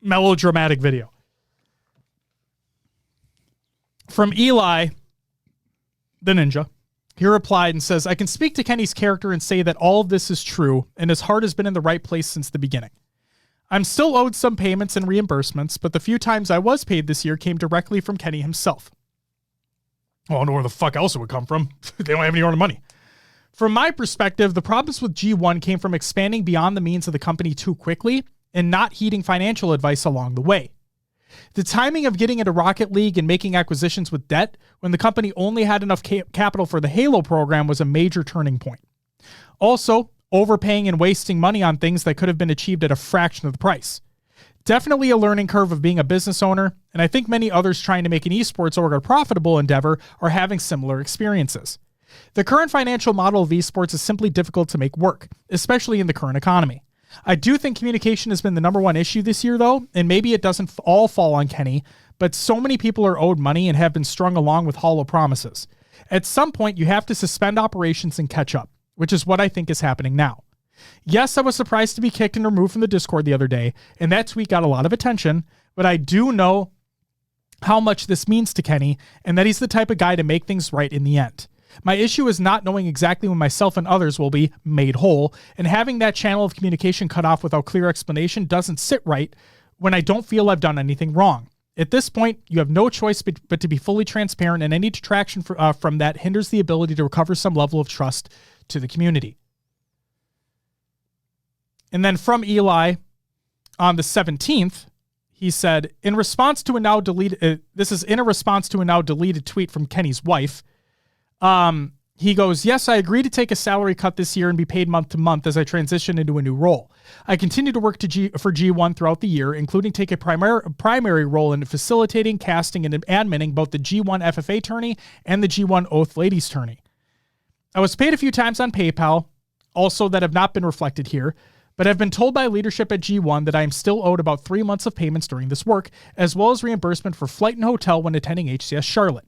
melodramatic video. From Eli, the ninja, he replied and says, I can speak to Kenny's character and say that all of this is true, and his heart has been in the right place since the beginning. I'm still owed some payments and reimbursements, but the few times I was paid this year came directly from Kenny himself. Well, I don't know where the fuck else it would come from. They don't have any other money. From my perspective, the problems with G1 came from expanding beyond the means of the company too quickly and not heeding financial advice along the way. The timing of getting into Rocket League and making acquisitions with debt when the company only had enough capital for the Halo program was a major turning point. Also, overpaying and wasting money on things that could have been achieved at a fraction of the price. Definitely a learning curve of being a business owner, and I think many others trying to make an esports org a profitable endeavor are having similar experiences. The current financial model of esports is simply difficult to make work, especially in the current economy. I do think communication has been the number one issue this year, though, and maybe it doesn't all fall on Kenny, but so many people are owed money and have been strung along with hollow promises. At some point, you have to suspend operations and catch up, which is what I think is happening now. Yes, I was surprised to be kicked and removed from the Discord the other day, and that tweet got a lot of attention, but I do know how much this means to Kenny, and that he's the type of guy to make things right in the end. My issue is not knowing exactly when myself and others will be made whole, and having that channel of communication cut off without clear explanation doesn't sit right when I don't feel I've done anything wrong. At this point, you have no choice but to be fully transparent, and any detraction from that hinders the ability to recover some level of trust to the community. And then from Eli on the 17th, he said, in response to a now deleted, this is in a response to a now deleted tweet from Kenny's wife. He goes, yes, I agree to take a salary cut this year and be paid month to month as I transition into a new role. I continue to work for G1 throughout the year, including take a primary role in facilitating, casting, and adminning both the G1 FFA tourney and the G1 Oath Ladies tourney. I was paid a few times on PayPal, also that have not been reflected here, but I've been told by leadership at G1 that I am still owed about 3 months of payments during this work, as well as reimbursement for flight and hotel when attending HCS Charlotte.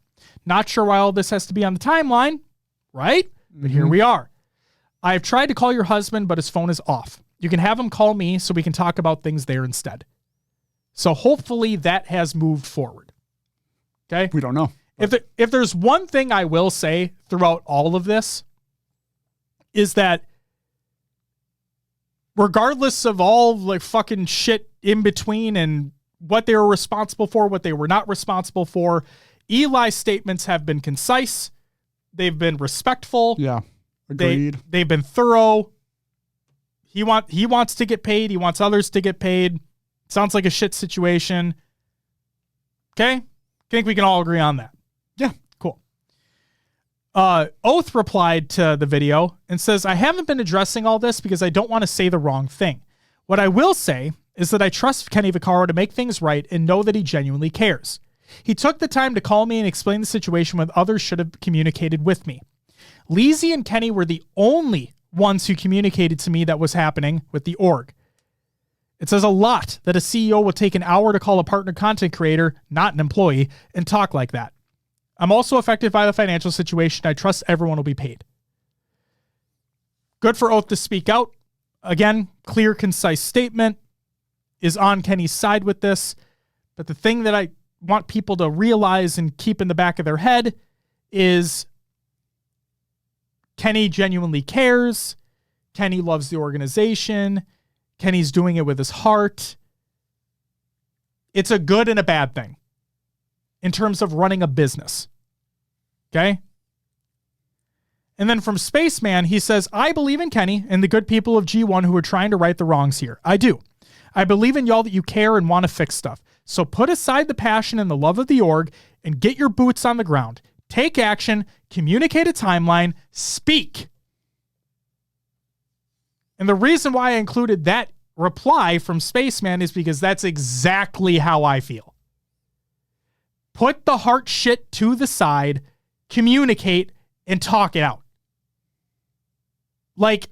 Not sure why all this has to be on the timeline, right? But here we are. I have tried to call your husband, but his phone is off. You can have him call me so we can talk about things there instead. So hopefully that has moved forward. Okay? We don't know. If there's one thing I will say throughout all of this is that regardless of all like fucking shit in between and what they were responsible for, what they were not responsible for, Eli's statements have been concise. They've been respectful. Yeah. Agreed. They've been thorough. He wants to get paid. He wants others to get paid. Sounds like a shit situation. Okay? I think we can all agree on that. Yeah. Cool. Oath replied to the video and says, I haven't been addressing all this because I don't want to say the wrong thing. What I will say is that I trust Kenny Vaccaro to make things right and know that he genuinely cares. He took the time to call me and explain the situation when others should have communicated with me. Leezy and Kenny were the only ones who communicated to me that was happening with the org. It says a lot that a CEO will take an hour to call a partner content creator, not an employee, and talk like that. I'm also affected by the financial situation. I trust everyone will be paid. Good for Oath to speak out. Again, clear, concise statement is on Kenny's side with this. But the thing that I want people to realize and keep in the back of their head is Kenny genuinely cares. Kenny loves the organization. Kenny's doing it with his heart. It's a good and a bad thing in terms of running a business. Okay? And then from Spaceman, he says, I believe in Kenny and the good people of G1 who are trying to right the wrongs here. I do. I believe in y'all that you care and want to fix stuff. So put aside the passion and the love of the org and get your boots on the ground. Take action, communicate a timeline, speak. And the reason why I included that reply from Spaceman is because that's exactly how I feel. Put the heart shit to the side, communicate, and talk it out. Like,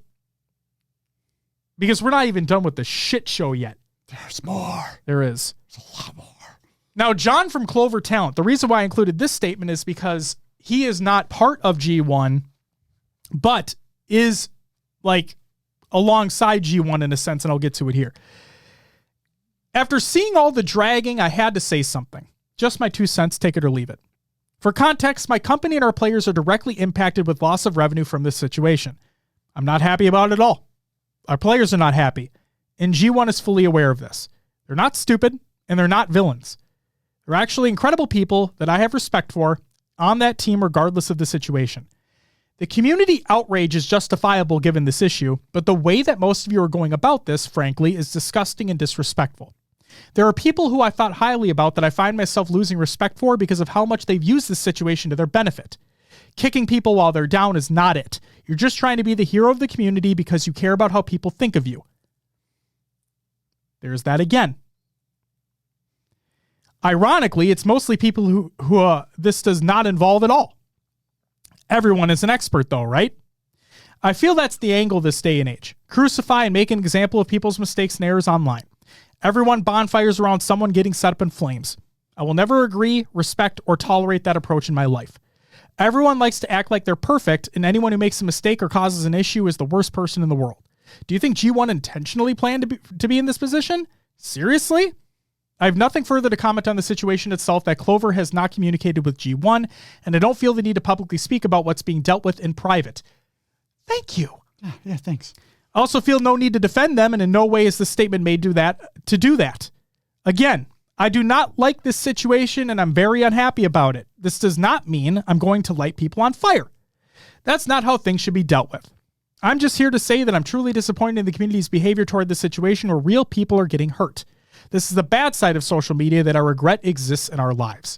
because we're not even done with the shit show yet. There's more. There is. There's a lot more. Now, John from Clover Talent, the reason why I included this statement is because he is not part of G1, but is like alongside G1 in a sense, and I'll get to it here. After seeing all the dragging, I had to say something. Just my 2 cents, take it or leave it. For context, my company and our players are directly impacted with loss of revenue from this situation. I'm not happy about it at all. Our players are not happy, and G1 is fully aware of this. They're not stupid, and they're not villains. They're actually incredible people that I have respect for on that team regardless of the situation. The community outrage is justifiable given this issue, but the way that most of you are going about this, frankly, is disgusting and disrespectful. There are people who I thought highly about that I find myself losing respect for because of how much they've used this situation to their benefit. Kicking people while they're down is not it. You're just trying to be the hero of the community because you care about how people think of you. There's that again. Ironically, it's mostly people who this does not involve at all. Everyone is an expert though, right? I feel that's the angle this day and age. Crucify and make an example of people's mistakes and errors online. Everyone bonfires around someone getting set up in flames. I will never agree, respect, or tolerate that approach in my life. Everyone likes to act like they're perfect, and anyone who makes a mistake or causes an issue is the worst person in the world. Do you think G1 intentionally planned to be in this position? Seriously? I have nothing further to comment on the situation itself that Clover has not communicated with G1, and I don't feel the need to publicly speak about what's being dealt with in private. Thank you. Yeah, thanks. I also feel no need to defend them, and in no way is this statement made to do that. Again, I do not like this situation, and I'm very unhappy about it. This does not mean I'm going to light people on fire. That's not how things should be dealt with. I'm just here to say that I'm truly disappointed in the community's behavior toward this situation where real people are getting hurt. This is the bad side of social media that I regret exists in our lives.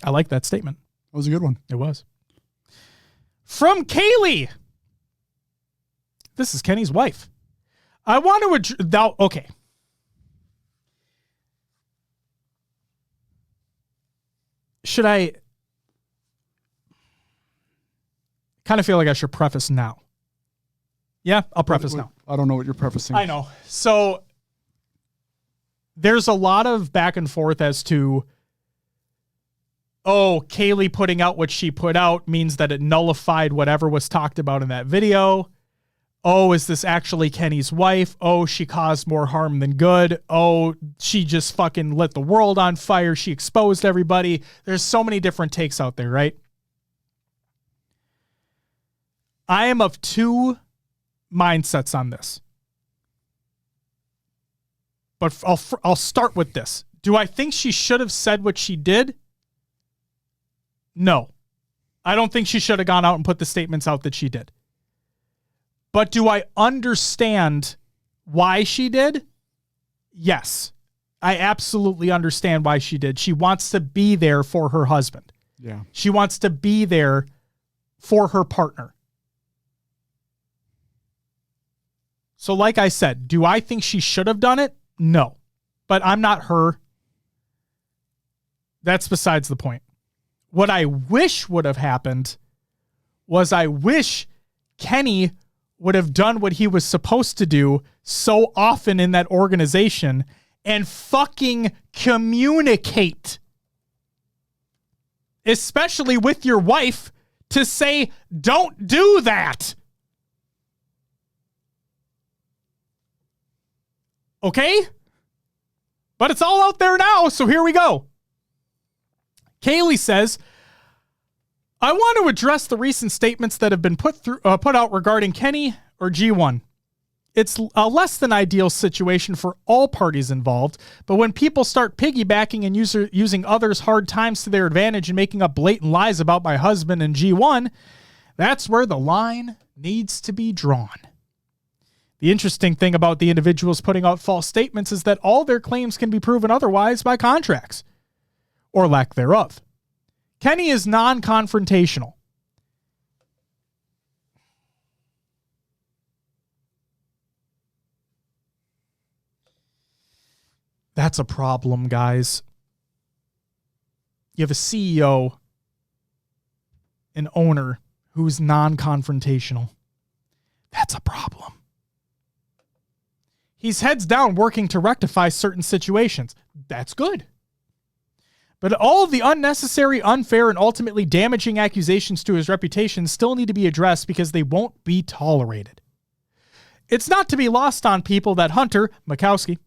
I like that statement. That was a good one. It was. From Kaylee. This is Kenny's wife. I want to okay. Should I kind of feel like I should preface now? Yeah, I'll preface now. I don't know what you're prefacing. I know. So there's a lot of back and forth as to, Kaylee putting out what she put out means that it nullified whatever was talked about in that video. Is this actually Kenny's wife? She caused more harm than good. She just fucking lit the world on fire. She exposed everybody. There's so many different takes out there, right? I am of two mindsets on this. But I'll start with this. Do I think she should have said what she did? No. I don't think she should have gone out and put the statements out that she did. But do I understand why she did? Yes. I absolutely understand why she did. She wants to be there for her husband. Yeah. She wants to be there for her partner. So like I said, do I think she should have done it? No. But I'm not her. That's besides the point. What I wish would have happened was I wish Kenny would have done what he was supposed to do so often in that organization and fucking communicate. Especially with your wife to say, don't do that. Okay? But it's all out there now, so here we go. Kaylee says, I want to address the recent statements that have been put out regarding Kenny or G1. It's a less than ideal situation for all parties involved, but when people start piggybacking and using others' hard times to their advantage and making up blatant lies about my husband and G1, that's where the line needs to be drawn. The interesting thing about the individuals putting out false statements is that all their claims can be proven otherwise by contracts, or lack thereof. Kenny is non-confrontational. That's a problem, guys. You have a CEO, an owner who's non-confrontational. That's a problem. He's heads down working to rectify certain situations. That's good. But all of the unnecessary, unfair, and ultimately damaging accusations to his reputation still need to be addressed because they won't be tolerated. It's not to be lost on people that Hunter Makowski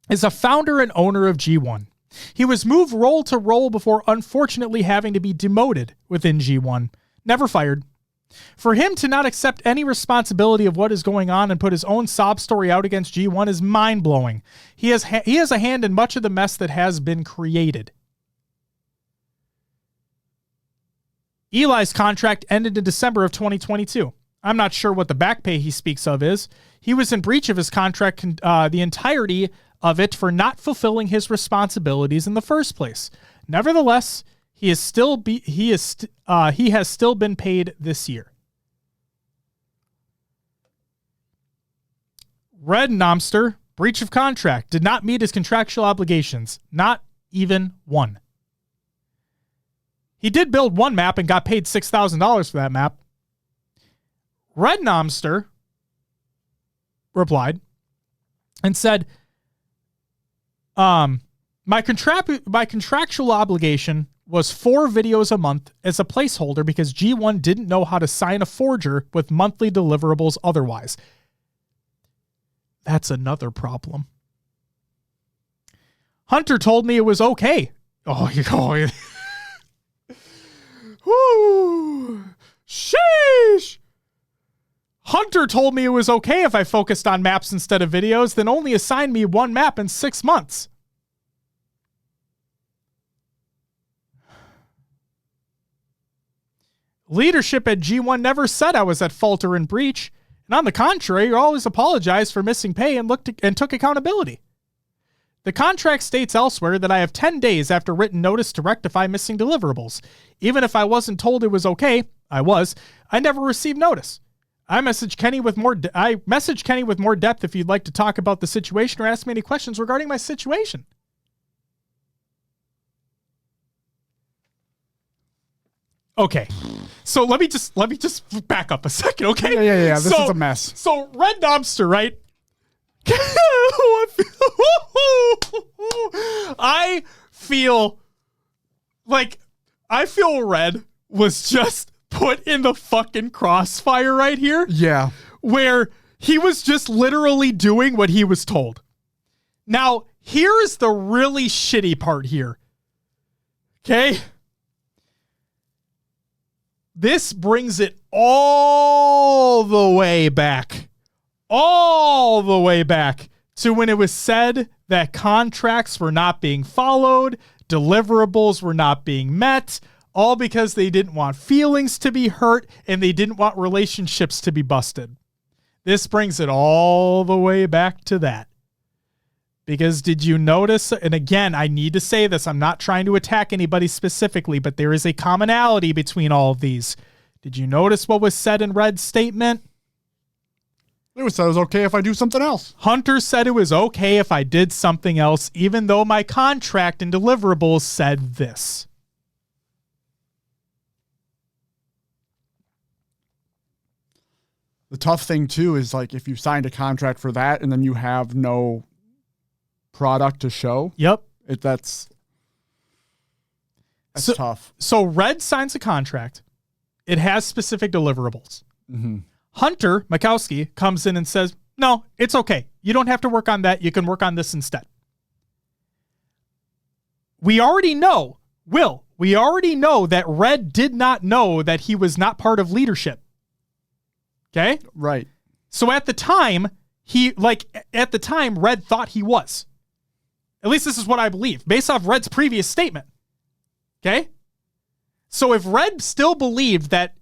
is a founder and owner of G1. He was moved role to role before unfortunately having to be demoted within G1. Never fired. For him to not accept any responsibility of what is going on and put his own sob story out against G1 is mind-blowing. He has a hand in much of the mess that has been created. Eli's contract ended in December of 2022. I'm not sure what the back pay he speaks of is. He was in breach of his contract the entirety of it for not fulfilling his responsibilities in the first place. Nevertheless, he has still been paid this year. Red Nomster, breach of contract, did not meet his contractual obligations. Not even one. He did build one map and got paid $6,000 for that map. Red Nomster replied and said, my contractual obligation was 4 videos a month as a placeholder because G1 didn't know how to sign a forger with monthly deliverables otherwise. That's another problem. Hunter told me it was okay. Woo! Sheesh! Hunter told me it was okay if I focused on maps instead of videos, then only assigned me 1 map in 6 months. Leadership at G1 never said I was at fault or in breach, and on the contrary, you always apologized for missing pay and took accountability. The contract states elsewhere that I have 10 days after written notice to rectify missing deliverables. Even if I wasn't told it was okay, I never received notice. I messaged Kenny with more depth if you'd like to talk about the situation or ask me any questions regarding my situation. Okay. So let me just back up a second, okay? Yeah. This is a mess. So Red Nomster, right? I feel Red was just put in the fucking crossfire right here. Yeah. Where he was just literally doing what he was told. Now, here's the really shitty part here. Okay? This brings it all the way back to when it was said that contracts were not being followed, deliverables were not being met, all because they didn't want feelings to be hurt and they didn't want relationships to be busted. This brings it all the way back to that. Because did you notice, and again, I need to say this, I'm not trying to attack anybody specifically, but there is a commonality between all of these. Did you notice what was said in Red's statement? It said it was okay if I do something else. Hunter said it was okay if I did something else, even though my contract and deliverables said this. The tough thing, too, is like if you signed a contract for that and then you have no product to show. Yep. That's tough. So Red signs a contract. It has specific deliverables. Mm-hmm. Hunter Makowski comes in and says, no, it's okay. You don't have to work on that. You can work on this instead. We already know that Red did not know that he was not part of leadership. Okay? Right. So at the time, Red thought he was. At least this is what I believe, based off Red's previous statement. Okay? So if Red still believed that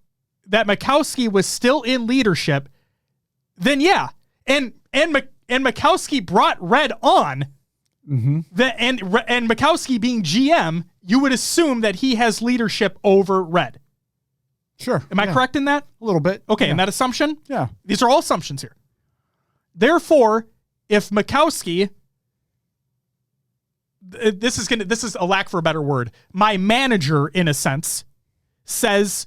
Makowski was still in leadership, then yeah. And Makowski brought Red on. Mm-hmm. And Makowski being GM, you would assume that he has leadership over Red. Sure. Am I correct in that? A little bit. Okay, in that assumption? Yeah. These are all assumptions here. Therefore, if Makowski, this is a lack for a better word, my manager, in a sense, says,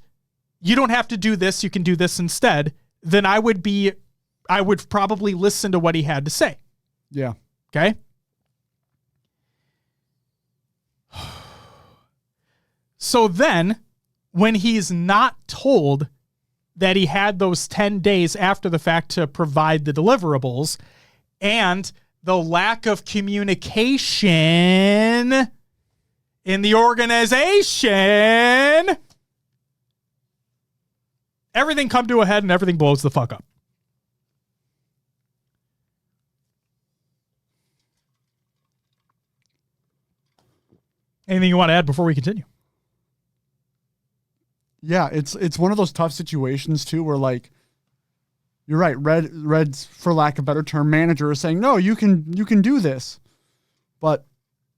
you don't have to do this, you can do this instead, then I would I would probably listen to what he had to say. Yeah. Okay. So then when he's not told that he had those 10 days after the fact to provide the deliverables, and the lack of communication in the organization, everything come to a head and everything blows the fuck up. Anything you want to add before we continue? Yeah, it's one of those tough situations too, where like, you're right. Red's, for lack of a better term, manager is saying, no, you can do this, but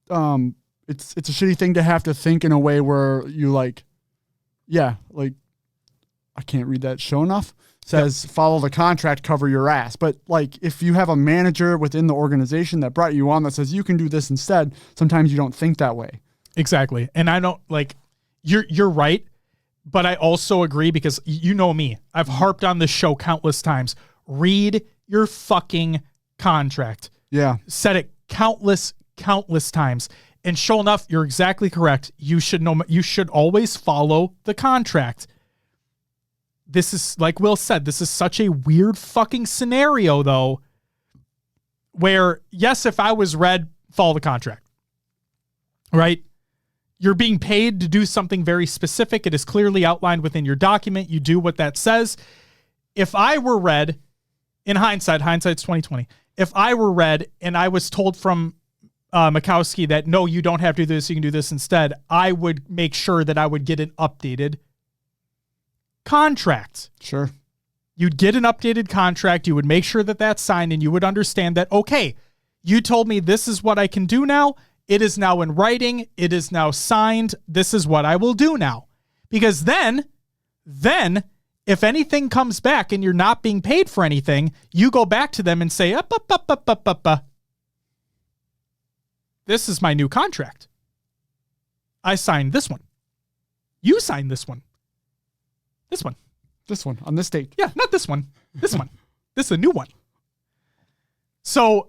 it's a shitty thing to have to think in a way where you like, yeah, like I can't read that show enough. Says follow the contract, cover your ass. But like if you have a manager within the organization that brought you on that says you can do this instead, sometimes you don't think that way. Exactly, and I don't like you're right. But I also agree because you know me. I've harped on this show countless times. Read your fucking contract. Yeah. Said it countless times. And sure enough, you're exactly correct. You should know. You should always follow the contract. This is, like Will said, this is such a weird fucking scenario, though, where, yes, if I was Red, follow the contract. Right? You're being paid to do something very specific. It is clearly outlined within your document. You do what that says. If I were Red, in hindsight's 2020, if I were Red and I was told from Mikowski that, no, you don't have to do this, you can do this instead, I would make sure that I would get an updated contract. Sure. You'd get an updated contract. You would make sure that that's signed, and you would understand that, okay, you told me this is what I can do now. It is now in writing. It is now signed. This is what I will do now. Because then, if anything comes back and you're not being paid for anything, you go back to them and say, this is my new contract. I signed this one. You signed this one. This one. This one on this date. Yeah, not this one. This one. This is a new one. So,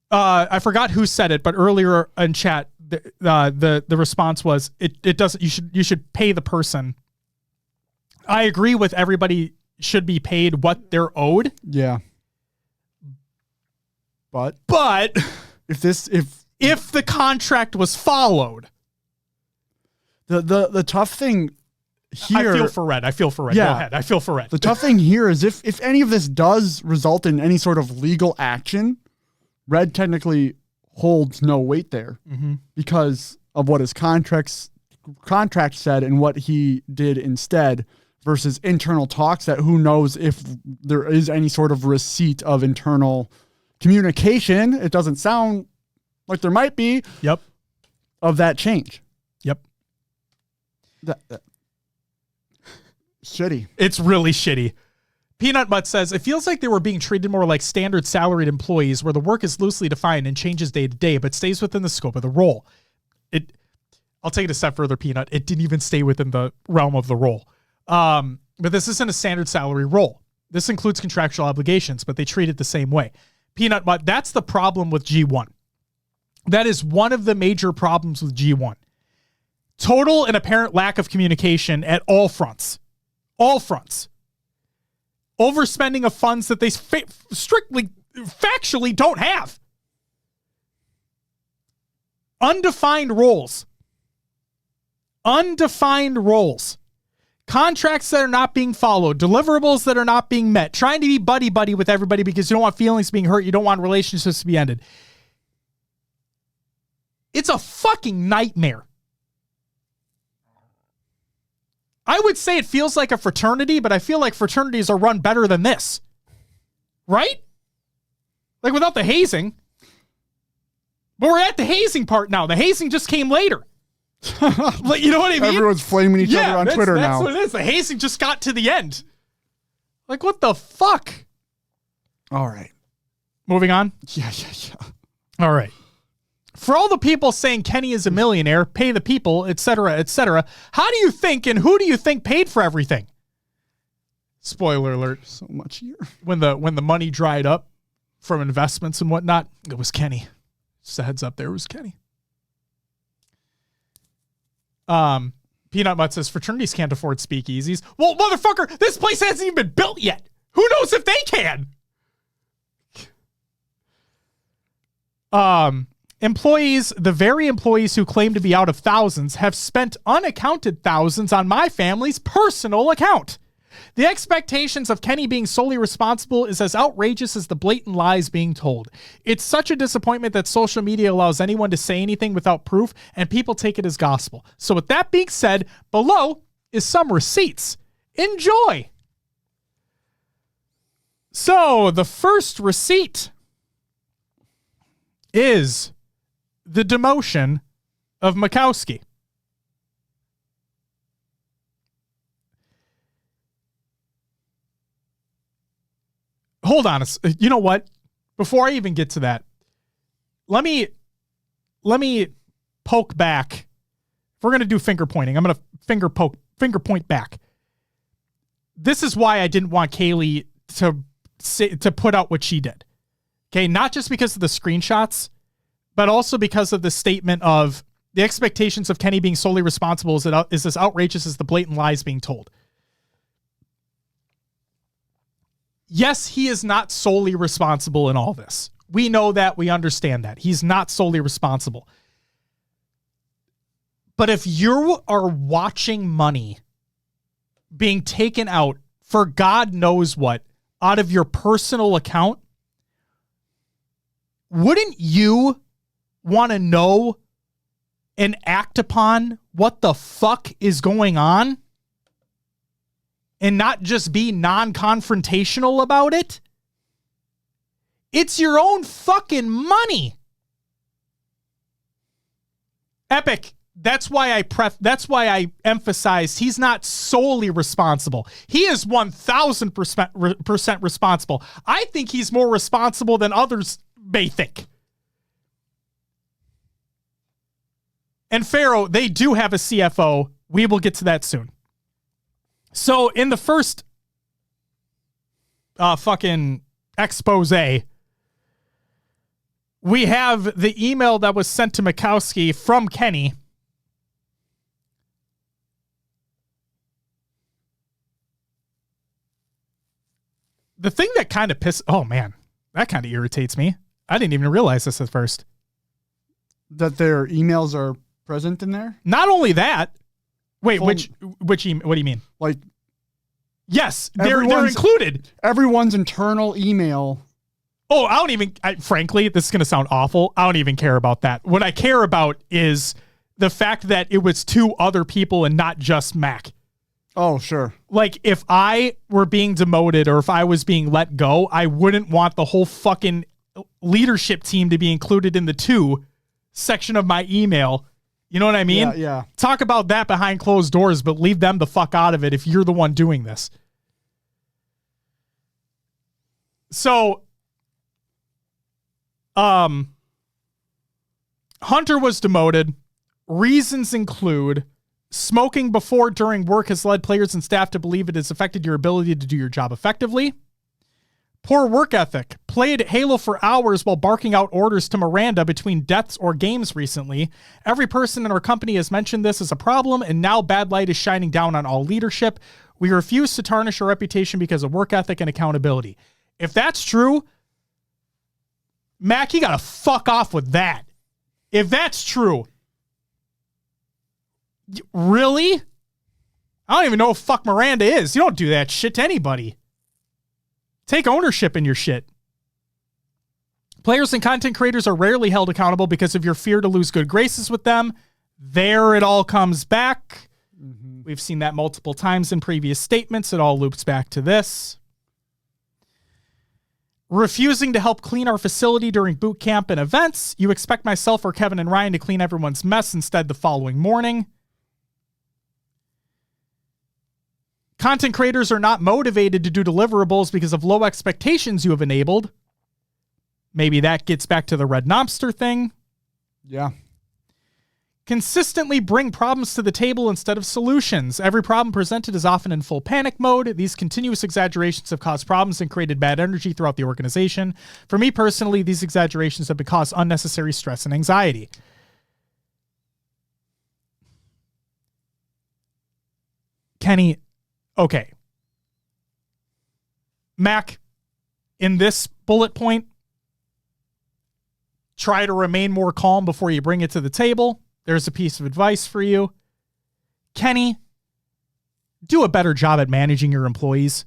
I forgot who said it, but earlier in chat, the response was it doesn't. You should pay the person. I agree with everybody should be paid what they're owed. Yeah. But if the contract was followed, the tough thing here, I feel for Red. Yeah. Go ahead. I feel for Red. The tough thing here is if any of this does result in any sort of legal action, Red technically holds no weight there because of what his contract said and what he did instead versus internal talks that who knows if there is any sort of receipt of internal communication. It doesn't sound like there might be. Yep. Of that change. Yep. That shitty. It's really shitty. Peanut Butt says, it feels like they were being treated more like standard salaried employees where the work is loosely defined and changes day to day, but stays within the scope of the role. I'll take it a step further, Peanut. It didn't even stay within the realm of the role. But this isn't a standard salary role. This includes contractual obligations, but they treat it the same way. Peanut Butt, that's the problem with G1. That is one of the major problems with G1. Total and apparent lack of communication at all fronts. All fronts. Overspending of funds that they strictly, factually don't have. Undefined roles. Contracts that are not being followed. Deliverables that are not being met. Trying to be buddy-buddy with everybody because you don't want feelings being hurt. You don't want relationships to be ended. It's a fucking nightmare. I would say it feels like a fraternity, but I feel like fraternities are run better than this. Right? Like without the hazing. But we're at the hazing part now. The hazing just came later. Like, you know what I mean? Everyone's flaming each other on Twitter now. That's what it is. The hazing just got to the end. Like, what the fuck? All right. Moving on? Yeah. All right. For all the people saying Kenny is a millionaire, pay the people, etc., etc., how do you think and who do you think paid for everything? Spoiler alert. So much here. When the money dried up from investments and whatnot, it was Kenny. Just a heads up there, it was Kenny. Peanut Mutt says fraternities can't afford speakeasies. Well, motherfucker, this place hasn't even been built yet. Who knows if they can? Employees, the very employees who claim to be out of thousands, have spent unaccounted thousands on my family's personal account. The expectations of Kenny being solely responsible is as outrageous as the blatant lies being told. It's such a disappointment that social media allows anyone to say anything without proof, and people take it as gospel. So with that being said, below is some receipts. Enjoy. So the first receipt is the demotion of Mikowski. Hold on. You know what? Before I even get to that, let me poke back. If we're going to do finger pointing, I'm going to finger point back. This is why I didn't want Kaylee to put out what she did. Okay, not just because of the screenshots, but also because of the statement of the expectations of Kenny being solely responsible is as outrageous as the blatant lies being told. Yes, he is not solely responsible in all this. We know that. We understand that. He's not solely responsible. But if you are watching money being taken out for God knows what out of your personal account, wouldn't you want to know and act upon what the fuck is going on? And not just be non-confrontational about it? It's your own fucking money. Epic. That's why I emphasized he's not solely responsible. He is 1,000% responsible. I think he's more responsible than others may think. And Pharaoh, they do have a CFO. We will get to that soon. So in the first fucking expose, we have the email that was sent to Mikowski from Kenny. The thing that kind of that kind of irritates me. I didn't even realize this at first. That their emails are present in there? Not only that. Wait, which what do you mean? Like, yes, they're included. Everyone's internal email. Oh, frankly, this is going to sound awful. I don't even care about that. What I care about is the fact that it was two other people and not just Mac. Oh, sure. Like, if I were being demoted or if I was being let go, I wouldn't want the whole fucking leadership team to be included in the two section of my email. You know what I mean? Yeah. Talk about that behind closed doors, but leave them the fuck out of it if you're the one doing this. So, Hunter was demoted. Reasons include smoking before, during work has led players and staff to believe it has affected your ability to do your job effectively. Poor work ethic. Played Halo for hours while barking out orders to Miranda between deaths or games recently. Every person in our company has mentioned this as a problem, and now bad light is shining down on all leadership. We refuse to tarnish our reputation because of work ethic and accountability. If that's true, Mac, you gotta fuck off with that. If that's true. Really? I don't even know who fuck Miranda is. You don't do that shit to anybody. Take ownership in your shit. Players and content creators are rarely held accountable because of your fear to lose good graces with them. There it all comes back. Mm-hmm. We've seen that multiple times in previous statements. It all loops back to this. Refusing to help clean our facility during boot camp and events. You expect myself or Kevin and Ryan to clean everyone's mess instead the following morning. Content creators are not motivated to do deliverables because of low expectations you have enabled. Maybe that gets back to the Red Knobster thing. Yeah. Consistently bring problems to the table instead of solutions. Every problem presented is often in full panic mode. These continuous exaggerations have caused problems and created bad energy throughout the organization. For me personally, these exaggerations have caused unnecessary stress and anxiety. Kenny, okay. Mac, in this bullet point, try to remain more calm before you bring it to the table. There's a piece of advice for you. Kenny, do a better job at managing your employees.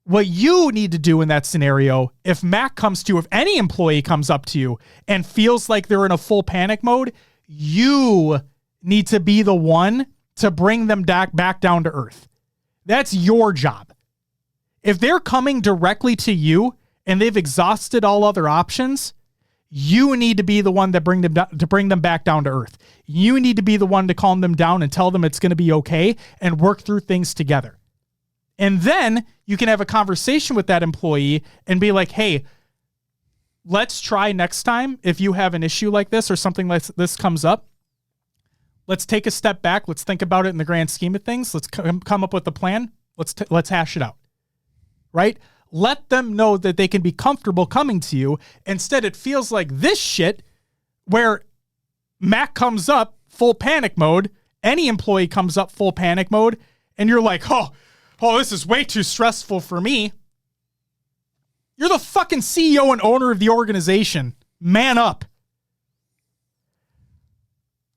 What you need to do in that scenario, if Mac comes to you, if any employee comes up to you and feels like they're in a full panic mode, you need to be the one to bring them back down to earth. That's your job. If they're coming directly to you and they've exhausted all other options, you need to be the one that bring them back down to earth. You need to be the one to calm them down and tell them it's going to be okay and work through things together. And then you can have a conversation with that employee and be like, hey, let's try next time. If you have an issue like this or something like this comes up, let's take a step back. Let's think about it in the grand scheme of things. Let's come up with a plan. Let's hash it out. Right? Let them know that they can be comfortable coming to you. Instead, it feels like this shit where Mac comes up full panic mode. Any employee comes up full panic mode. And you're like, oh, this is way too stressful for me. You're the fucking CEO and owner of the organization. Man up.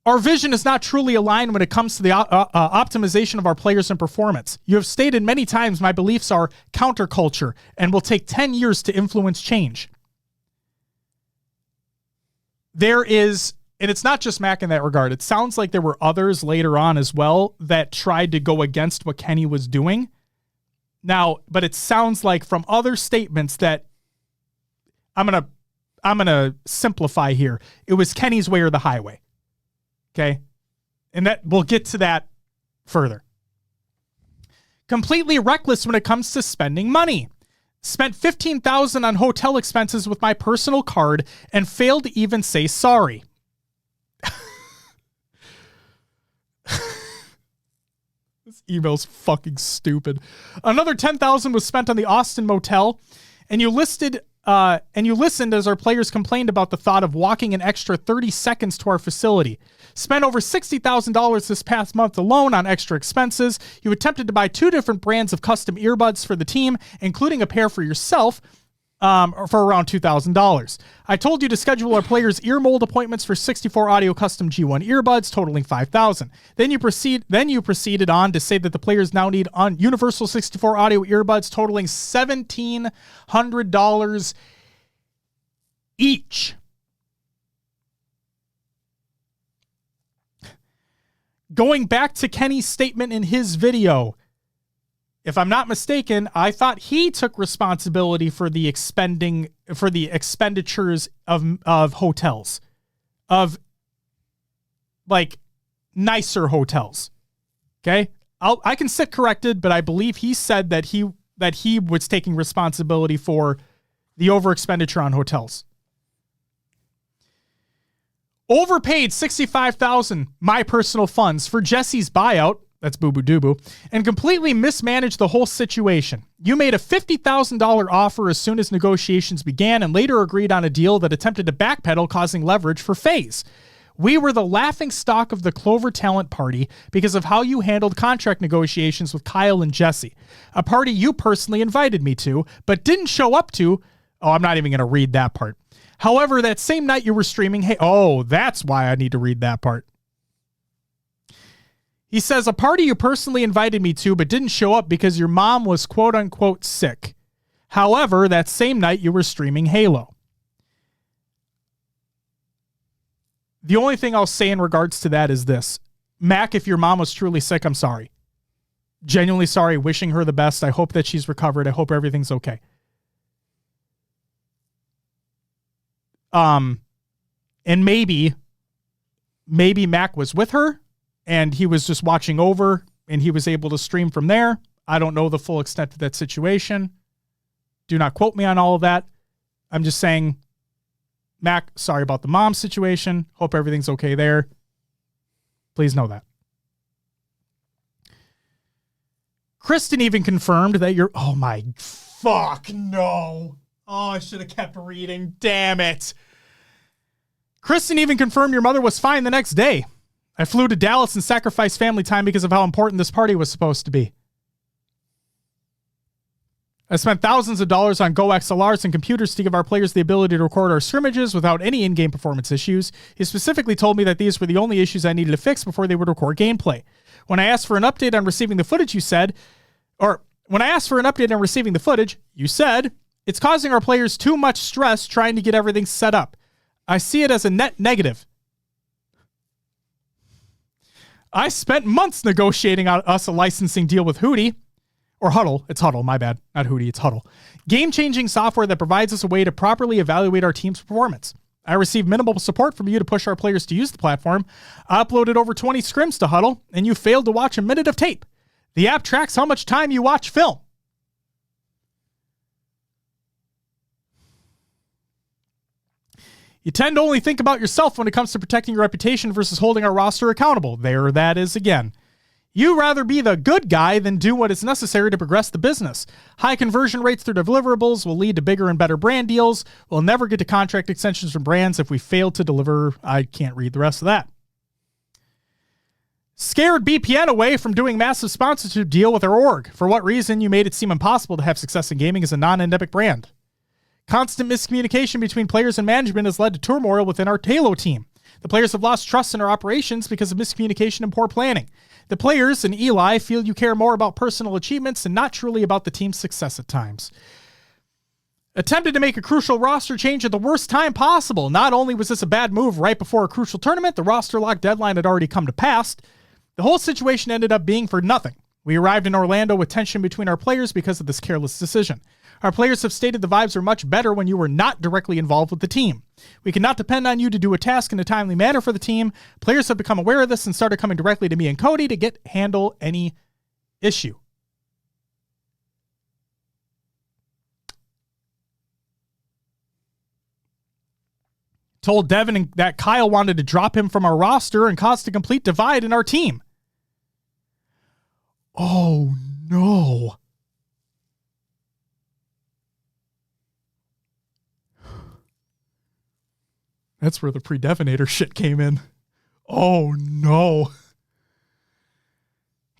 Our vision is not truly aligned when it comes to the optimization of our players and performance. You have stated many times my beliefs are counterculture and will take 10 years to influence change. There is, and it's not just Mac in that regard. It sounds like there were others later on as well that tried to go against what Kenny was doing. Now, but it sounds like from other statements that I'm gonna simplify here. It was Kenny's way or the highway. Okay. And that we'll get to that further. Completely reckless when it comes to spending money. Spent $15,000 on hotel expenses with my personal card and failed to even say sorry. This email's fucking stupid. Another $10,000 was spent on the Austin motel, and you listened as our players complained about the thought of walking an extra 30 seconds to our facility. Spent over $60,000 this past month alone on extra expenses. You attempted to buy 2 different brands of custom earbuds for the team, including a pair for yourself, for around $2,000. I told you to schedule our players' ear mold appointments for 64 audio custom G1 earbuds, totaling $5,000. Then you proceeded on to say that the players now need universal 64 audio earbuds, totaling $1,700 each. Going back to Kenny's statement in his video, if I'm not mistaken, I thought he took responsibility for the expenditures of hotels, of like nicer hotels. Okay, I can sit corrected, but I believe he said that he was taking responsibility for the over expenditure on hotels. Overpaid $65,000 my personal funds for Jesse's buyout. That's Boo Boo Doo Boo, and completely mismanaged the whole situation. You made a $50,000 offer as soon as negotiations began and later agreed on a deal that attempted to backpedal, causing leverage for FaZe. We were the laughing stock of the Clover Talent Party because of how you handled contract negotiations with Kyle and Jesse, a party you personally invited me to, but didn't show up to. Oh, I'm not even going to read that part. However, that same night you were streaming, that's why I need to read that part. He says, a party you personally invited me to but didn't show up because your mom was quote-unquote sick. However, that same night you were streaming Halo. The only thing I'll say in regards to that is this. Mac, if your mom was truly sick, I'm sorry. Genuinely sorry. Wishing her the best. I hope that she's recovered. I hope everything's okay. And maybe Mac was with her, and he was just watching over and he was able to stream from there. I don't know the full extent of that situation. Do not quote me on all of that. I'm just saying Mac, sorry about the mom situation. Hope everything's okay there. Please know that. Kristen even confirmed that you're... Oh, my... Fuck, no. Oh, I should have kept reading. Damn it. Kristen even confirmed your mother was fine the next day. I flew to Dallas and sacrificed family time because of how important this party was supposed to be. I spent thousands of dollars on Go XLRs and computers to give our players the ability to record our scrimmages without any in-game performance issues. He specifically told me that these were the only issues I needed to fix before they would record gameplay. When I asked for an update on receiving the footage, you said, it's causing our players too much stress trying to get everything set up. I see it as a net negative. I spent months negotiating us a licensing deal with Hootie. Or Huddle. It's Huddle, my bad. Not Hootie, it's Huddle. Game-changing software that provides us a way to properly evaluate our team's performance. I received minimal support from you to push our players to use the platform. I uploaded over 20 scrims to Huddle, and you failed to watch a minute of tape. The app tracks how much time you watch film. You tend to only think about yourself when it comes to protecting your reputation versus holding our roster accountable. There that is again. You rather be the good guy than do what is necessary to progress the business. High conversion rates through deliverables will lead to bigger and better brand deals. We'll never get to contract extensions from brands if we fail to deliver. I can't read the rest of that. Scared BPN away from doing massive sponsorship deal with our org. For what reason you made it seem impossible to have success in gaming as a non-endemic brand. Constant miscommunication between players and management has led to turmoil within our Halo team. The players have lost trust in our operations because of miscommunication and poor planning. The players and Eli feel you care more about personal achievements and not truly about the team's success at times. Attempted to make a crucial roster change at the worst time possible. Not only was this a bad move right before a crucial tournament, the roster lock deadline had already come to pass. The whole situation ended up being for nothing. We arrived in Orlando with tension between our players because of this careless decision. Our players have stated the vibes are much better when you were not directly involved with the team. We cannot depend on you to do a task in a timely manner for the team. Players have become aware of this and started coming directly to me and Cody to handle any issue. Told Devin that Kyle wanted to drop him from our roster and caused a complete divide in our team. Oh, no. That's where the pre-Devinator shit came in. Oh, no.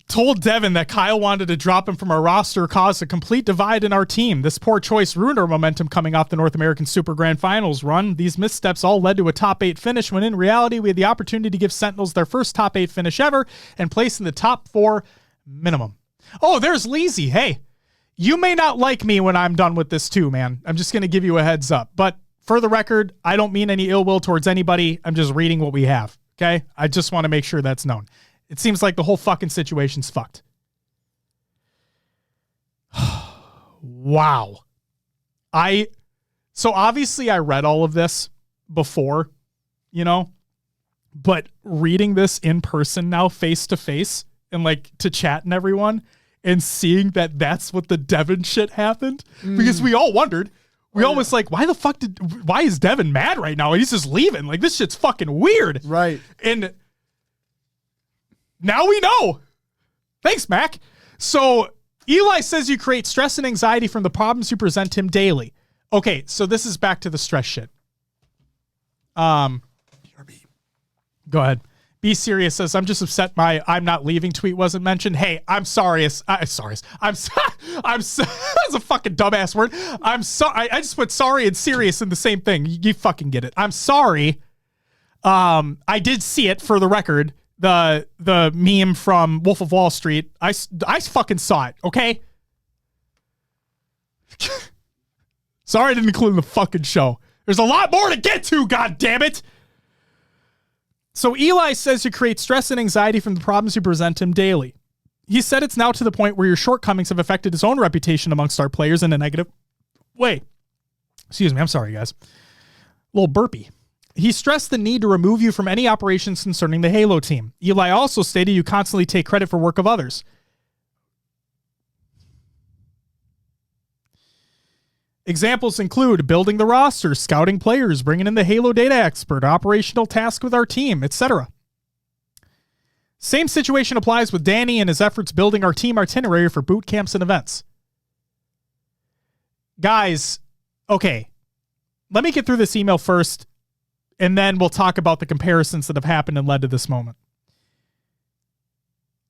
Told Devin that Kyle wanted to drop him from our roster caused a complete divide in our team. This poor choice ruined our momentum coming off the North American Super Grand Finals run. These missteps all led to a top 8 finish when in reality we had the opportunity to give Sentinels their first top 8 finish ever and place in the top 4 minimum. Oh, there's Leezy. Hey, you may not like me when I'm done with this too, man. I'm just going to give you a heads up. But for the record, I don't mean any ill will towards anybody. I'm just reading what we have, okay? I just want to make sure that's known. It seems like the whole fucking situation's fucked. Wow. So obviously I read all of this before, but reading this in person now face to face and like to chat and everyone and seeing that that's what the Devin shit happened because we all wondered. We always like, why is Devin mad right now? He's just leaving. Like, this shit's fucking weird. Right. And now we know. Thanks, Mac. So Eli says you create stress and anxiety from the problems you present him daily. Okay, so this is back to the stress shit. Go ahead. Be Serious says, I'm just upset my I'm not leaving tweet wasn't mentioned. Hey, I'm sorry. That's a fucking dumbass word. I'm sorry. I just put sorry and serious in the same thing. You fucking get it. I'm sorry. I did see it for the record. The meme from Wolf of Wall Street. I fucking saw it. Okay. Sorry I didn't include in the fucking show. There's a lot more to get to, god damn it. So Eli says you create stress and anxiety from the problems you present him daily. He said it's now to the point where your shortcomings have affected his own reputation amongst our players in a negative way. Excuse me, I'm sorry, guys. A little burpee. He stressed the need to remove you from any operations concerning the Halo team. Eli also stated you constantly take credit for work of others. Examples include building the roster, scouting players, bringing in the Halo data expert, operational task with our team, etc. Same situation applies with Danny and his efforts building our team itinerary for boot camps and events. Guys, okay, let me get through this email first, and then we'll talk about the comparisons that have happened and led to this moment.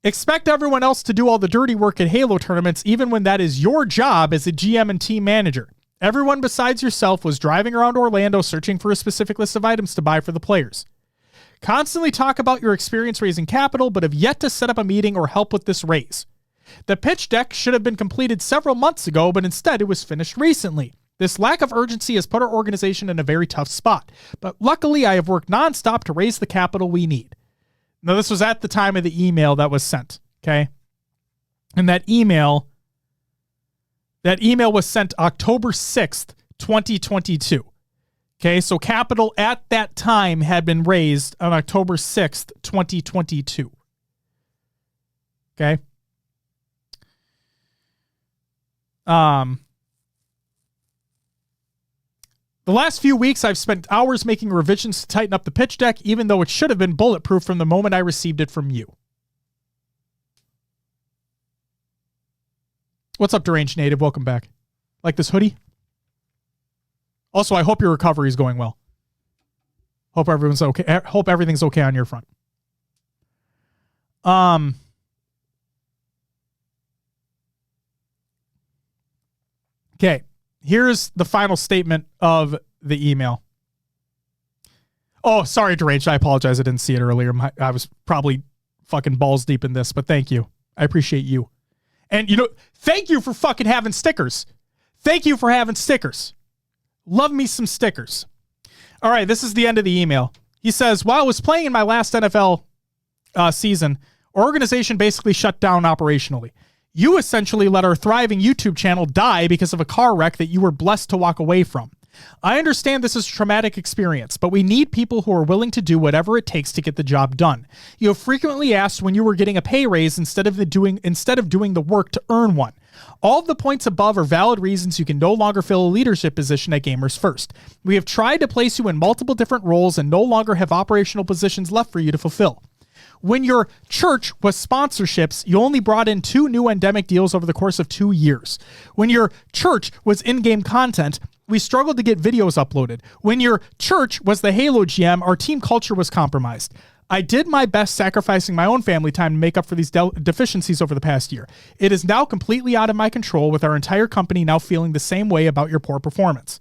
Expect everyone else to do all the dirty work at Halo tournaments, even when that is your job as a GM and team manager. Everyone besides yourself was driving around Orlando searching for a specific list of items to buy for the players. Constantly talk about your experience raising capital, but have yet to set up a meeting or help with this raise. The pitch deck should have been completed several months ago, but instead it was finished recently. This lack of urgency has put our organization in a very tough spot, but luckily I have worked nonstop to raise the capital we need. Now, this was at the time of the email that was sent, okay? And that email was sent October 6th, 2022. Okay, so capital at that time had been raised on October 6th, 2022. Okay? The last few weeks, I've spent hours making revisions to tighten up the pitch deck, even though it should have been bulletproof from the moment I received it from you. What's up, Deranged Native? Welcome back. Like this hoodie? Also, I hope your recovery is going well. Hope everyone's okay. Hope everything's okay on your front. Okay. Here's the final statement of the email. Oh, sorry, Deranged. I apologize. I didn't see it earlier. I was probably fucking balls deep in this, but thank you. I appreciate you. And, thank you for fucking having stickers. Thank you for having stickers. Love me some stickers. All right, this is the end of the email. He says, while I was playing in my last NFL season, our organization basically shut down operationally. You essentially let our thriving YouTube channel die because of a car wreck that you were blessed to walk away from. I understand this is a traumatic experience, but we need people who are willing to do whatever it takes to get the job done. You have frequently asked when you were getting a pay raise instead of doing the work to earn one. All of the points above are valid reasons you can no longer fill a leadership position at Gamers First. We have tried to place you in multiple different roles and no longer have operational positions left for you to fulfill. When your church was sponsorships, you only brought in 2 new endemic deals over the course of 2 years. When your church was in-game content, we struggled to get videos uploaded. When your church was the Halo GM, our team culture was compromised. I did my best sacrificing my own family time to make up for these deficiencies over the past year. It is now completely out of my control, with our entire company now feeling the same way about your poor performance.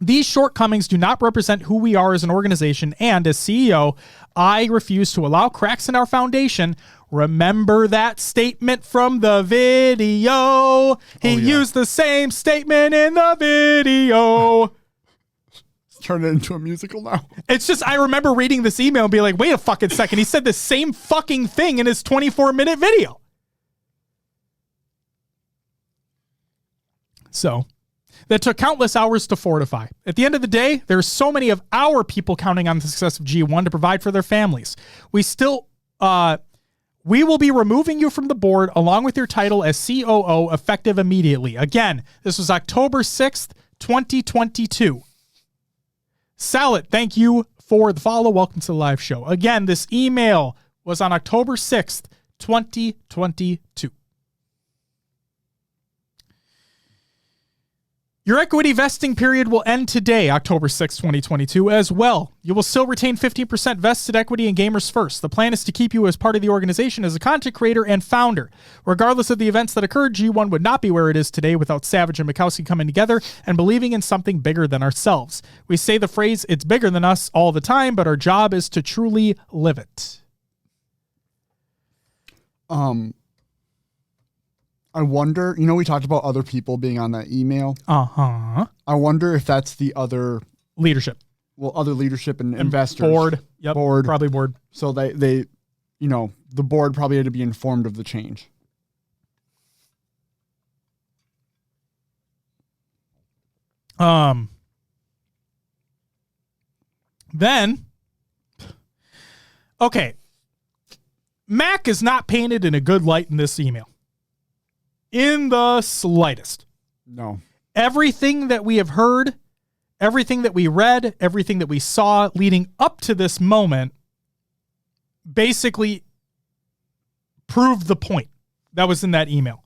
These shortcomings do not represent who we are as an organization, and as CEO, I refuse to allow cracks in our foundation. Remember that statement from the video? He used the same statement in the video. Turn it into a musical now. It's just, I remember reading this email and being like, wait a fucking second. He said the same fucking thing in his 24-minute video. So, that took countless hours to fortify. At the end of the day, there's so many of our people counting on the success of G1 to provide for their families. We will be removing you from the board along with your title as COO effective immediately. Again, this was October 6th, 2022. Salit, thank you for the follow. Welcome to the live show. Again, this email was on October 6th, 2022. Your equity vesting period will end today, October 6, 2022, as well. You will still retain 15% vested equity in Gamers First. The plan is to keep you as part of the organization as a content creator and founder. Regardless of the events that occurred, G1 would not be where it is today without Savage and Mikowski coming together and believing in something bigger than ourselves. We say the phrase, it's bigger than us, all the time, but our job is to truly live it. I wonder, we talked about other people being on that email. Uh-huh. I wonder if that's the other leadership. Well, other leadership and investors. Board. Yep. Board. Probably board. So they, the board probably had to be informed of the change. Then, okay. Mac is not painted in a good light in this email. In the slightest. No. everything that we have heard, everything that we read, everything that we saw leading up to this moment basically proved the point that was in that email.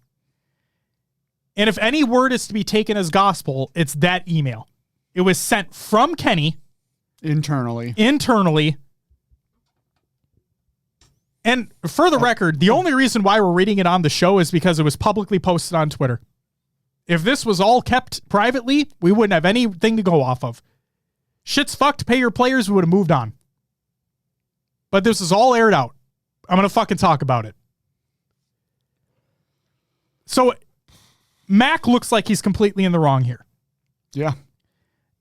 And if any word is to be taken as gospel, it's that email. It was sent from Kenny. Internally. And for the record, the only reason why we're reading it on the show is because it was publicly posted on Twitter. If this was all kept privately, we wouldn't have anything to go off of. Shit's fucked, pay your players, we would have moved on. But this is all aired out. I'm going to fucking talk about it. So, Mac looks like he's completely in the wrong here. Yeah.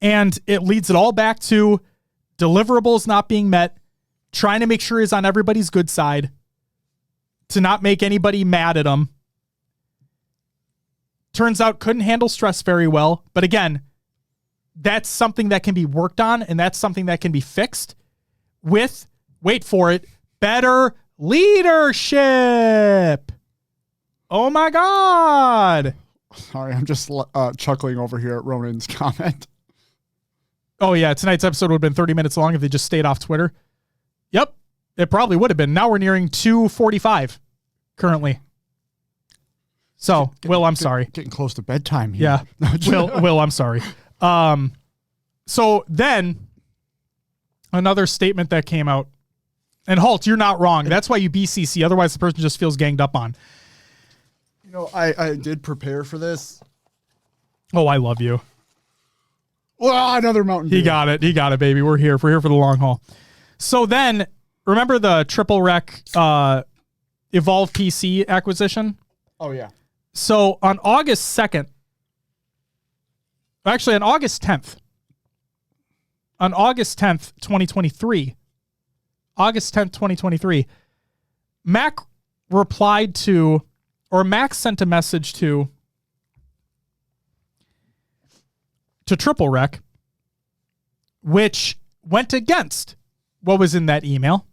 And it leads it all back to deliverables not being met, trying to make sure he's on everybody's good side, to not make anybody mad at him. Turns out couldn't handle stress very well. But again, that's something that can be worked on, and that's something that can be fixed with, wait for it, better leadership. Oh my God. Sorry, I'm just chuckling over here at Ronan's comment. Oh yeah, tonight's episode would have been 30 minutes long if they just stayed off Twitter. Yep, it probably would have been. Now we're nearing 2:45 currently. So, Will, I'm sorry. Getting close to bedtime here. Yeah. Will, I'm sorry. So then another statement that came out, and Halt, you're not wrong. That's why you BCC. Otherwise, the person just feels ganged up on. You know, I did prepare for this. Oh, I love you. Well, another Mountain Dew. He got it, baby. We're here for the long haul. So then, remember the triple rec Evolve PC acquisition? Oh, yeah. So on August 2nd, actually on August 10th, 2023, Mac replied to, or Mac sent a message to Triple Rec, which went against what was in that email.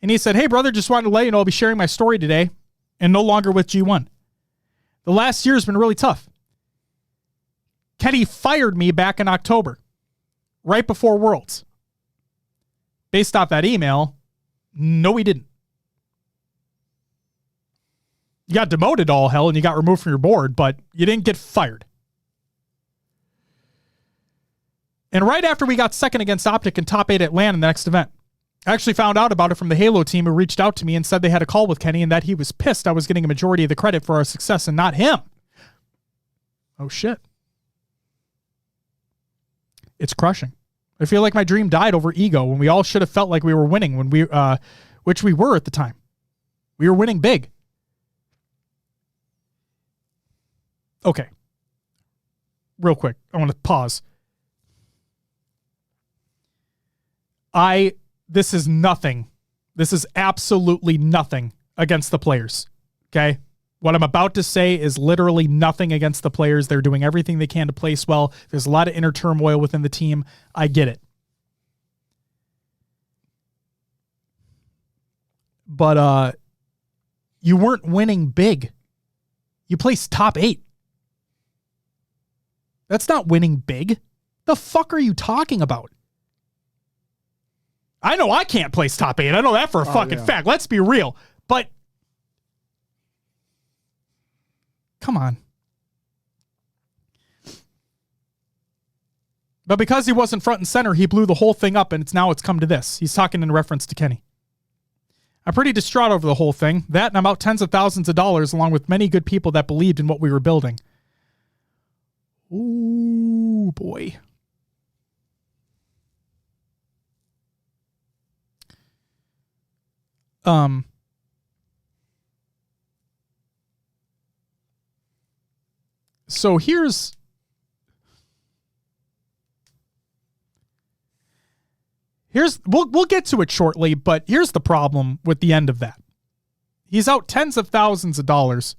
And he said, hey, brother, just wanted to let you know I'll be sharing my story today and no longer with G1. The last year has been really tough. Kenny fired me back in October, right before Worlds. Based off that email, no, he didn't. You got demoted to all hell and you got removed from your board, but you didn't get fired. And right after we got second against Optic and top 8 at LAN in the next event, I actually found out about it from the Halo team who reached out to me and said they had a call with Kenny and that he was pissed I was getting a majority of the credit for our success and not him. Oh, shit. It's crushing. I feel like my dream died over ego when we all should have felt like we were winning when we, which we were at the time. We were winning big. Okay. Real quick. I want to pause. This is nothing. This is absolutely nothing against the players. Okay? What I'm about to say is literally nothing against the players. They're doing everything they can to place well. There's a lot of inner turmoil within the team. I get it. But you weren't winning big. You placed top 8. That's not winning big. The fuck are you talking about? I know I can't place top 8. I know that for a fucking fact. Let's be real. But come on. But because he wasn't front and center, he blew the whole thing up, and it's come to this. He's talking in reference to Kenny. I'm pretty distraught over the whole thing. That, and I'm out tens of thousands of dollars, along with many good people that believed in what we were building. Ooh, boy. So we'll get to it shortly, but here's the problem with the end of that. He's out tens of thousands of dollars.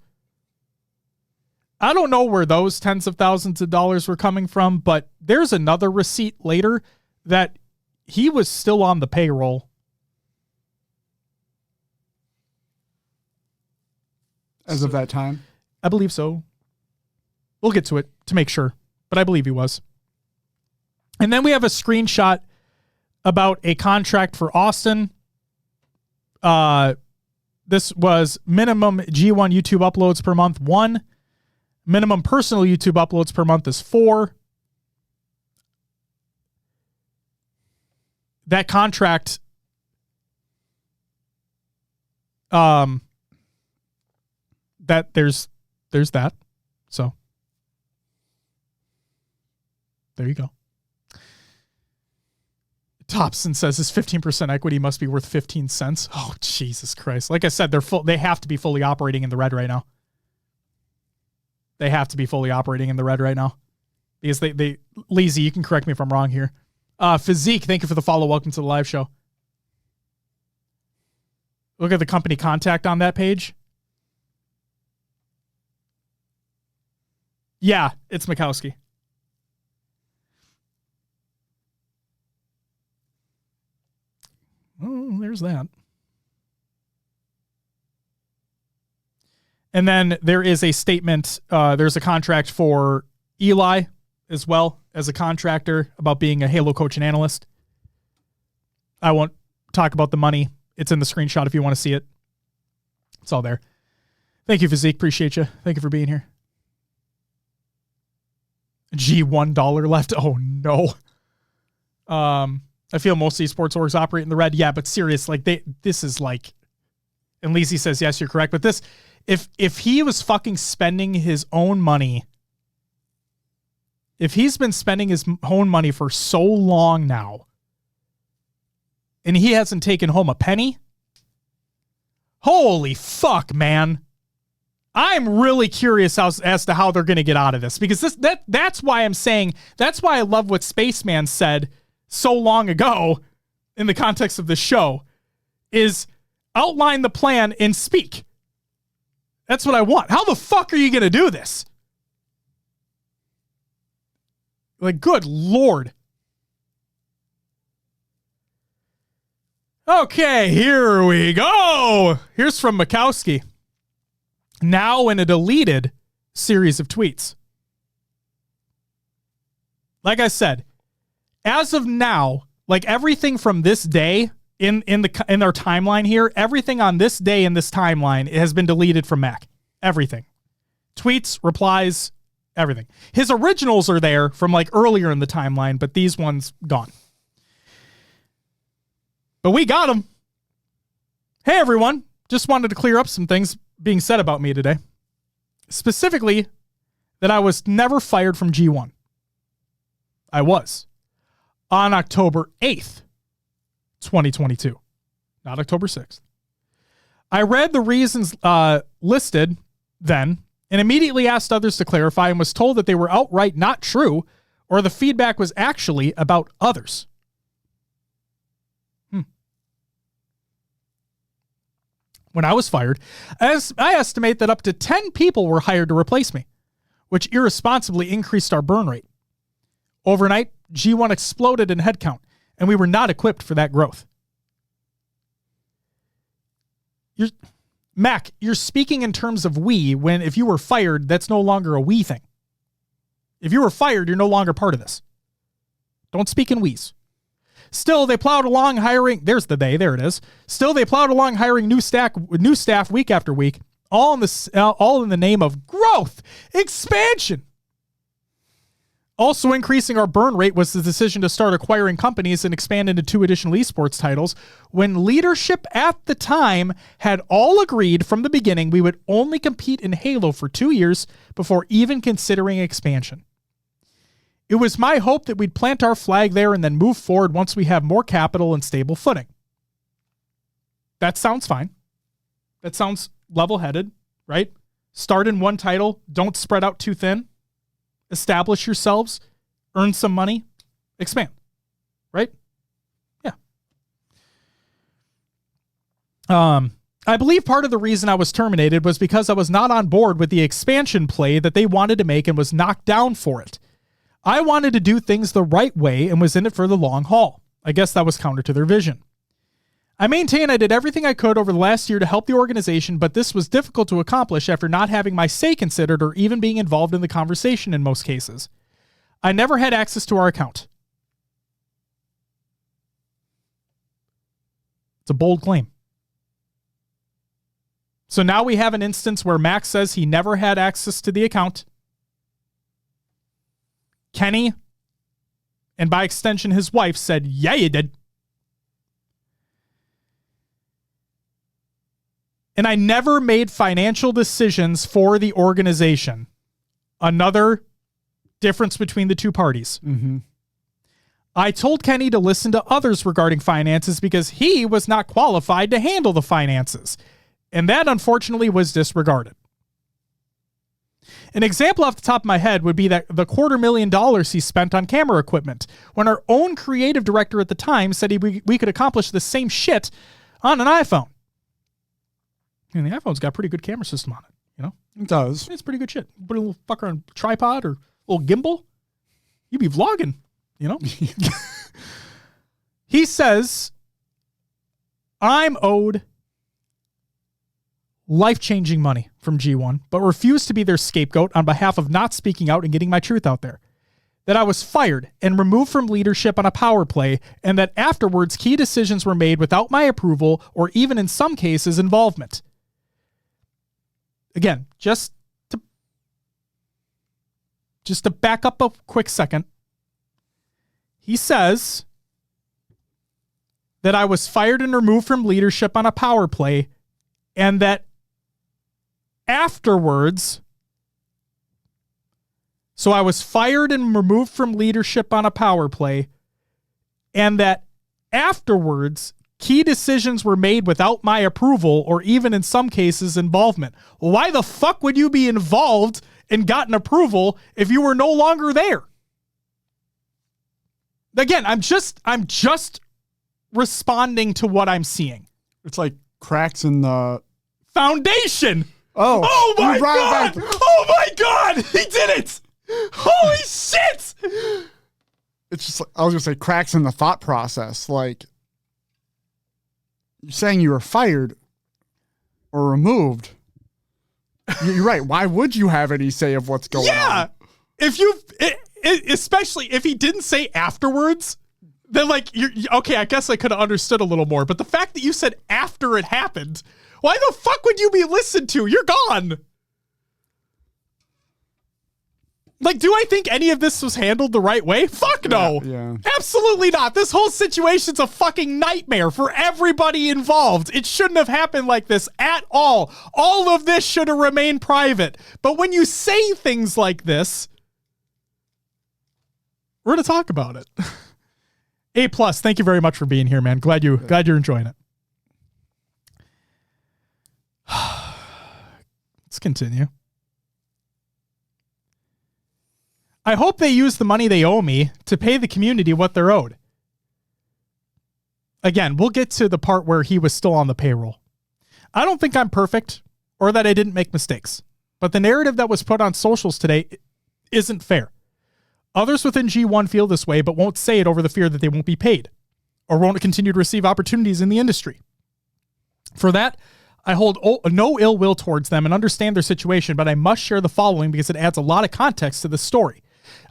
I don't know where those tens of thousands of dollars were coming from, but there's another receipt later that he was still on the payroll. As of that time? I believe so. We'll get to it to make sure, but I believe he was. And then we have a screenshot about a contract for Austin. This was minimum G1 YouTube uploads per month, 1. Minimum personal YouTube uploads per month is 4. That contract, that there's that. So there you go. Thompson says his 15% equity must be worth 15 cents. Oh, Jesus Christ. Like I said, they have to be fully operating in the red right now. They have to be fully operating in the red right now. Because they Lazy, you can correct me if I'm wrong here. Physique, thank you for the follow. Welcome to the live show. Look at the company contact on that page. Yeah, it's Mikowski. Oh, there's that. And then there is a statement. There's a contract for Eli as well as a contractor about being a Halo coach and analyst. I won't talk about the money. It's in the screenshot if you want to see it. It's all there. Thank you, Physique. Appreciate you. Thank you for being here. $1 left. Oh, no. I feel most of these sports orgs operate in the red. Yeah, but serious, like this is like, and Lisi says, yes, you're correct. But this, if he was fucking spending his own money, if he's been spending his own money for so long now, and he hasn't taken home a penny, holy fuck, man. I'm really curious as to how they're going to get out of this, because that's why I'm saying, that's why I love what Spaceman said so long ago in the context of the show, is outline the plan and speak. That's what I want. How the fuck are you going to do this? Like, good Lord. Okay, here we go. Here's from Mikowski. Now in a deleted series of tweets. Like I said, as of now, like everything from this day in our timeline here, everything on this day in this timeline has been deleted from Mac. Everything. Tweets, replies, everything. His originals are there from like earlier in the timeline, but these ones gone. But we got them. Hey everyone, just wanted to clear up some things being said about me today. Specifically, that I was never fired from G1. I was. On October 8th, 2022. Not October 6th. I read the reasons listed then and immediately asked others to clarify and was told that they were outright not true or the feedback was actually about others. When I was fired, I estimate that up to 10 people were hired to replace me, which irresponsibly increased our burn rate. Overnight, G1 exploded in headcount, and we were not equipped for that growth. Mac, you're speaking in terms of we, when if you were fired, that's no longer a we thing. If you were fired, you're no longer part of this. Don't speak in we's. Still, they plowed along hiring. There's the they. There it is. Still, they plowed along hiring new staff week after week, all in the name of growth, expansion. Also increasing our burn rate was the decision to start acquiring companies and expand into 2 additional esports titles, when leadership at the time had all agreed from the beginning we would only compete in Halo for 2 years before even considering expansion. It was my hope that we'd plant our flag there and then move forward once we have more capital and stable footing. That sounds fine. That sounds level-headed, right? Start in one title. Don't spread out too thin. Establish yourselves. Earn some money. Expand. Right? Yeah. I believe part of the reason I was terminated was because I was not on board with the expansion play that they wanted to make and was knocked down for it. I wanted to do things the right way and was in it for the long haul. I guess that was counter to their vision. I maintain I did everything I could over the last year to help the organization, but this was difficult to accomplish after not having my say considered or even being involved in the conversation in most cases. I never had access to our account. It's a bold claim. So now we have an instance where Max says he never had access to the account. Kenny, and by extension his wife, said, yeah, you did. And I never made financial decisions for the organization. Another difference between the two parties. Mm-hmm. I told Kenny to listen to others regarding finances because he was not qualified to handle the finances. And that, unfortunately, was disregarded. An example off the top of my head would be that the $250,000 he spent on camera equipment, when our own creative director at the time said we could accomplish the same shit on an iPhone. And the iPhone's got a pretty good camera system on it, you know? It does. It's pretty good shit. Put a little fucker on a tripod or a little gimbal, you'd be vlogging, you know? He says, I'm owed life-changing money from G1, but refused to be their scapegoat on behalf of not speaking out and getting my truth out there. That I was fired and removed from leadership on a power play, and that afterwards key decisions were made without my approval or even in some cases involvement. Again, just to back up a quick second, he says that I was fired and removed from leadership on a power play, and that afterwards, so I was fired and removed from leadership on a power play, and that afterwards, key decisions were made without my approval or even in some cases involvement. Why the fuck would you be involved and gotten approval if you were no longer there? Again, I'm just responding to what I'm seeing. It's like cracks in the foundation. Oh my God. Oh my God. He did it. Holy shit. It's just, I was going to say cracks in the thought process. Like, you're saying you were fired or removed. You're right. Why would you have any say of what's going on? Yeah. If you, especially if he didn't say afterwards, then like, okay, I guess I could have understood a little more. But the fact that you said after it happened, why the fuck would you be listened to? You're gone. Like, do I think any of this was handled the right way? Fuck no. Yeah. Absolutely not. This whole situation's a fucking nightmare for everybody involved. It shouldn't have happened like this at all. All of this should have remained private. But when you say things like this, we're going to talk about it. A+, thank you very much for being here, man. Glad you're enjoying it. Let's continue. I hope they use the money they owe me to pay the community what they're owed. Again, we'll get to the part where he was still on the payroll. I don't think I'm perfect or that I didn't make mistakes, but the narrative that was put on socials today isn't fair. Others within G1 feel this way, but won't say it over the fear that they won't be paid or won't continue to receive opportunities in the industry. For that, I hold no ill will towards them and understand their situation, but I must share the following because it adds a lot of context to the story.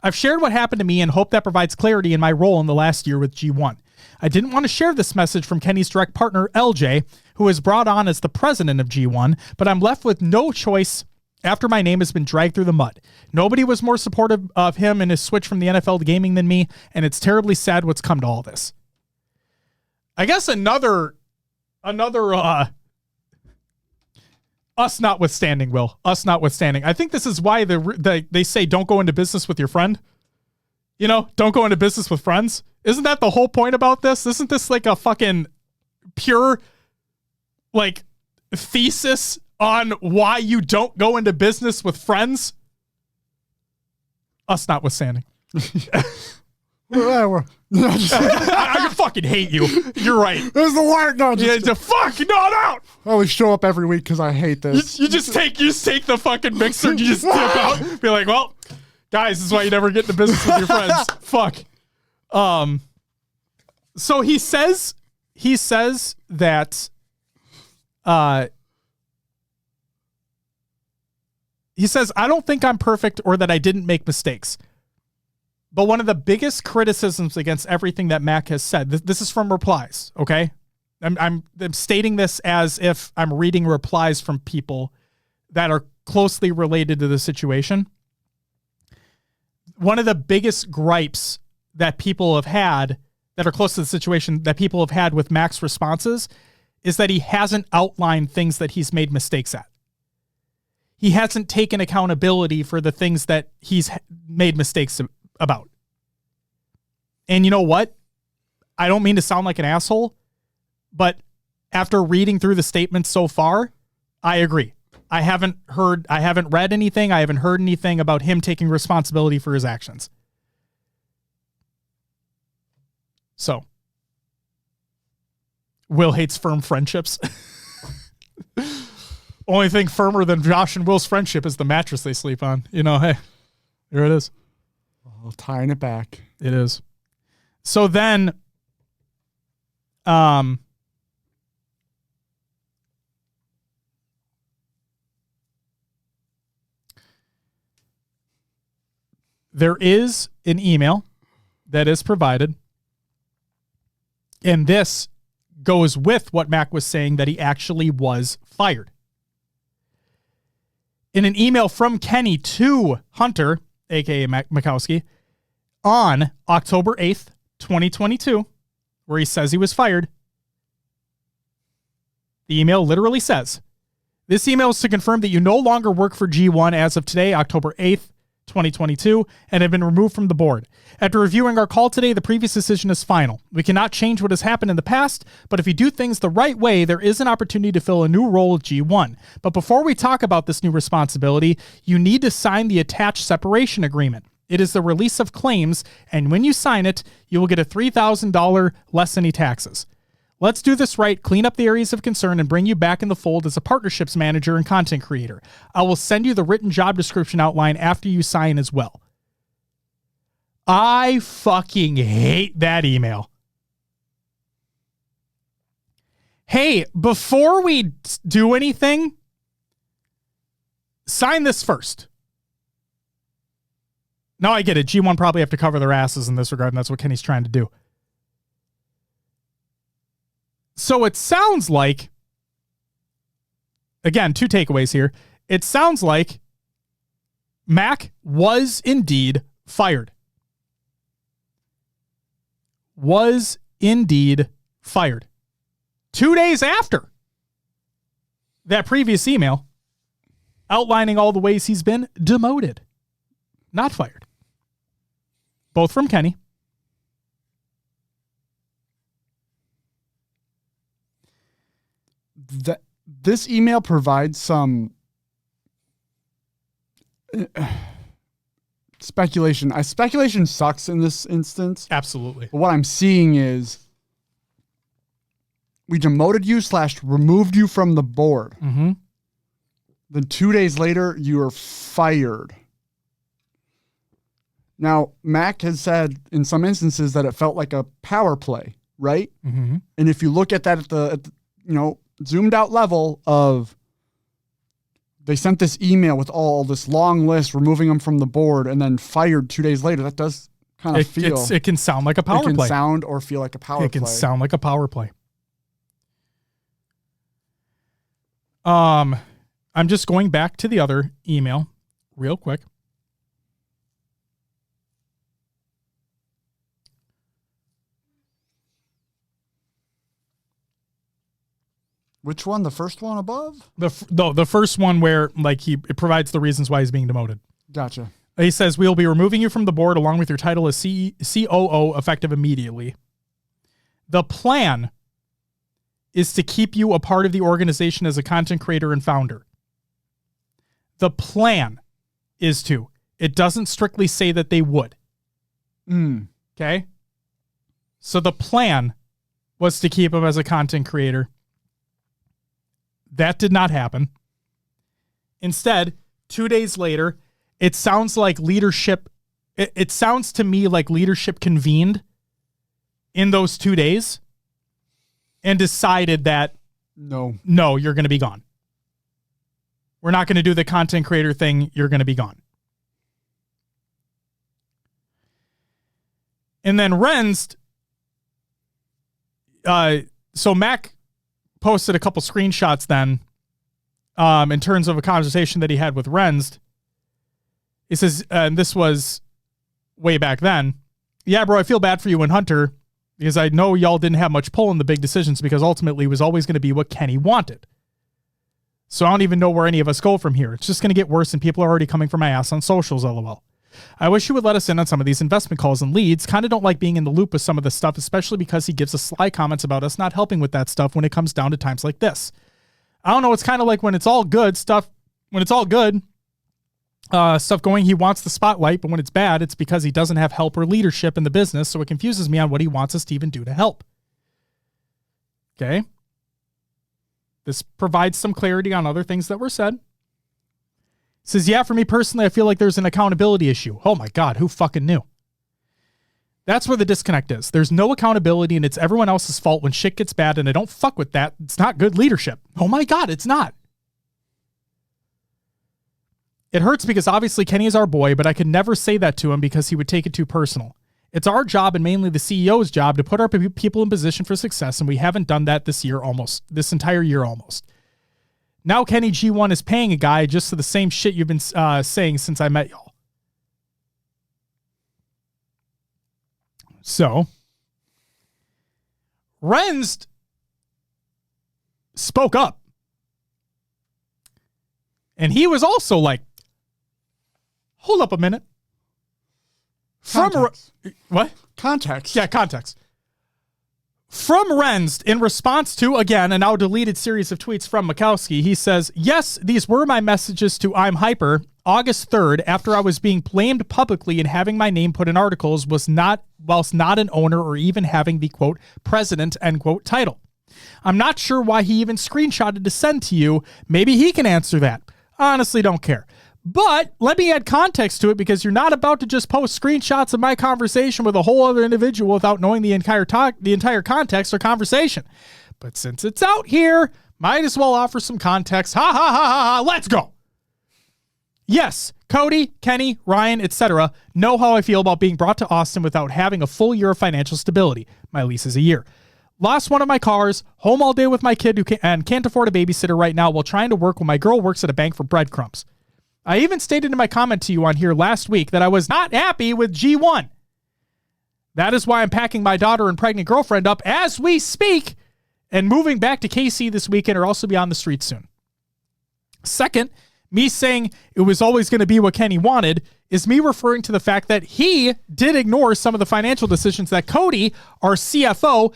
I've shared what happened to me and hope that provides clarity in my role in the last year with G1. I didn't want to share this message from Kenny's direct partner, LJ, who was brought on as the president of G1, but I'm left with no choice after my name has been dragged through the mud. Nobody was more supportive of him and his switch from the NFL to gaming than me, and it's terribly sad what's come to all this. I guess another us notwithstanding, Will. Us notwithstanding. I think this is why they say don't go into business with your friend. You know, don't go into business with friends. Isn't that the whole point about this? Isn't this like a fucking pure, like, thesis on why you don't go into business with friends? Us notwithstanding. I fucking hate you. You're right. There's the word. No, just the fuck not out. I always show up every week because I hate this. You just take the fucking mixer and you just dip out. Be like, well, guys, this is why you never get into business with your friends. Fuck. So he says he says that he says, I don't think I'm perfect or that I didn't make mistakes. But one of the biggest criticisms against everything that Mac has said, this is from replies, okay? I'm stating this as if I'm reading replies from people that are closely related to the situation. One of the biggest gripes that people have had that are close to the situation that people have had with Mac's responses is that he hasn't outlined things that he's made mistakes at. He hasn't taken accountability for the things that he's made mistakes about. And you know what? I don't mean to sound like an asshole, but after reading through the statements so far, I agree. I haven't read anything. I haven't heard anything about him taking responsibility for his actions. So, Will hates firm friendships. Only thing firmer than Josh and Will's friendship is the mattress they sleep on. You know, hey, here it is. Oh, tying it back. It is. So then, there is an email that is provided, and this goes with what Mac was saying that he actually was fired. In an email from Kenny to Hunter, aka Makowski, on October 8th, 2022, where he says he was fired, the email literally says, this email is to confirm that you no longer work for G1 as of today, October 8th, 2022, and have been removed from the board. After reviewing our call today, the previous decision is final. We cannot change what has happened in the past, but if you do things the right way, there is an opportunity to fill a new role with G1. But before we talk about this new responsibility, you need to sign the attached separation agreement. It is the release of claims, and when you sign it, you will get a $3,000 less any taxes. Let's do this right, clean up the areas of concern, and bring you back in the fold as a partnerships manager and content creator. I will send you the written job description outline after you sign as well. I fucking hate that email. Hey, before we do anything, sign this first. Now I get it. G1 probably have to cover their asses in this regard, and that's what Kenny's trying to do. So it sounds like, again, two takeaways here. It sounds like Mac was indeed fired. Was indeed fired. 2 days after that previous email outlining all the ways he's been demoted, not fired. Both from Kenny. This email provides some speculation. Speculation sucks in this instance. Absolutely. But what I'm seeing is we demoted you / removed you from the board. Mm-hmm. Then 2 days later, you are fired. Now, Mac has said in some instances that it felt like a power play, right? Mm-hmm. And if you look at that at the zoomed out level of they sent this email with all this long list, removing them from the board and then fired 2 days later, that does kind of feel. It can sound like a power play. It can sound or feel like a power play. It can sound like a power play. I'm just going back to the other email real quick. Which one? The first one above? The first one where it provides the reasons why he's being demoted. Gotcha. He says, we will be removing you from the board along with your title as COO effective immediately. The plan is to keep you a part of the organization as a content creator and founder. The plan is to. It doesn't strictly say that they would. Okay? So the plan was to keep him as a content creator. That did not happen. Instead, 2 days later, it sounds like leadership. It sounds to me like leadership convened in those 2 days and decided that, no, you're going to be gone. We're not going to do the content creator thing. You're going to be gone. And then Renst, so Mac posted a couple screenshots then in terms of a conversation that he had with Renst. He says, and this was way back then, yeah, bro, I feel bad for you and Hunter because I know y'all didn't have much pull in the big decisions because ultimately it was always going to be what Kenny wanted. So I don't even know where any of us go from here. It's just going to get worse and people are already coming for my ass on socials, LOL. I wish you would let us in on some of these investment calls and leads. Kind of don't like being in the loop with some of this stuff, especially because he gives us sly comments about us not helping with that stuff when it comes down to times like this. I don't know. It's kind of like when it's all good stuff, stuff going, he wants the spotlight, but when it's bad, it's because he doesn't have help or leadership in the business. So it confuses me on what he wants us to even do to help. Okay. This provides some clarity on other things that were said. Says, yeah, for me personally, I feel like there's an accountability issue. Oh my God, who fucking knew? That's where the disconnect is. There's no accountability and it's everyone else's fault when shit gets bad and I don't fuck with that. It's not good leadership. Oh my God, it's not. It hurts because obviously Kenny is our boy, but I could never say that to him because he would take it too personal. It's our job and mainly the CEO's job to put our people in position for success, and we haven't done that this entire year almost. Now Kenny G1 is paying a guy just for the same shit you've been saying since I met y'all. So, Renst spoke up. And he was also like, hold up a minute. What? Context. Yeah, context. From Renst, in response to, again, a now deleted series of tweets from Mikowski, he says, yes, these were my messages to I'm Hyper August 3rd after I was being blamed publicly and having my name put in articles whilst not an owner or even having the, quote, president, end quote, title. I'm not sure why he even screenshotted to send to you. Maybe he can answer that. Honestly, don't care. But let me add context to it because you're not about to just post screenshots of my conversation with a whole other individual without knowing the entire context or conversation. But since it's out here, might as well offer some context. Ha ha ha ha ha. Let's go. Yes, Cody, Kenny, Ryan, etc. know how I feel about being brought to Austin without having a full year of financial stability. My lease is a year. Lost one of my cars, home all day with my kid and can't afford a babysitter right now while trying to work when my girl works at a bank for breadcrumbs. I even stated in my comment to you on here last week that I was not happy with G1. That is why I'm packing my daughter and pregnant girlfriend up as we speak and moving back to KC this weekend or also be on the streets soon. Second, me saying it was always going to be what Kenny wanted is me referring to the fact that he did ignore some of the financial decisions that Cody, our CFO,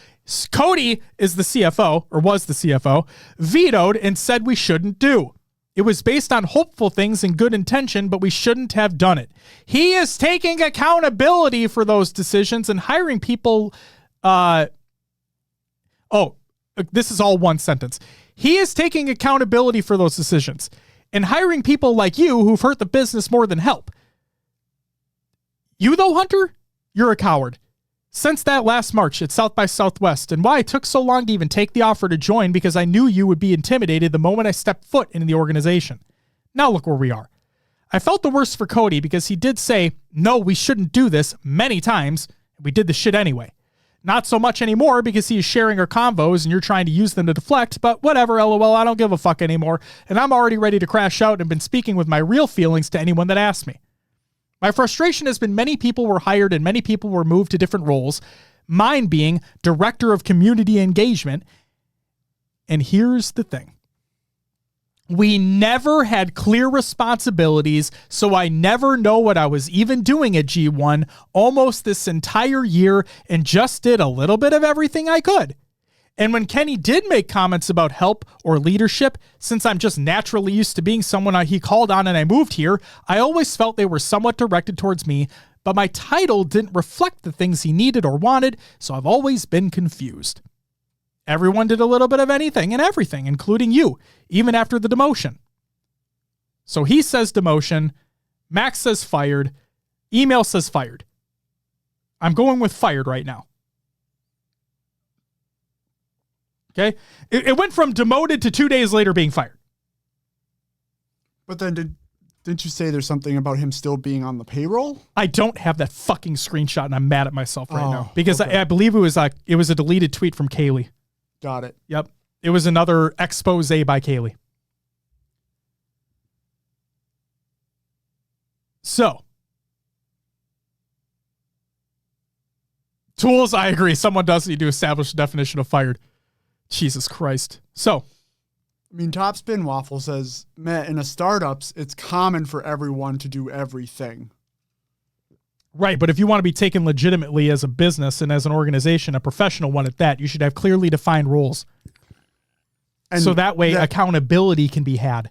Cody is the CFO, or was the CFO, vetoed and said we shouldn't do. It was based on hopeful things and good intention, but we shouldn't have done it. He is taking accountability for those decisions and hiring people. This is all one sentence. He is taking accountability for those decisions and hiring people like you who've hurt the business more than help. You though, Hunter, you're a coward. Since that last March at South by Southwest, and why it took so long to even take the offer to join because I knew you would be intimidated the moment I stepped foot into the organization. Now look where we are. I felt the worst for Cody because he did say, no, we shouldn't do this many times, and we did the shit anyway. Not so much anymore because he is sharing our convos and you're trying to use them to deflect, but whatever, LOL, I don't give a fuck anymore, and I'm already ready to crash out and been speaking with my real feelings to anyone that asks me. My frustration has been many people were hired and many people were moved to different roles, mine being Director of Community Engagement. And here's the thing. We never had clear responsibilities, so I never know what I was even doing at G1 almost this entire year and just did a little bit of everything I could. And when Kenny did make comments about help or leadership, since I'm just naturally used to being someone he called on and I moved here, I always felt they were somewhat directed towards me, but my title didn't reflect the things he needed or wanted, so I've always been confused. Everyone did a little bit of anything and everything, including you, even after the demotion. So he says demotion, Max says fired, email says fired. I'm going with fired right now. Okay? It went from demoted to 2 days later being fired. But then didn't you say there's something about him still being on the payroll? I don't have that fucking screenshot, and I'm mad at myself right now. Oh, Because okay. I believe it was a deleted tweet from Kaylee. Got it. Yep. It was another expose by Kaylee. So. Tools, I agree. Someone does need to establish a definition of fired. Jesus Christ. So. I mean, Topspin Waffle says, Matt, in a startups, it's common for everyone to do everything. Right, but if you want to be taken legitimately as a business and as an organization, a professional one at that, you should have clearly defined roles. And so that way accountability can be had.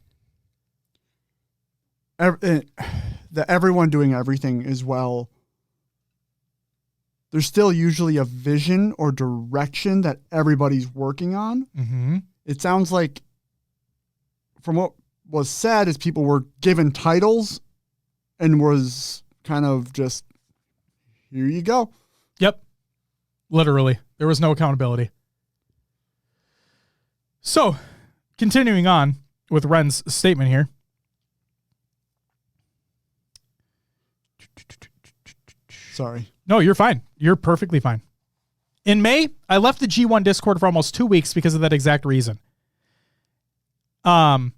Everyone doing everything is well. There's still usually a vision or direction that everybody's working on. Mm-hmm. It sounds like, from what was said, is people were given titles and was kind of just, here you go. Yep. Literally. There was no accountability. So, continuing on with Ren's statement here. Sorry. No, you're fine. You're perfectly fine. In May, I left the G1 Discord for almost 2 weeks because of that exact reason. Where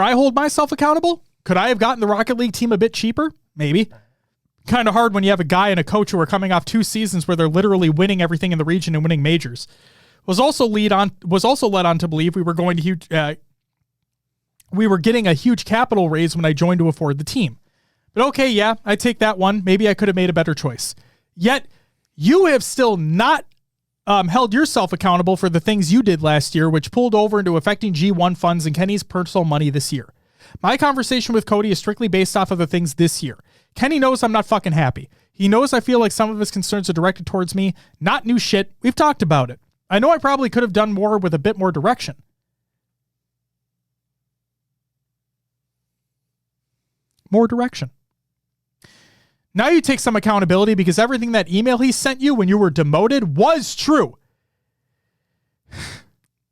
I hold myself accountable, could I have gotten the Rocket League team a bit cheaper? Maybe. Kind of hard when you have a guy and a coach who are coming off 2 seasons where they're literally winning everything in the region and winning majors. Was also led on to believe we were getting a huge capital raise when I joined to afford the team. But okay, yeah, I take that one. Maybe I could have made a better choice. Yet, you have still not held yourself accountable for the things you did last year, which pulled over into affecting G1 funds and Kenny's personal money this year. My conversation with Cody is strictly based off of the things this year. Kenny knows I'm not fucking happy. He knows I feel like some of his concerns are directed towards me. Not new shit. We've talked about it. I know I probably could have done more with a bit more direction. More direction. Now you take some accountability because everything that email he sent you when you were demoted was true.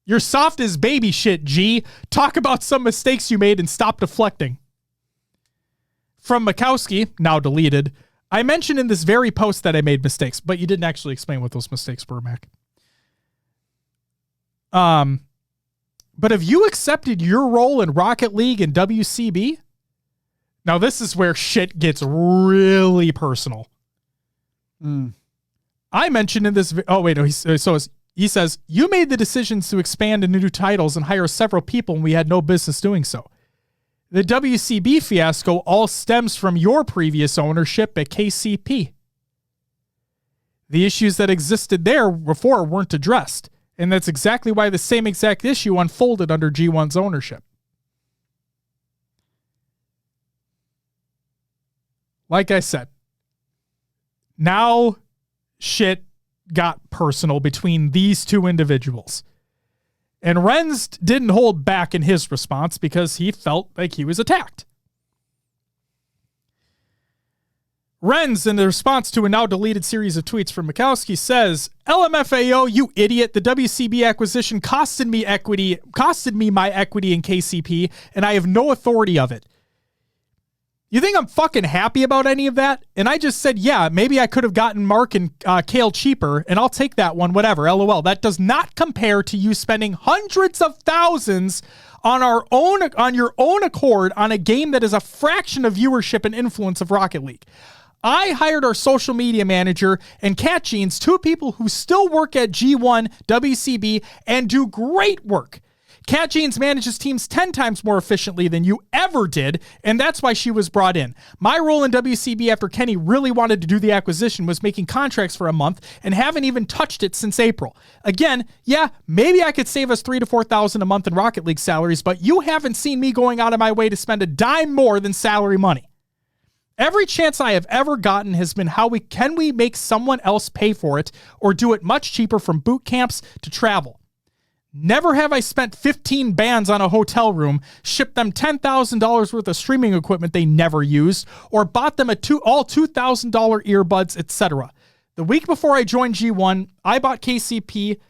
You're soft as baby shit, G. Talk about some mistakes you made and stop deflecting. From Mikowski, now deleted, I mentioned in this very post that I made mistakes, but you didn't actually explain what those mistakes were, Mac. But have you accepted your role in Rocket League and WCB? Now, this is where shit gets really personal. I mentioned in this... Oh, wait, no. He says, you made the decisions to expand into new titles and hire several people, and we had no business doing so. The WCB fiasco all stems from your previous ownership at KCP. The issues that existed there before weren't addressed, and that's exactly why the same exact issue unfolded under G1's ownership. Like I said, now shit got personal between these two individuals. And Renz didn't hold back in his response because he felt like he was attacked. Renz, in the response to a now deleted series of tweets from Mikowski, says, LMFAO, you idiot. The WCB acquisition costed me my equity in KCP, and I have no authority of it. You think I'm fucking happy about any of that? And I just said, yeah, maybe I could have gotten Mark and Kale cheaper, and I'll take that one, whatever, LOL. That does not compare to you spending hundreds of thousands on your own accord on a game that is a fraction of viewership and influence of Rocket League. I hired our social media manager and Cat Jeans, 2 people who still work at G1, WCB, and do great work. Cat Jeans manages teams 10 times more efficiently than you ever did, and that's why she was brought in. My role in WCB after Kenny really wanted to do the acquisition was making contracts for a month and haven't even touched it since April. Again, yeah, maybe I could save us $3,000 to $4,000 a month in Rocket League salaries, but you haven't seen me going out of my way to spend a dime more than salary money. Every chance I have ever gotten has been how can we make someone else pay for it or do it much cheaper from boot camps to travel. Never have I spent 15 bands on a hotel room, shipped them $10,000 worth of streaming equipment they never used, or bought them all $2,000 earbuds, etc. The week before I joined G1, I bought KCP,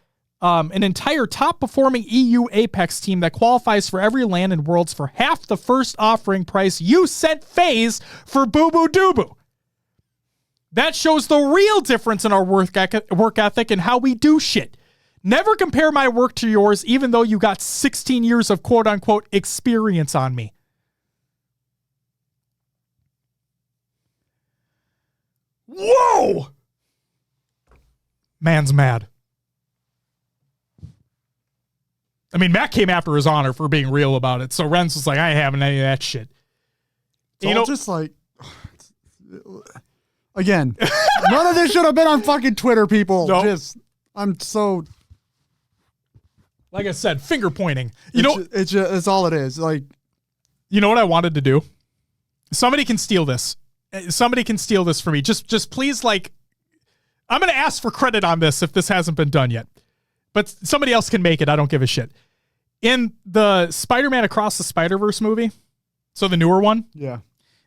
an entire top-performing EU Apex team that qualifies for every LAN and Worlds for half the first offering price you sent FaZe for Boo Boo Doo. That shows the real difference in our work ethic and how we do shit. Never compare my work to yours, even though you got 16 years of quote-unquote experience on me. Whoa! Man's mad. I mean, Matt came after his honor for being real about it. So Renz was like, I ain't having any of that shit. It's all just like, again, none of this should have been on fucking Twitter, people. Nope. I'm so, like I said, finger pointing. It's all it is. Like, you know what I wanted to do? Somebody can steal this. Somebody can steal this for me. Just please, like, I'm going to ask for credit on this if this hasn't been done yet. But somebody else can make it. I don't give a shit. In the Spider-Man Across the Spider-Verse movie, so the newer one, yeah,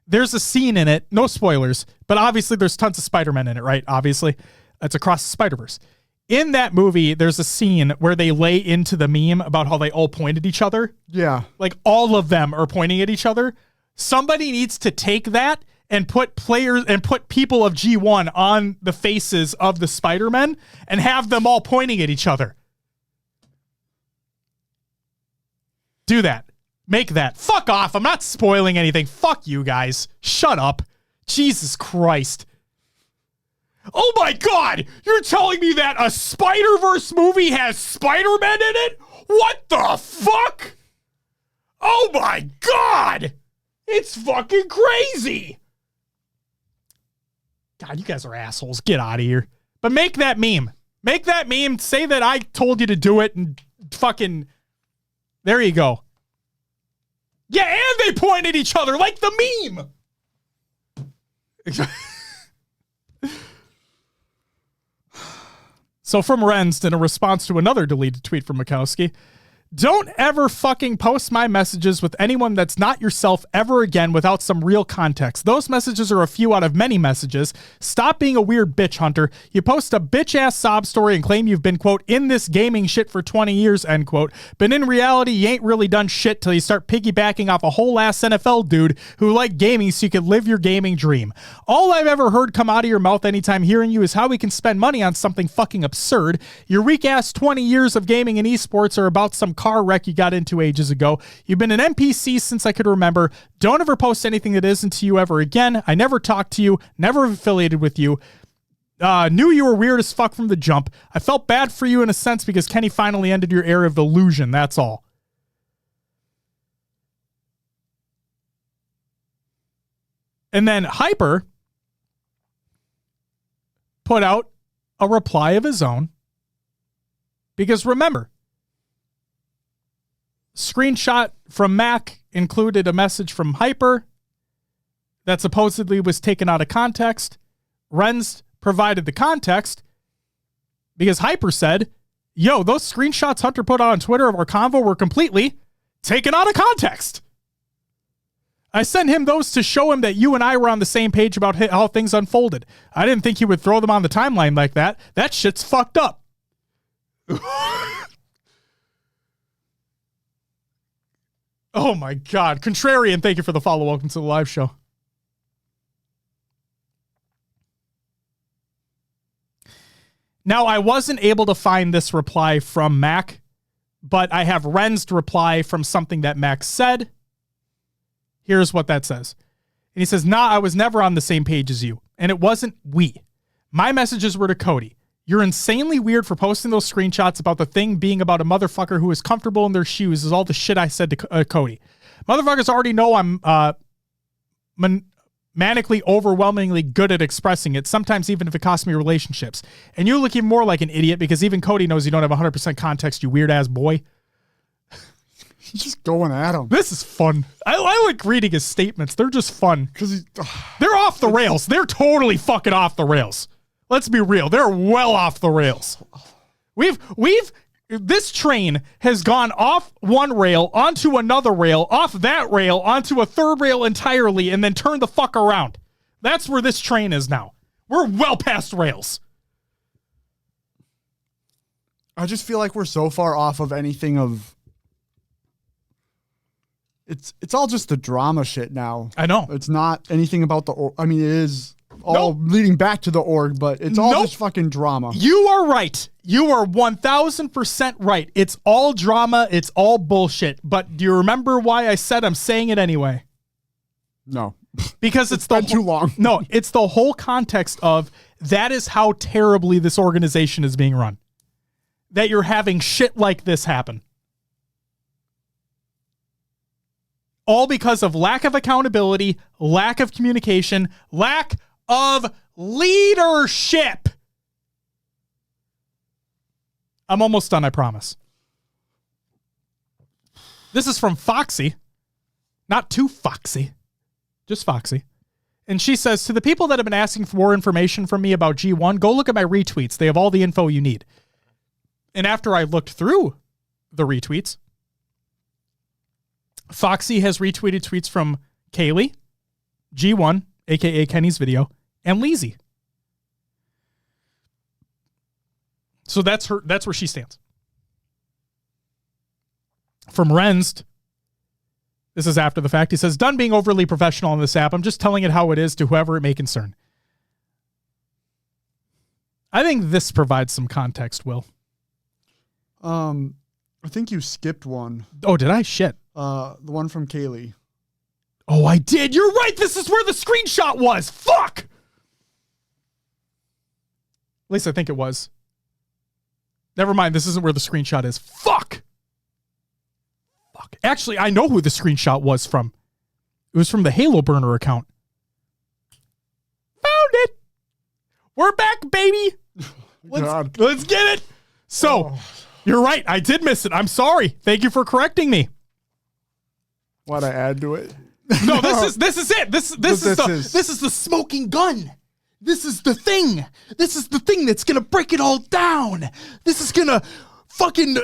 there's a scene in it, no spoilers, but obviously there's tons of Spider-Man in it, right? Obviously, it's Across the Spider-Verse. In that movie, there's a scene where they lay into the meme about how they all point at each other. Yeah. Like, all of them are pointing at each other. Somebody needs to take that and put players and put people of G1 on the faces of the Spider-Men and have them all pointing at each other. Do that. Make that. Fuck off. I'm not spoiling anything. Fuck you guys. Shut up. Jesus Christ. Oh my God. You're telling me that a Spider-Verse movie has Spider-Man in it? What the fuck? Oh my God. It's fucking crazy. God, you guys are assholes. Get out of here. But make that meme. Make that meme. Say that I told you to do it and fucking... There you go. Yeah, and they point at each other like the meme. So from Renst, in a response to another deleted tweet from Mikowski, don't ever fucking post my messages with anyone that's not yourself ever again without some real context. Those messages are a few out of many messages. Stop being a weird bitch hunter. You post a bitch-ass sob story and claim you've been, quote, in this gaming shit for 20 years, end quote. But in reality, you ain't really done shit till you start piggybacking off a whole-ass NFL dude who liked gaming so you could live your gaming dream. All I've ever heard come out of your mouth anytime hearing you is how we can spend money on something fucking absurd. Your weak-ass 20 years of gaming and esports are about some car wreck you got into ages ago. You've been an NPC since I could remember. Don't ever post anything that isn't to you ever again. I never talked to you, never affiliated with you. Knew you were weird as fuck from the jump. I felt bad for you in a sense because Kenny finally ended your era of illusion. That's all. And then Hyper put out a reply of his own. Because remember, screenshot from Mac included a message from Hyper that supposedly was taken out of context. Renz provided the context because Hyper said, yo, those screenshots Hunter put out on Twitter of our convo were completely taken out of context. I sent him those to show him that you and I were on the same page about how things unfolded. I didn't think he would throw them on the timeline like that. That shit's fucked up. Oh my God. Contrarian, thank you for the follow. Welcome to the live show. Now, I wasn't able to find this reply from Mac, but I have Ren's reply from something that Mac said. Here's what that says. And he says, nah, I was never on the same page as you. And it wasn't we. My messages were to Cody. You're insanely weird for posting those screenshots about the thing being about a motherfucker who is comfortable in their shoes is all the shit I said to Cody. Motherfuckers already know I'm manically, overwhelmingly good at expressing it, sometimes even if it costs me relationships. And you look even more like an idiot because even Cody knows you don't have 100% context, you weird-ass boy. He's just going at him. This is fun. I like reading his statements. They're just fun. They're off the rails. They're totally fucking off the rails. Let's be real. They're well off the rails. This train has gone off one rail, onto another rail, off that rail, onto a third rail entirely, and then turned the fuck around. That's where this train is now. We're well past rails. I just feel like we're so far off of anything of. It's all just the drama shit now. I know. It's not anything about the. I mean, it is all leading back to the org, but it's all just fucking drama. You are right. You are 1,000% right. It's all drama. It's all bullshit. But do you remember why I said I'm saying it anyway? No. Because it's been too long. No, it's the whole context of that is how terribly this organization is being run. That you're having shit like this happen. All because of lack of accountability, lack of communication, lack of leadership. I'm almost done, I promise. This is from Foxy. Not too Foxy. Just Foxy. And she says, to the people that have been asking for more information from me about G1, go look at my retweets. They have all the info you need. And after I looked through the retweets, Foxy has retweeted tweets from Kaylee, G1, aka Kenny's video, and Leezy. So that's where she stands. From Renst, this is after the fact. He says, done being overly professional on this app. I'm just telling it how it is to whoever it may concern. I think this provides some context, Will. I think you skipped one. Oh, did I? Shit. The one from Kaylee. Oh, I did. You're right. This is where the screenshot was. Fuck. At least I think it was. Never mind. This isn't where the screenshot is. Fuck. Actually, I know who the screenshot was from. It was from the Halo Burner account. Found it. We're back, baby. Let's get it. So, You're right. I did miss it. I'm sorry. Thank you for correcting me. Why'd I add to it? No, this is it. This is the smoking gun. This is the thing. This is the thing that's gonna break it all down. This is gonna fucking.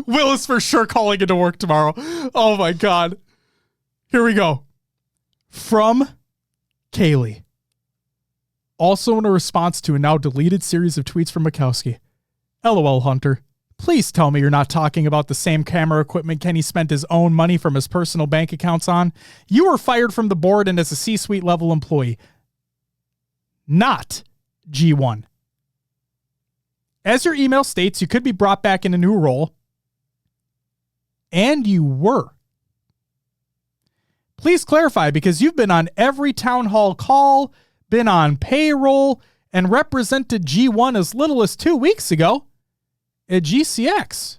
Will is for sure calling into work tomorrow. Oh my God. Here we go. From Kaylee. Also in a response to a now deleted series of tweets from Mikowski. LOL, Hunter. Please tell me you're not talking about the same camera equipment Kenny spent his own money from his personal bank accounts on. You were fired from the board and as a C-suite level employee. Not G1. As your email states, you could be brought back in a new role. And you were. Please clarify, because you've been on every town hall call, been on payroll, and represented G1 as little as 2 weeks ago at GCX.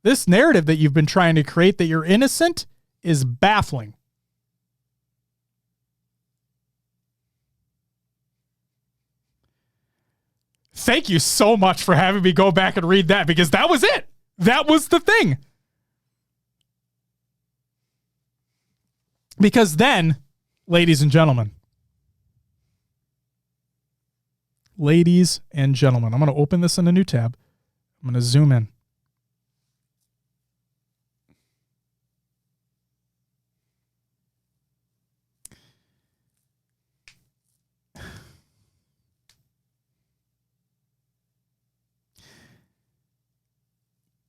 This narrative that you've been trying to create that you're innocent is baffling. Thank you so much for having me go back and read that, because that was it. That was the thing. Because then, ladies and gentlemen, I'm going to open this in a new tab. I'm going to zoom in.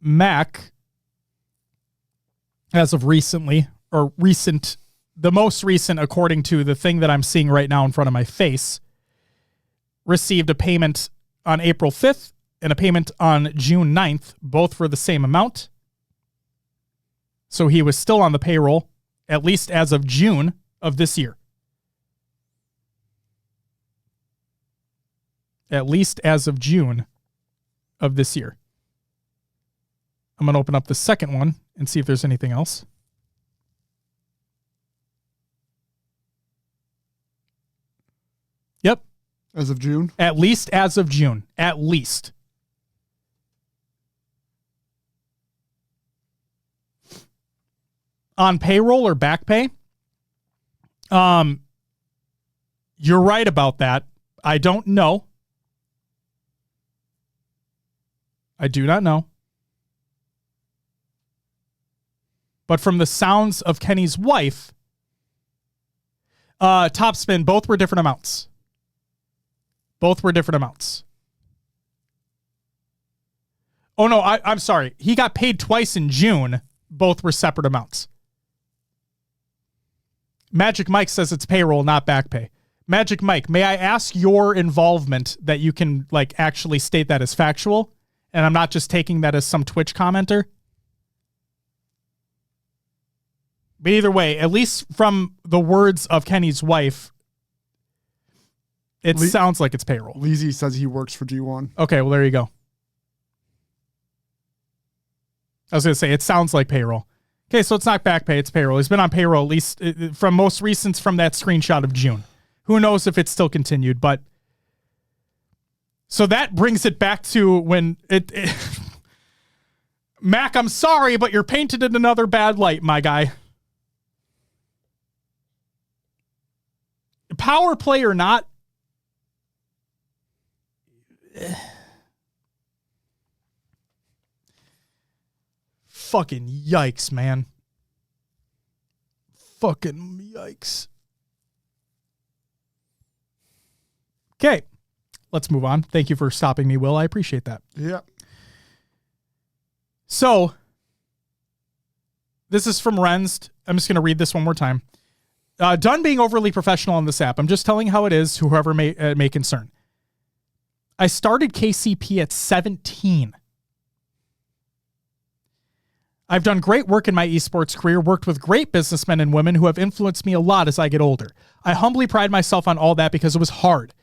Mac, as of recently, or recent, the most recent, according to the thing that I'm seeing right now in front of my face, received a payment on April 5th and a payment on June 9th, both for the same amount. So he was still on the payroll, at least as of June of this year. At least as of June of this year. I'm going to open up the second one and see if there's anything else. Yep. As of June? At least as of June. At least. On payroll or back pay? You're right about that. I don't know. I do not know. But from the sounds of Kenny's wife, Topspin, both were different amounts. Both were different amounts. Oh, no, I'm sorry. He got paid twice in June. Both were separate amounts. Magic Mike says it's payroll, not back pay. Magic Mike, may I ask your involvement that you can like actually state that as factual? And I'm not just taking that as some Twitch commenter. But either way, at least from the words of Kenny's wife, it sounds like it's payroll. Leezy says he works for G1. Okay, well, there you go. I was going to say, it sounds like payroll. Okay, so it's not back pay, it's payroll. He's been on payroll at least from most recent from that screenshot of June. Who knows if it's still continued, but so that brings it back to when it Mac, I'm sorry, but you're painted in another bad light, my guy. Power play or not, fucking yikes, man. Fucking yikes. Okay, let's move on. Thank you for stopping me, Will. I appreciate that. Yeah. So, this is from Renst. I'm just going to read this one more time. Done being overly professional on this app. I'm just telling how it is to whoever may concern. I started KCP at 17. I've done great work in my esports career, worked with great businessmen and women who have influenced me a lot as I get older. I humbly pride myself on all that because it was hard.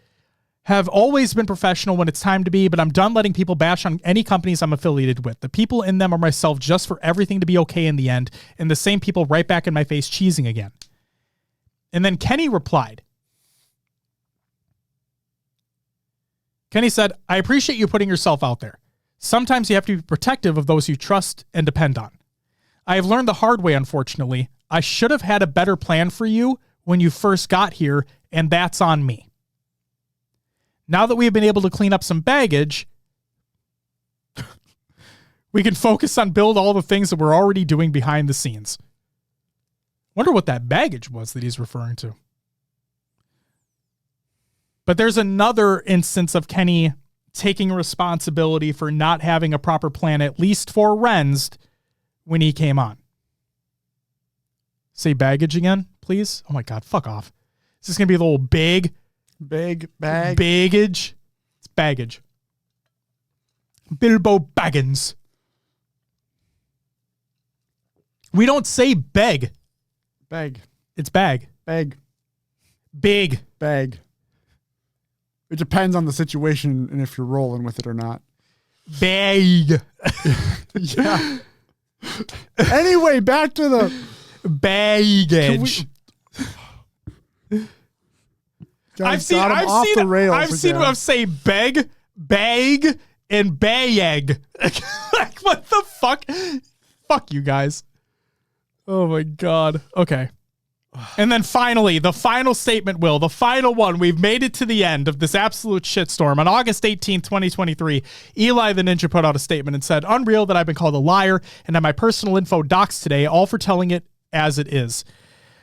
Have always been professional when it's time to be, but I'm done letting people bash on any companies I'm affiliated with. The people in them are myself just for everything to be okay in the end, and the same people right back in my face cheesing again. And then Kenny replied. Kenny said, I appreciate you putting yourself out there. Sometimes you have to be protective of those you trust and depend on. I have learned the hard way, unfortunately. I should have had a better plan for you when you first got here, and that's on me. Now that we have been able to clean up some baggage, we can focus on build all the things that we're already doing behind the scenes. Wonder what that baggage was that he's referring to. But there's another instance of Kenny taking responsibility for not having a proper plan, at least for Renst, when he came on. Say baggage again, please. Oh my God, fuck off. Is this going to be the little big baggage? It's baggage. Bilbo Baggins. We don't say beg. Bag. It's bag. Bag. Big. Bag. It depends on the situation and if you're rolling with it or not. Bag. Yeah. Anyway, back to the baggage. I've seen him say beg, bag, and bag. Like, what the fuck? Fuck you guys. Oh my God. Okay. And then finally, the final statement, Will, the final one. We've made it to the end of this absolute shitstorm. On August 18th, 2023, Eli the Ninja put out a statement and said, unreal that I've been called a liar and that my personal info doxed today, all for telling it as it is.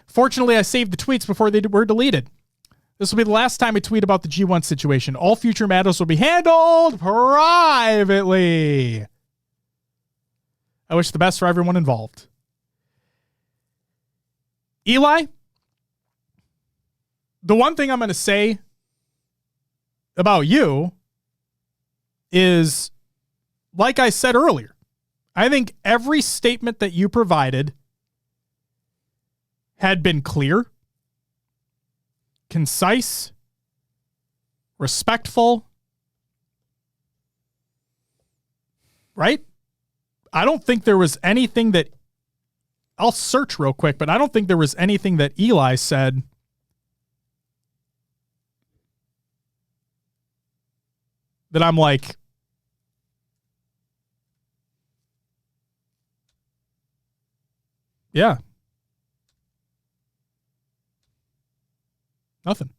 Fortunately, I saved the tweets before they were deleted. This will be the last time I tweet about the G1 situation. All future matters will be handled privately. I wish the best for everyone involved. Eli, the one thing I'm going to say about you is, like I said earlier, I think every statement that you provided had been clear, concise, respectful, right? I don't think there was anything that, I'll search real quick, but I don't think there was anything that Eli said that I'm like, yeah. Nothing.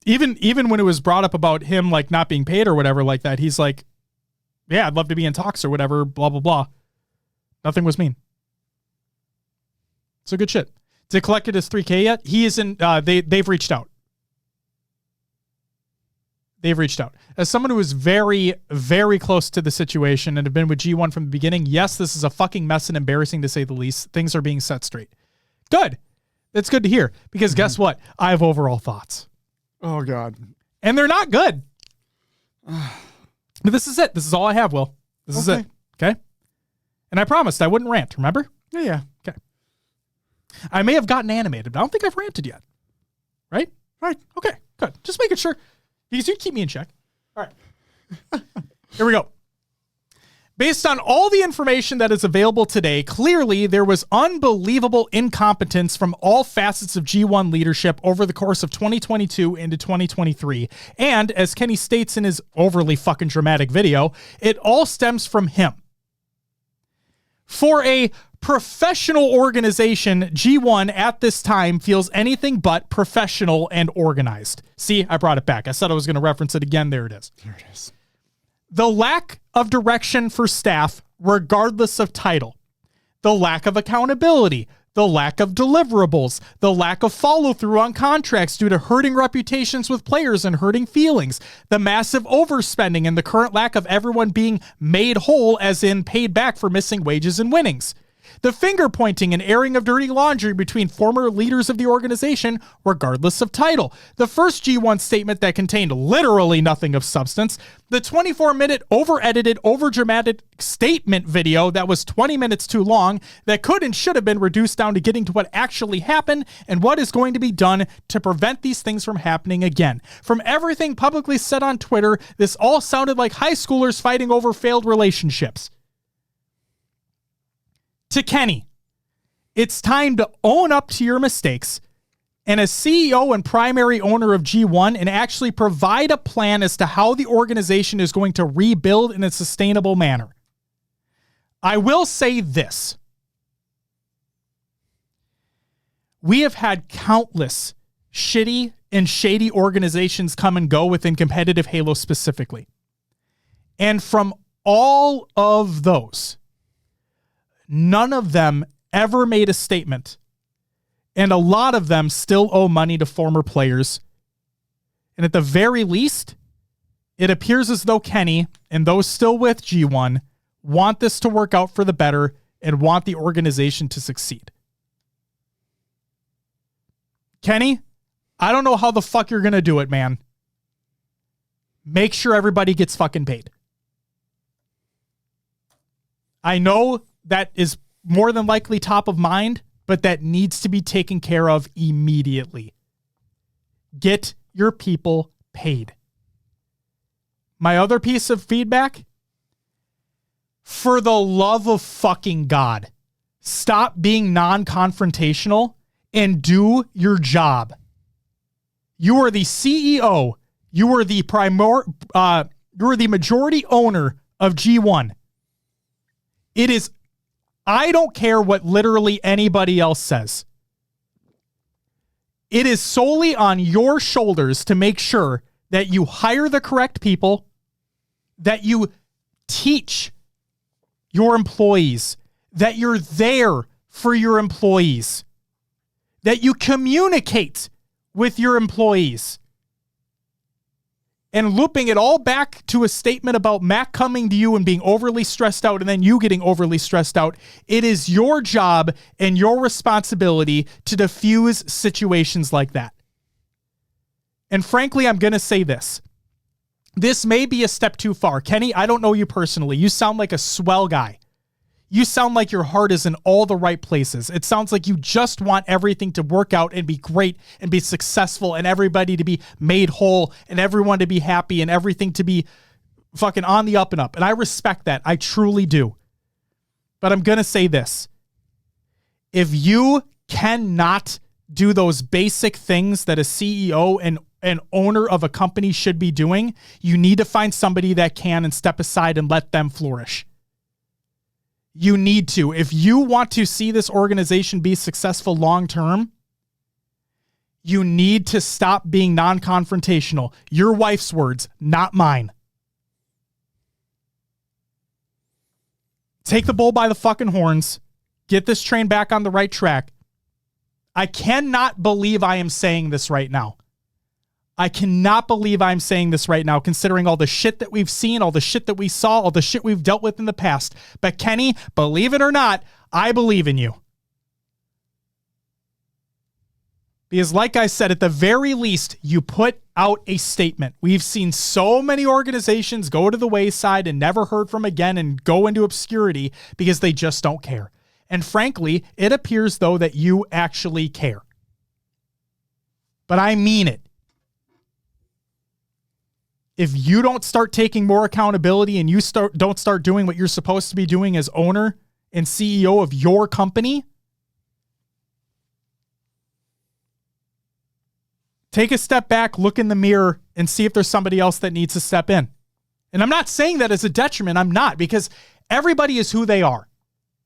Even when it was brought up about him like not being paid or whatever like that, he's like, yeah, I'd love to be in talks or whatever, blah, blah, blah. Nothing was mean. So good shit. Did collected his $3K yet? He isn't, they've reached out. They've reached out. As someone who is very, very close to the situation and have been with G1 from the beginning, yes, this is a fucking mess and embarrassing to say the least. Things are being set straight. Good. That's good to hear because guess what? I have overall thoughts. Oh, God. And they're not good. But this is it. This is all I have, Will. This is it. Okay? And I promised I wouldn't rant, remember? Yeah. Okay. I may have gotten animated, but I don't think I've ranted yet. Right? Right. Okay, good. Just making sure. Because you keep me in check. All right. Here we go. Based on all the information that is available today, clearly there was unbelievable incompetence from all facets of G1 leadership over the course of 2022 into 2023. And as Kenny states in his overly fucking dramatic video, it all stems from him. For a professional organization, G1 at this time feels anything but professional and organized. See, I brought it back. I said I was going to reference it again. There it is. There it is. The lack of direction for staff, regardless of title. The lack of accountability. The lack of deliverables. The lack of follow-through on contracts due to hurting reputations with players and hurting feelings. The massive overspending and the current lack of everyone being made whole, as in paid back for missing wages and winnings. The finger-pointing and airing of dirty laundry between former leaders of the organization, regardless of title. The first G1 statement that contained literally nothing of substance. The 24-minute, over-edited, over-dramatic statement video that was 20 minutes too long that could and should have been reduced down to getting to what actually happened and what is going to be done to prevent these things from happening again. From everything publicly said on Twitter, this all sounded like high schoolers fighting over failed relationships. To Kenny, it's time to own up to your mistakes and as CEO and primary owner of G1 and actually provide a plan as to how the organization is going to rebuild in a sustainable manner. I will say this. We have had countless shitty and shady organizations come and go within competitive Halo specifically. And from all of those, none of them ever made a statement, and a lot of them still owe money to former players. And at the very least, it appears as though Kenny and those still with G1 want this to work out for the better and want the organization to succeed. Kenny, I don't know how the fuck you're going to do it, man. Make sure everybody gets fucking paid. I know that is more than likely top of mind, but that needs to be taken care of immediately. Get your people paid. My other piece of feedback, for the love of fucking God, stop being non-confrontational and do your job. You are the CEO. You are the you are the majority owner of G1. It is, I don't care what literally anybody else says. It is solely on your shoulders to make sure that you hire the correct people, that you teach your employees, that you're there for your employees, that you communicate with your employees. And looping it all back to a statement about Mac coming to you and being overly stressed out and then you getting overly stressed out. It is your job and your responsibility to diffuse situations like that. And frankly, I'm going to say this. This may be a step too far. Kenny, I don't know you personally. You sound like a swell guy. You sound like your heart is in all the right places. It sounds like you just want everything to work out and be great and be successful and everybody to be made whole and everyone to be happy and everything to be fucking on the up and up. And I respect that. I truly do. But I'm going to say this. If you cannot do those basic things that a CEO and an owner of a company should be doing, you need to find somebody that can and step aside and let them flourish. You need to. If you want to see this organization be successful long-term, you need to stop being non-confrontational. Your wife's words, not mine. Take the bull by the fucking horns. Get this train back on the right track. I cannot believe I am saying this right now. I cannot believe I'm saying this right now, considering all the shit that we've seen, all the shit that we saw, all the shit we've dealt with in the past. But Kenny, believe it or not, I believe in you. Because like I said, at the very least, you put out a statement. We've seen so many organizations go to the wayside and never heard from again and go into obscurity because they just don't care. And frankly, it appears, though, that you actually care. But I mean it. If you don't start taking more accountability and you don't start doing what you're supposed to be doing as owner and CEO of your company, take a step back, look in the mirror, and see if there's somebody else that needs to step in. And I'm not saying that as a detriment. I'm not, because everybody is who they are.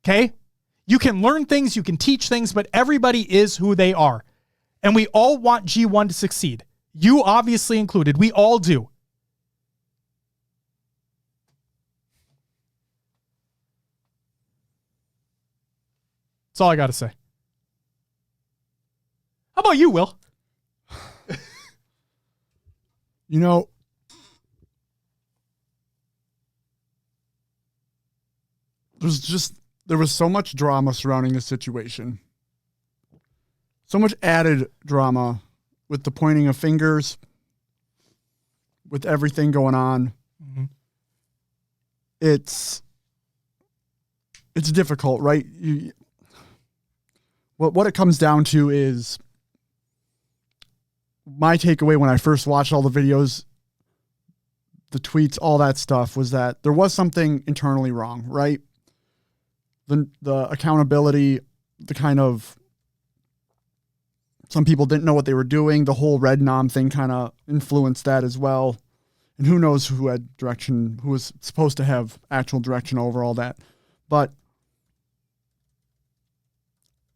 Okay? You can learn things, you can teach things, but everybody is who they are. And we all want G1 to succeed. You obviously included. We all do. That's all I got to say. How about you, Will? You know, there was so much drama surrounding this situation. So much added drama with the pointing of fingers, with everything going on. Mm-hmm. It's difficult, right? What it comes down to is my takeaway when I first watched all the videos, the tweets, all that stuff, was that there was something internally wrong, right? The accountability, the kind of, some people didn't know what they were doing. The whole Red Nom thing kind of influenced that as well. And who knows who had direction, who was supposed to have actual direction over all that. But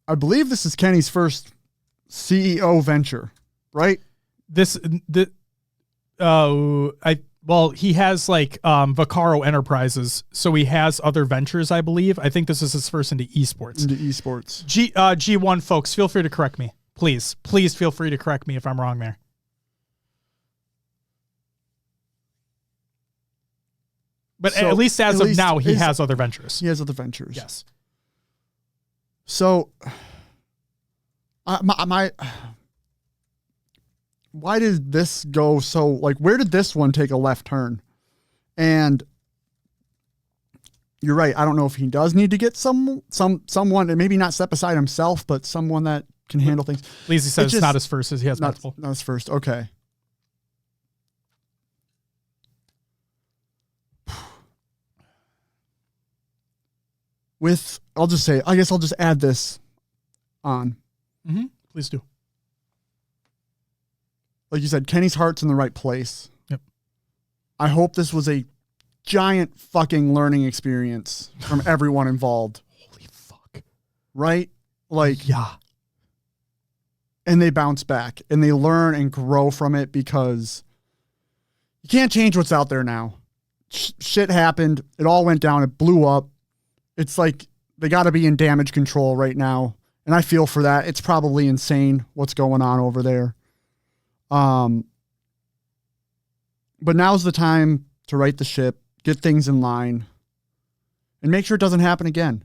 I believe this is Kenny's first CEO venture, right? He has like Vaccaro Enterprises, so he has other ventures, I believe. I think this is his first into esports. G1 folks, feel free to correct me. Please feel free to correct me if I'm wrong there. But so, at least as of now, he has other ventures. He has other ventures. Yes. So, why did this go so, like, where did this one take a left turn? And you're right. I don't know if he does need to get someone, and maybe not step aside himself, but someone that can handle things. Lazy says it's not his first, as he has multiple. Not his first. Okay. I'll just add this on. Mm-hmm. Please do. Like you said, Kenny's heart's in the right place. Yep. I hope this was a giant fucking learning experience from everyone involved. Holy fuck. Right? Like, yeah. And they bounce back and they learn and grow from it, because you can't change what's out there now. Shit happened. It all went down. It blew up. It's like they got to be in damage control right now. And I feel for that. It's probably insane what's going on over there. But now's the time to right the ship, get things in line, and make sure it doesn't happen again.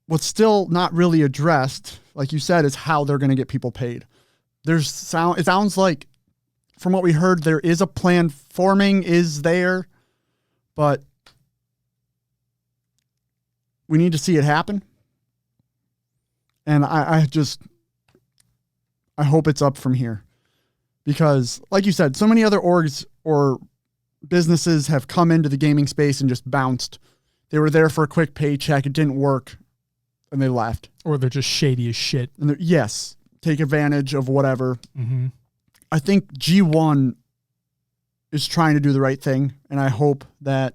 What's still not really addressed, like you said, is how they're going to get people paid. It sounds like, from what we heard, there is a plan forming, is there, but we need to see it happen. And I hope it's up from here, because like you said, so many other orgs or businesses have come into the gaming space and just bounced. They were there for a quick paycheck. It didn't work and they left. Or they're just shady as shit. And yes, take advantage of whatever. Mm-hmm. I think G1 is trying to do the right thing, and I hope that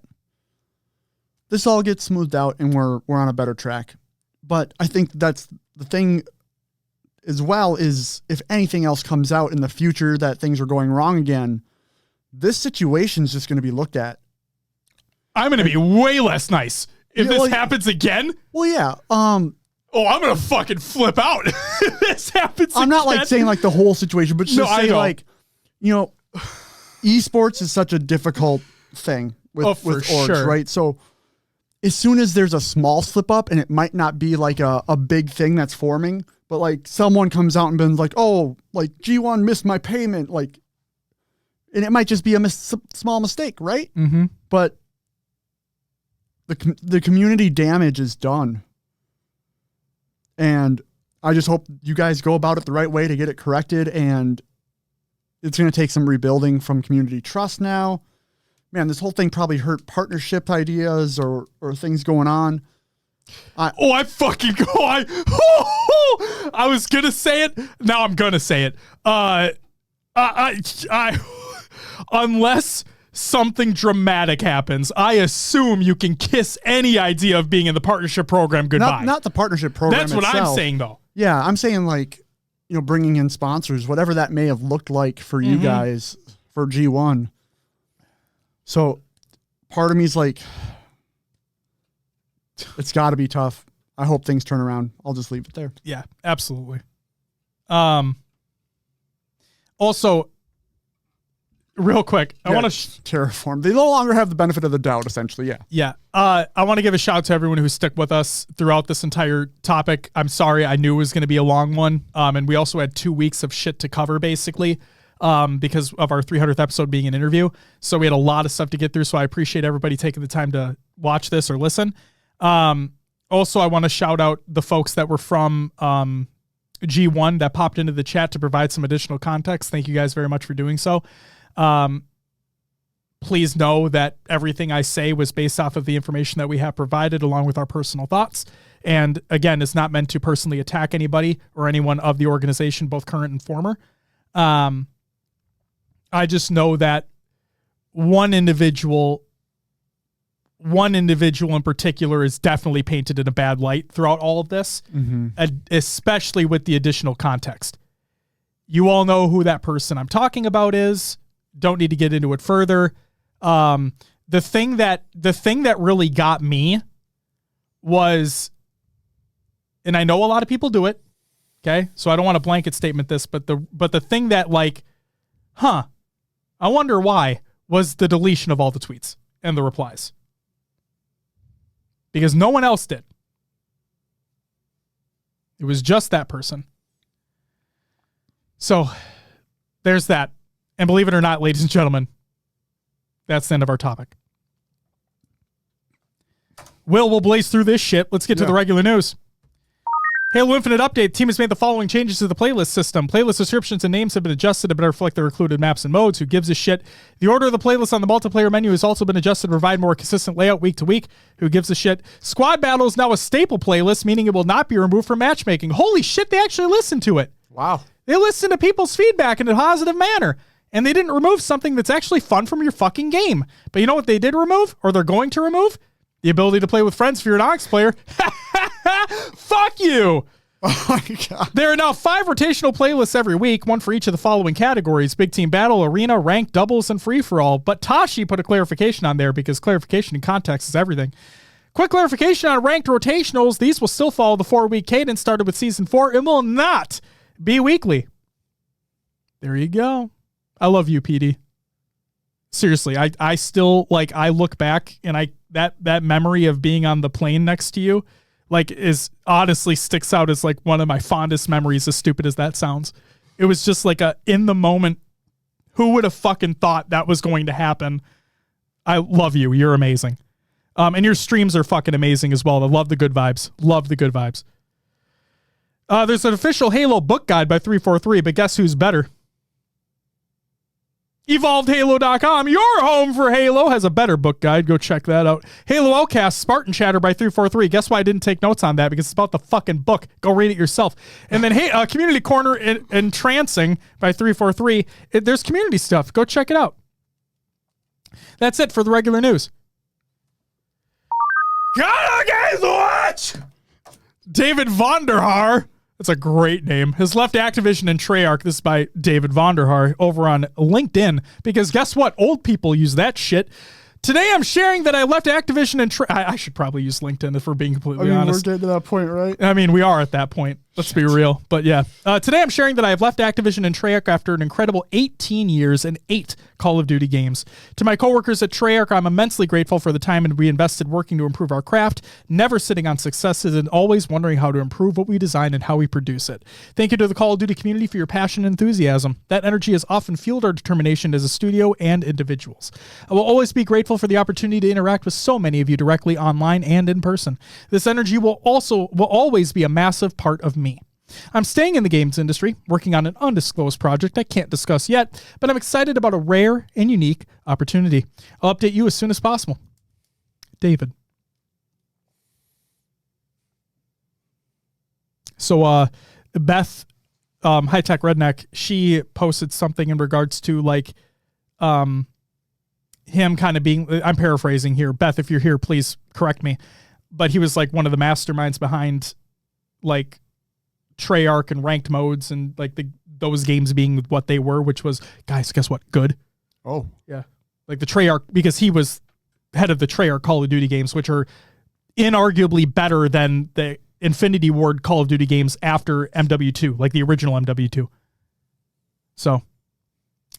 this all gets smoothed out and we're on a better track. But I think that's the thing as well, is if anything else comes out in the future that things are going wrong again, this situation is just going to be looked at. I'm going to be way less nice if this happens again. Well, yeah. Oh, I'm going to fucking flip out. This happens I'm not again. like saying like the whole situation, but just say like, you know, esports is such a difficult thing with orgs, sure. right? So as soon as there's a small slip up, and it might not be like a big thing that's forming, but like someone comes out and been like, oh, like G1 missed my payment, like, and it might just be a small mistake, right? Mm-hmm. But the community damage is done. And I just hope you guys go about it the right way to get it corrected. And it's going to take some rebuilding from community trust now. Man, this whole thing probably hurt partnership ideas or things going on. I was going to say it. Now I'm going to say it. Unless something dramatic happens, I assume you can kiss any idea of being in the partnership program goodbye. Not the partnership program That's what itself. I'm saying, though. Yeah, I'm saying like, you know, bringing in sponsors, whatever that may have looked like for you guys for G1. So part of me is like, it's got to be tough. I hope things turn around. I'll just leave it there. Yeah, absolutely. Also, real quick, I want to Terraform. They no longer have the benefit of the doubt, essentially. Yeah. Yeah. I want to give a shout out to everyone who stuck with us throughout this entire topic. I'm sorry. I knew it was going to be a long one. And we also had 2 weeks of shit to cover, basically, because of our 300th episode being an interview. So we had a lot of stuff to get through. So I appreciate everybody taking the time to watch this or listen. Also, I want to shout out the folks that were from G1 that popped into the chat to provide some additional context. Thank you guys very much for doing so. Please know that everything I say was based off of the information that we have provided along with our personal thoughts. And again, it's not meant to personally attack anybody or anyone of the organization, both current and former. I just know that one individual in particular is definitely painted in a bad light throughout all of this, especially with the additional context. You all know who that person I'm talking about is. Don't need to get into it further. The thing that really got me was, and I know a lot of people do it. Okay. So I don't want to blanket statement this, but the thing that like, I wonder why, was the deletion of all the tweets and the replies, because no one else did. It was just that person. So there's that. And believe it or not, ladies and gentlemen, that's the end of our topic. We'll blaze through this shit. Let's get to the regular news. Halo Infinite update. Team has made the following changes to the playlist system. Playlist descriptions and names have been adjusted to better reflect their included maps and modes. Who gives a shit? The order of the playlist on the multiplayer menu has also been adjusted to provide more consistent layout week to week. Who gives a shit? Squad Battle is now a staple playlist, meaning it will not be removed from matchmaking. Holy shit, they actually listened to it. Wow. They listened to people's feedback in a positive manner. And they didn't remove something that's actually fun from your fucking game. But you know what they did remove? Or they're going to remove? The ability to play with friends if you're an Ox player. Fuck you! Oh my God. There are now 5 rotational playlists every week, one for each of the following categories: Big Team Battle, Arena, Ranked, Doubles, and Free-for-all. But Tashi put a clarification on there because clarification and context is everything. Quick clarification on Ranked rotationals. These will still follow the 4-week cadence started with Season 4 and will not be weekly. There you go. I love you, PD. Seriously, I still, like, I look back and that memory of being on the plane next to you, like, is honestly sticks out as like one of my fondest memories, as stupid as that sounds. It was just like a in the moment, who would have fucking thought that was going to happen? I love you. You're amazing. And your streams are fucking amazing as well. I love the good vibes. Love the good vibes. There's an official Halo book guide by 343, but guess who's better? EvolvedHalo.com, your home for Halo, has a better book guide. Go check that out. Halo Outcast, Spartan Chatter by 343. Guess why I didn't take notes on that? Because it's about the fucking book. Go read it yourself. And then, hey, Community Corner and Trancing by 343. There's community stuff. Go check it out. That's it for the regular news. Gotta guys watch! David Vonderhaar. That's a great name. Has left Activision and Treyarch. This is by David Vonderhaar over on LinkedIn. Because guess what? Old people use that shit Today I'm sharing that I left Activision and I should probably use LinkedIn if we're being completely honest. We're getting to that point, right? I mean, we are at that point. Let's be real. But yeah. Today I'm sharing that I have left Activision and Treyarch after an incredible 18 years and 8 Call of Duty games. To my coworkers at Treyarch, I'm immensely grateful for the time we invested working to improve our craft, never sitting on successes and always wondering how to improve what we design and how we produce it. Thank you to the Call of Duty community for your passion and enthusiasm. That energy has often fueled our determination as a studio and individuals. I will always be grateful for the opportunity to interact with so many of you directly online and in person. This energy will always be a massive part of me. I'm staying in the games industry, working on an undisclosed project I can't discuss yet, but I'm excited about a rare and unique opportunity. I'll update you as soon as possible. David. So, Beth, High Tech Redneck, she posted something in regards to like, him kind of being, I'm paraphrasing here. Beth, if you're here, please correct me. But he was like one of the masterminds behind like Treyarch and ranked modes and like those games being what they were, which was, guys, guess what? Good. Oh, yeah. Like the Treyarch, because he was head of the Treyarch Call of Duty games, which are inarguably better than the Infinity Ward Call of Duty games after MW2, like the original MW2. So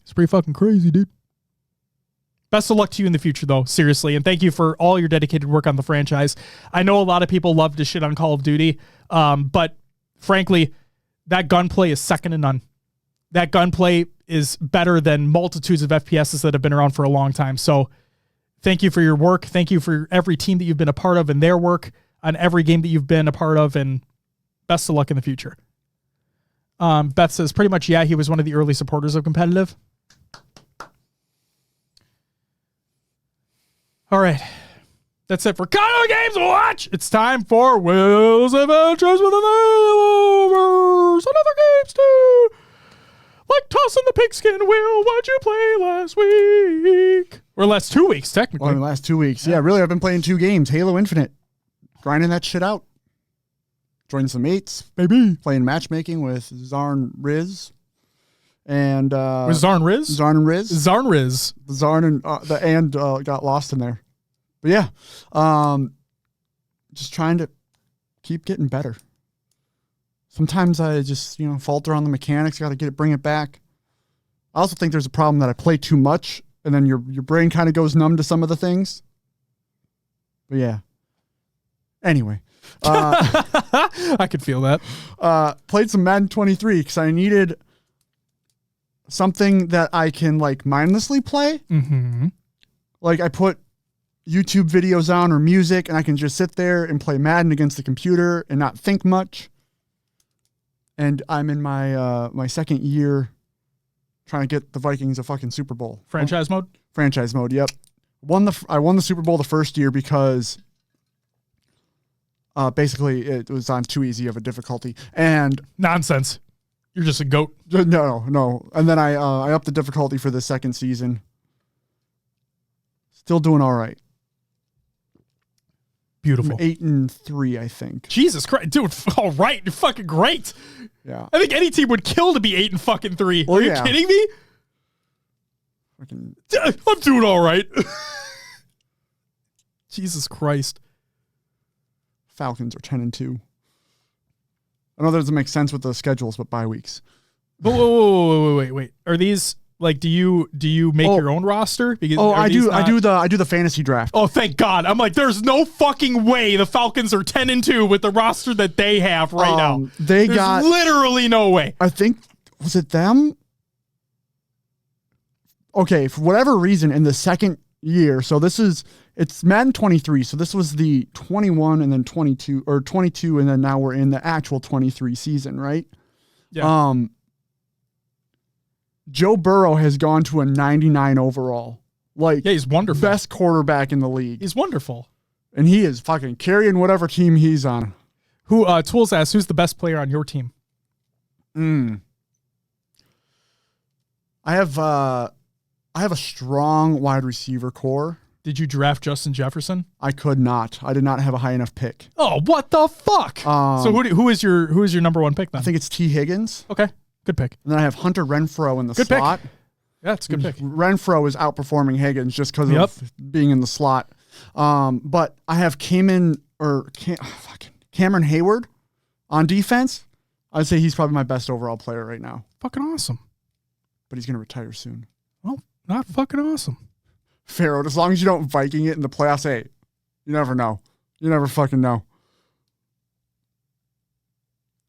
it's pretty fucking crazy, dude. Best of luck to you in the future, though, seriously. And thank you for all your dedicated work on the franchise. I know a lot of people love to shit on Call of Duty, but frankly, that gunplay is second to none. That gunplay is better than multitudes of FPSs that have been around for a long time. So thank you for your work. Thank you for every team that you've been a part of and their work on every game that you've been a part of, and best of luck in the future. Beth says, pretty much, yeah, he was one of the early supporters of competitive. All right. That's it for Kyle Games Watch. It's time for Will's Adventures with an Over. Some other games too. Like tossing the pigskin. Will, what'd you play last week? Or last 2 weeks, technically. Well, the last 2 weeks. Yeah, really, I've been playing 2 games. Halo Infinite. Grinding that shit out. Joining some mates. Baby. Playing matchmaking with Zarn Riz. And was Zarn Riz? Zarn Riz. Zarn Riz. Zarn and got lost in there. But yeah, just trying to keep getting better. Sometimes I just, falter on the mechanics. Got to bring it back. I also think there's a problem that I play too much, and then your brain kind of goes numb to some of the things. But yeah. Anyway. I could feel that. Played some Madden 23 because I needed something that I can mindlessly play. Mm-hmm. Like I put YouTube videos on or music and I can just sit there and play Madden against the computer and not think much. And I'm in my my second year trying to get the Vikings a fucking Super Bowl. Franchise mode? Franchise mode, yep. I won the Super Bowl the first year because basically it was on too easy of a difficulty. And nonsense. You're just a goat. No. And then I upped the difficulty for the second season. Still doing all right. Beautiful. I'm 8-3, I think. Jesus Christ, dude! All right, you're fucking great. Yeah. I think any team would kill to be 8-3. Well, Are you kidding me? I'm doing all right. Jesus Christ. Falcons are 10-2. I know that doesn't make sense with the schedules, but bye weeks. Wait. Are these do you make your own roster? Because I do the fantasy draft. Oh, thank God. I'm like, there's no fucking way the Falcons are 10-2 with the roster that they have right now. There's literally no way. I think, was it them? Okay, for whatever reason, in the second year, so it's Madden 23, so this was the 21 and then 22, or 22, and then now we're in the actual 23 season, right? Yeah. Joe Burrow has gone to a 99 overall. Yeah, he's wonderful. Best quarterback in the league. He's wonderful. And he is fucking carrying whatever team he's on. Tools asks, who's the best player on your team? I have a strong wide receiver core. Did you draft Justin Jefferson? I could not. I did not have a high enough pick. Oh, what the fuck? So who is your number one pick then? I think it's T. Higgins. Okay, good pick. And then I have Hunter Renfrow in the slot. Pick. Yeah, it's a good pick. Renfro is outperforming Higgins just because of being in the slot. But I have Cameron Hayward on defense. I'd say he's probably my best overall player right now. Fucking awesome. But he's going to retire soon. Well, not fucking awesome. Farrell, as long as you don't Viking it in the playoffs, hey, you never know. You never fucking know.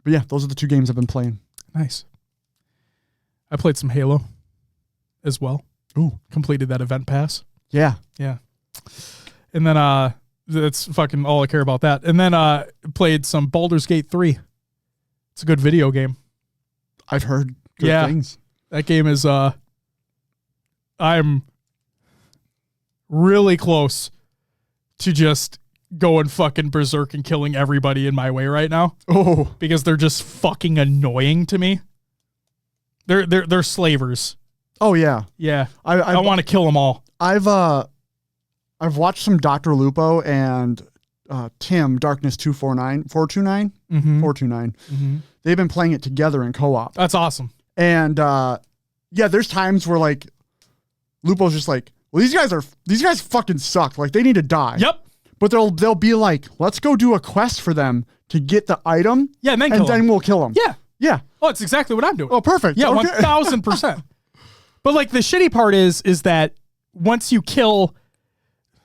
But yeah, those are the 2 games I've been playing. Nice. I played some Halo as well. Ooh. Completed that event pass. Yeah. Yeah. And then that's fucking all I care about that. And then played some Baldur's Gate 3. It's a good video game. I've heard good things. That game is I'm really close to just going fucking berserk and killing everybody in my way right now. Oh, because they're just fucking annoying to me. They're slavers. Oh yeah. Yeah. I want to kill them all. I've watched some Dr. Lupo and Tim Darkness 429. Mm-hmm. They've been playing it together in co-op. That's awesome. And yeah, there's times where like Lupo's just like, well, these guys fucking suck. Like they need to die. Yep. But they'll be like, let's go do a quest for them to get the item. Yeah, and then we'll kill them. Yeah. Yeah. Oh, it's exactly what I'm doing. Oh, perfect. Yeah, okay. 1000%. But like the shitty part is that once you kill,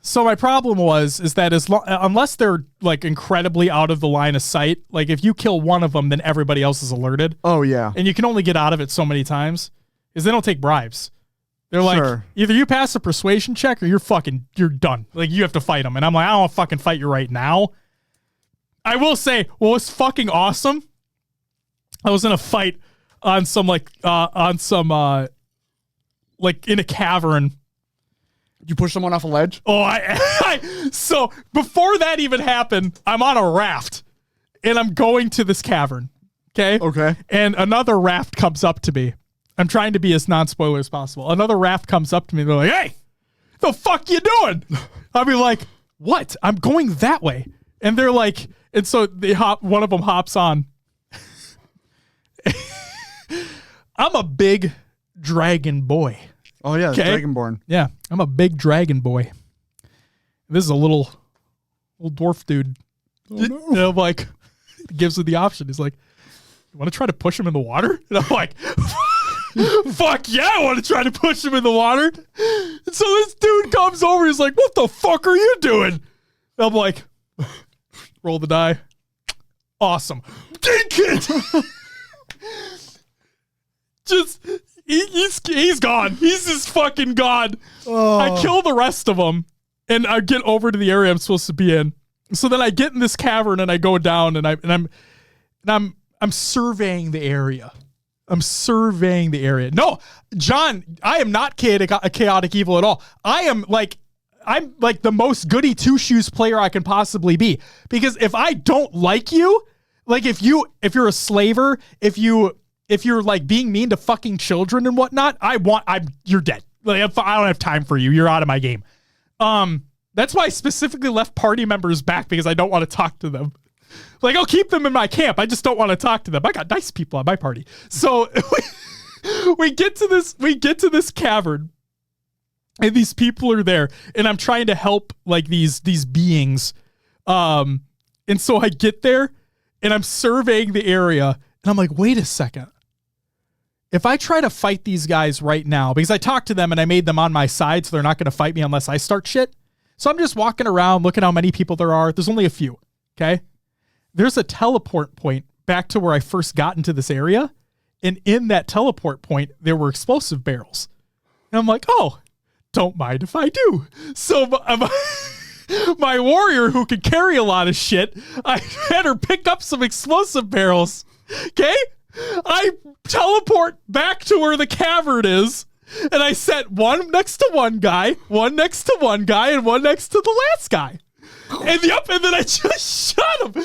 so my problem is that unless they're like incredibly out of the line of sight, like if you kill one of them, then everybody else is alerted. Oh yeah. And you can only get out of it so many times, is they don't take bribes. They're like, either you pass a persuasion check or you're done. Like you have to fight them. And I'm like, I don't want to fucking fight you right now. I will say, what was fucking awesome, I was in a fight on some like in a cavern. You push someone off a ledge? Oh, so before that even happened, I'm on a raft and I'm going to this cavern. Okay. Okay. And another raft comes up to me. I'm trying to be as non-spoiler as possible. Another raft comes up to me. They're like, hey, the fuck you doing? I'll be like, what? I'm going that way. And they're like, and so one of them hops on. I'm a big dragon boy. Oh yeah, Dragonborn. Yeah, I'm a big dragon boy. This is a little dwarf dude. Oh, no. And I'm like, gives me the option. He's like, you want to try to push him in the water? And I'm like, fuck yeah, I want to try to push him in the water. And so this dude comes over. He's like, what the fuck are you doing? And I'm like, roll the die. Awesome. Dink it. Just, he's gone. He's just fucking gone. Oh. I kill the rest of them and I get over to the area I'm supposed to be in. So then I get in this cavern and I go down and I'm surveying the area. I'm surveying the area. No, John, I am not chaotic evil at all. I'm like the most goody two-shoes player I can possibly be. Because if I don't like you, like if you're a slaver, if you're like being mean to fucking children and whatnot, you're dead. Like I don't have time for you. You're out of my game. That's why I specifically left party members back, because I don't want to talk to them. Like I'll keep them in my camp. I just don't want to talk to them. I got nice people on my party. So we get to this cavern and these people are there and I'm trying to help like these beings. And so I get there and I'm surveying the area and I'm like, wait a second. If I try to fight these guys right now, because I talked to them and I made them on my side, so they're not going to fight me unless I start shit. So I'm just walking around, looking how many people there are. There's only a few. Okay. There's a teleport point back to where I first got into this area. And in that teleport point, there were explosive barrels. And I'm like, oh, don't mind if I do. So my warrior, who can carry a lot of shit, I had her pick up some explosive barrels. Okay. I teleport back to where the cavern is, and I set one next to one guy, one next to one guy, and one next to the last guy. And then I just shot him.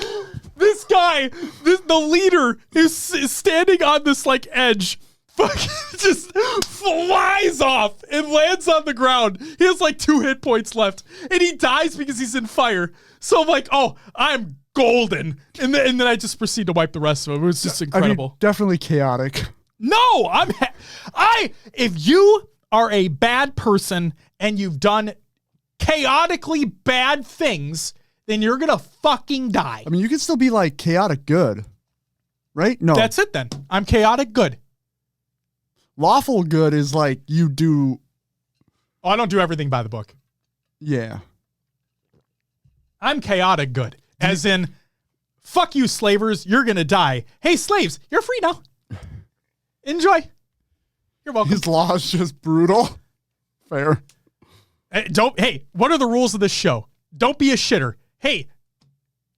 This guy, the leader, is standing on this like edge, fucking just flies off and lands on the ground. He has like 2 hit points left, and he dies because he's in fire. So I'm like, oh, I'm golden. And then I just proceed to wipe the rest of them. It was just incredible. I mean, definitely chaotic. No, if you are a bad person and you've done chaotically bad things, then you're going to fucking die. I mean, you can still be like chaotic good, right? No. That's it then. I'm chaotic good. Lawful good is like you do. Oh, I don't do everything by the book. Yeah. I'm chaotic good. As in, fuck you, slavers. You're going to die. Hey, slaves, you're free now. Enjoy. You're welcome. His law is just brutal. Fair. Hey, what are the rules of this show? Don't be a shitter. Hey,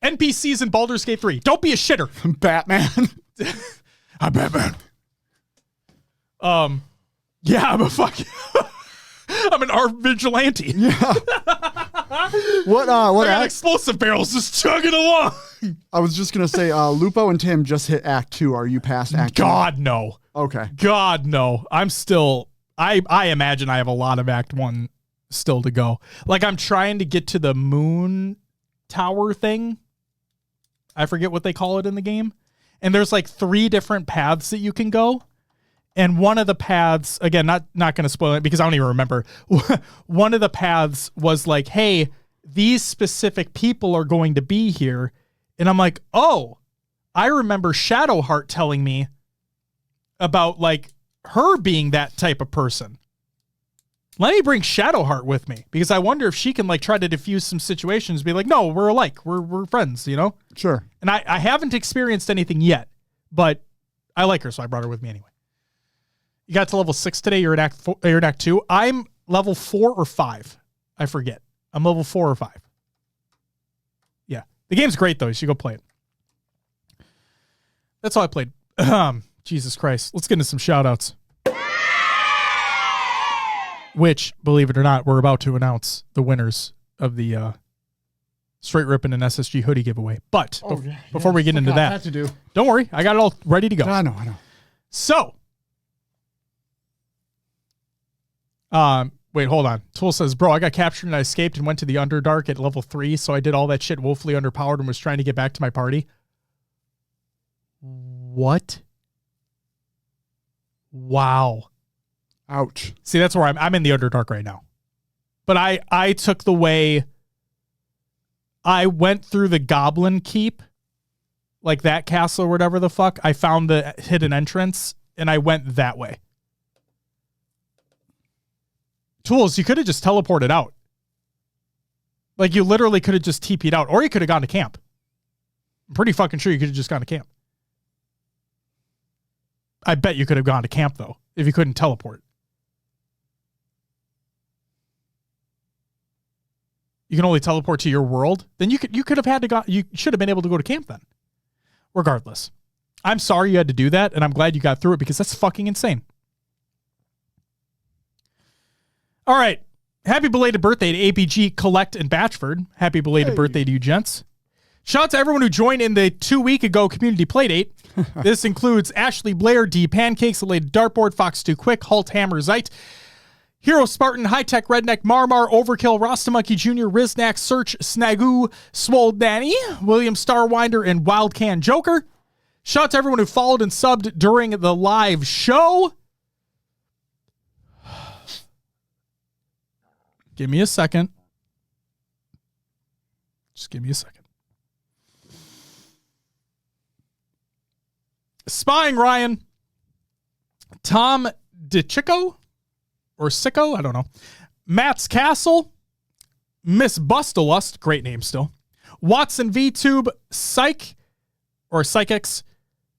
NPCs in Baldur's Gate 3. Don't be a shitter. Batman. I'm Batman. Yeah, I'm a fucking... I'm an armed vigilante. Yeah. What I got explosive barrels just chugging along. I was just going to say, Lupo and Tim just hit Act 2. Are you past Act 2? God, no. Okay. God, no. I'm still... I imagine I have a lot of Act 1 still to go. Like, I'm trying to get to the moon tower thing. I forget what they call it in the game. And there's like 3 different paths that you can go. And one of the paths, again, not going to spoil it because I don't even remember. One of the paths was like, hey, these specific people are going to be here. And I'm like, oh, I remember Shadowheart telling me about like her being that type of person. Let me bring Shadowheart with me because I wonder if she can like try to diffuse some situations, be like, no, we're alike. We're friends, you know? Sure. And I haven't experienced anything yet, but I like her, so I brought her with me anyway. You got to level 6 today. You're in Act 2. I'm level 4 or 5. I forget. I'm level 4 or 5. Yeah. The game's great, though. You should go play it. That's all I played. Jesus Christ. Let's get into some shout-outs. Which, believe it or not, we're about to announce the winners of the Straight Rippin' and SSG hoodie giveaway. But before we get into that, don't worry. I got it all ready to go. I know. So... wait, hold on. Tool says, bro, I got captured and I escaped and went to the Underdark at level 3. So I did all that shit woefully underpowered and was trying to get back to my party. What? Wow. Ouch. See, that's where I'm in the Underdark right now. But I took the way, I went through the Goblin Keep, like that castle or whatever the fuck. I found the hidden entrance and I went that way. Tools, you could have just teleported out. Like, you literally could have just TP'd out, or you could have gone to camp. I'm pretty fucking sure you could have just gone to camp. I bet you could have gone to camp, though, if you couldn't teleport. You can only teleport to your world? Then you could have had to go, you should have been able to go to camp then. Regardless. I'm sorry you had to do that, and I'm glad you got through it, because that's fucking insane. All right. Happy belated birthday to APG, Collect, and Batchford. Happy belated birthday to you, gents. Shout out to everyone who joined in the 2 week ago community playdate. This includes Ashley Blair, D Pancakes, Elated Dartboard, Fox 2 Quick, Halt Hammer Zeit, Hero Spartan, High Tech Redneck, Marmar, Overkill, Rostermonkey Jr., Riznak, Search, Snagoo, Swole Danny, William Starwinder, and Wildcan Joker. Shout out to everyone who followed and subbed during the live show. Give me a second. Just give me a second. Spying Ryan, Tom DeChico or Sicko, I don't know. Matt's Castle, Miss Bustalust, great name still. Watson VTube, Psych or Psychics,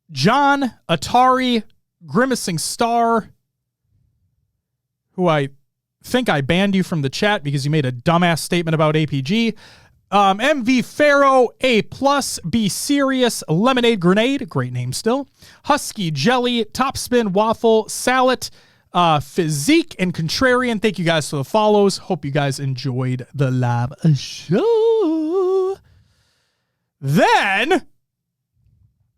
John, Atari, Grimacing Star, who I think I banned you from the chat because you made a dumbass statement about APG. MV Pharaoh, A+, Be Serious, Lemonade Grenade, great name still. Husky Jelly, Topspin Waffle, Salet, Physique, and Contrarian. Thank you guys for the follows. Hope you guys enjoyed the live show. Then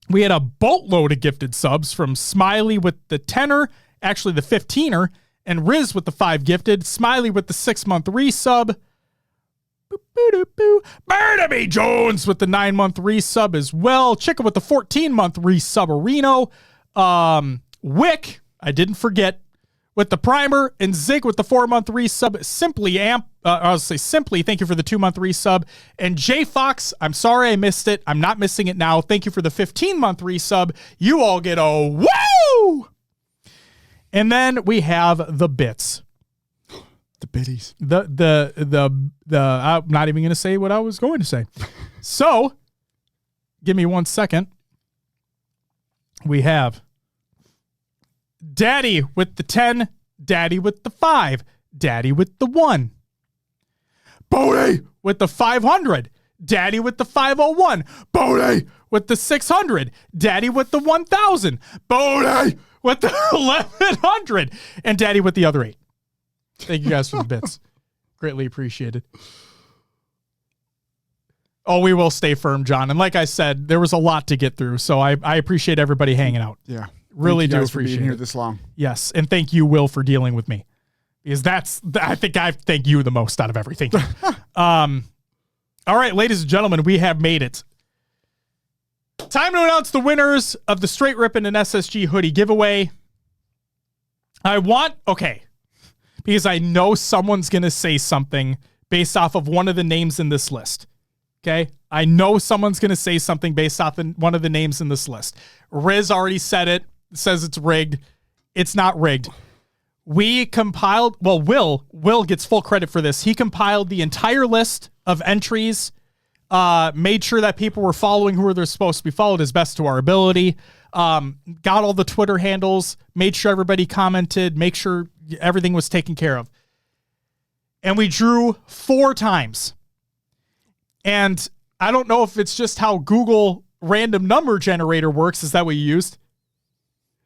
we had a boatload of gifted subs from Smiley with the 10er, actually the 15er, and Riz with the 5 gifted, Smiley with the 6-month resub, Barnaby Jones with the 9-month resub as well, Chica with the 14-month resub, Reno, Wick, I didn't forget, with the primer, and Zig with the 4-month resub. Simply, thank you for the 2-month resub. And J Fox, I'm sorry I missed it. I'm not missing it now. Thank you for the 15-month resub. You all get a woo! And then we have the bits. The biddies. I'm not even going to say what I was going to say. So, give me 1 second. We have Daddy with the 10, Daddy with the 5, Daddy with the 1. Bodie with the 500, Daddy with the 501, Bodie with the 600, Daddy with the 1000, Bodie with the 1100, and Daddy with the other 8. Thank you guys for the bits. Greatly appreciated. Oh, we will stay firm, John. And like I said, there was a lot to get through, so I appreciate everybody hanging out. Yeah. Really do appreciate for being here this long. Yes, and thank you, Will, for dealing with me. Because I think I thank you the most out of everything. All right, ladies and gentlemen, we have made it. Time to announce the winners of the Straight Rippin' and SSG hoodie giveaway. Because I know someone's going to say something based off of one of the names in this list. Okay? I know someone's going to say something based off one of the names in this list. Riz already said it. Says it's rigged. It's not rigged. We compiled, Will gets full credit for this. He compiled the entire list of entries, made sure that people were following who they're supposed to be followed as best to our ability, got all the Twitter handles, made sure everybody commented, make sure everything was taken care of. And we drew 4 times. And I don't know if it's just how Google random number generator works. Is that what you used?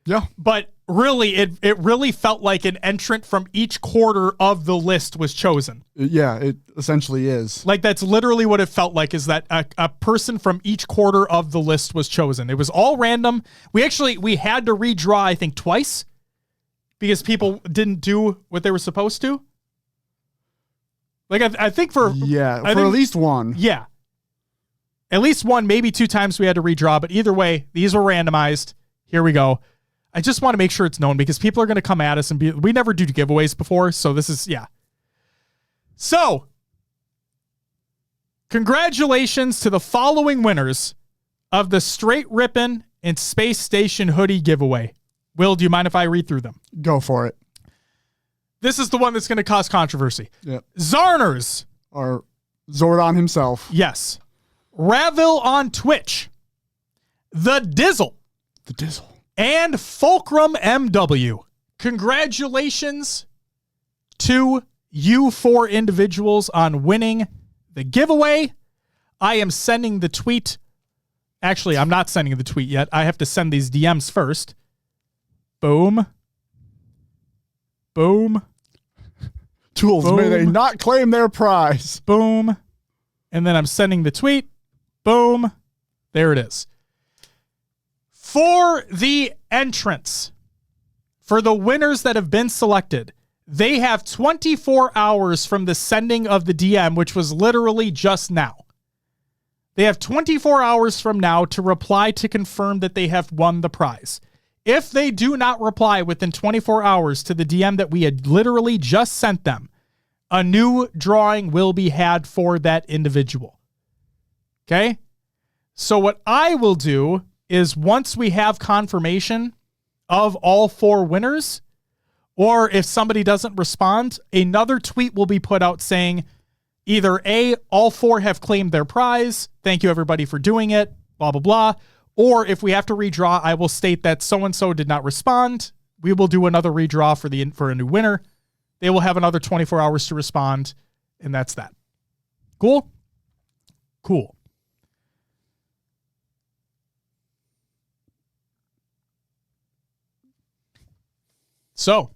Yeah. But really, it really felt like an entrant from each quarter of the list was chosen. Yeah, it essentially is. Like, that's literally what it felt like, is that a person from each quarter of the list was chosen. It was all random. We had to redraw, I think, twice because people didn't do what they were supposed to. Like, I think for at least one. Yeah. At least one, maybe 2 times we had to redraw, but either way, these were randomized. Here we go. I just want to make sure it's known because people are going to come at us and we never do giveaways before. So this is, yeah. So, congratulations to the following winners of the Straight Rippin' and Space Station hoodie giveaway. Will, do you mind if I read through them? Go for it. This is the one that's going to cause controversy. Yep. Zarners. Or Zordon himself. Yes. Ravil on Twitch. The Dizzle. The Dizzle. And Fulcrum MW. Congratulations to you 4 individuals on winning the giveaway. I am sending the tweet. Actually, I'm not sending the tweet yet. I have to send these DMs first. Boom. Boom. Tools, boom. May they not claim their prize. Boom. And then I'm sending the tweet. Boom. There it is. For the entrants, for the winners that have been selected, they have 24 hours from the sending of the DM, which was literally just now. They have 24 hours from now to reply to confirm that they have won the prize. If they do not reply within 24 hours to the DM that we had literally just sent them, a new drawing will be had for that individual. Okay? So what I will do is once we have confirmation of all 4 winners, or if somebody doesn't respond, another tweet will be put out saying either A, all 4 have claimed their prize, thank you everybody for doing it, blah, blah, blah. Or if we have to redraw, I will state that so-and-so did not respond. We will do another redraw for a new winner. They will have another 24 hours to respond, and that's that. Cool? Cool. So,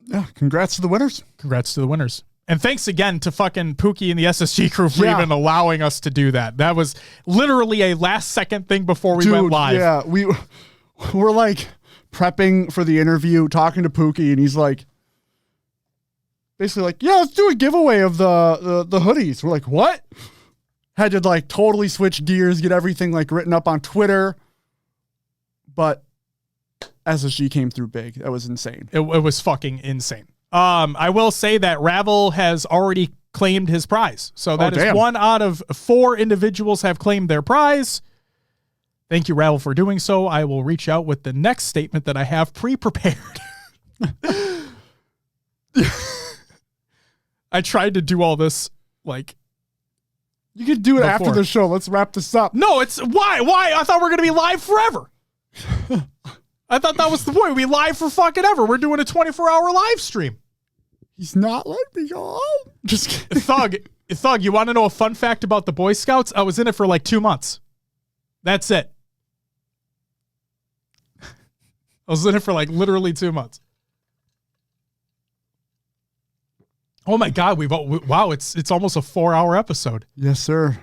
yeah, congrats to the winners. Congrats to the winners. And thanks again to fucking Pookie and the SSG crew for even allowing us to do that. That was literally a last second thing before we went live. Yeah, we're like prepping for the interview, talking to Pookie, and he's like, basically like, yeah, let's do a giveaway of the hoodies. We're like, what? Had to like totally switch gears, get everything like written up on Twitter. But SSG came through big. That was insane. It was fucking insane. I will say that Ravel has already claimed his prize. So that is 1 out of 4 individuals have claimed their prize. Thank you, Ravel, for doing so. I will reach out with the next statement that I have pre-prepared. I tried to do all this like you could do it before. after the show. Let's wrap this up. No, it's why? I thought we were going to be live forever. I thought that was the point. We'd be live for fucking ever. We're doing a 24-hour live stream. He's not letting me go. Just kidding. Thug, you want to know a fun fact about the Boy Scouts? I was in it for like 2 months. That's it. I was in it for like literally 2 months. Oh my God, wow, it's almost a 4-hour episode. Yes, sir.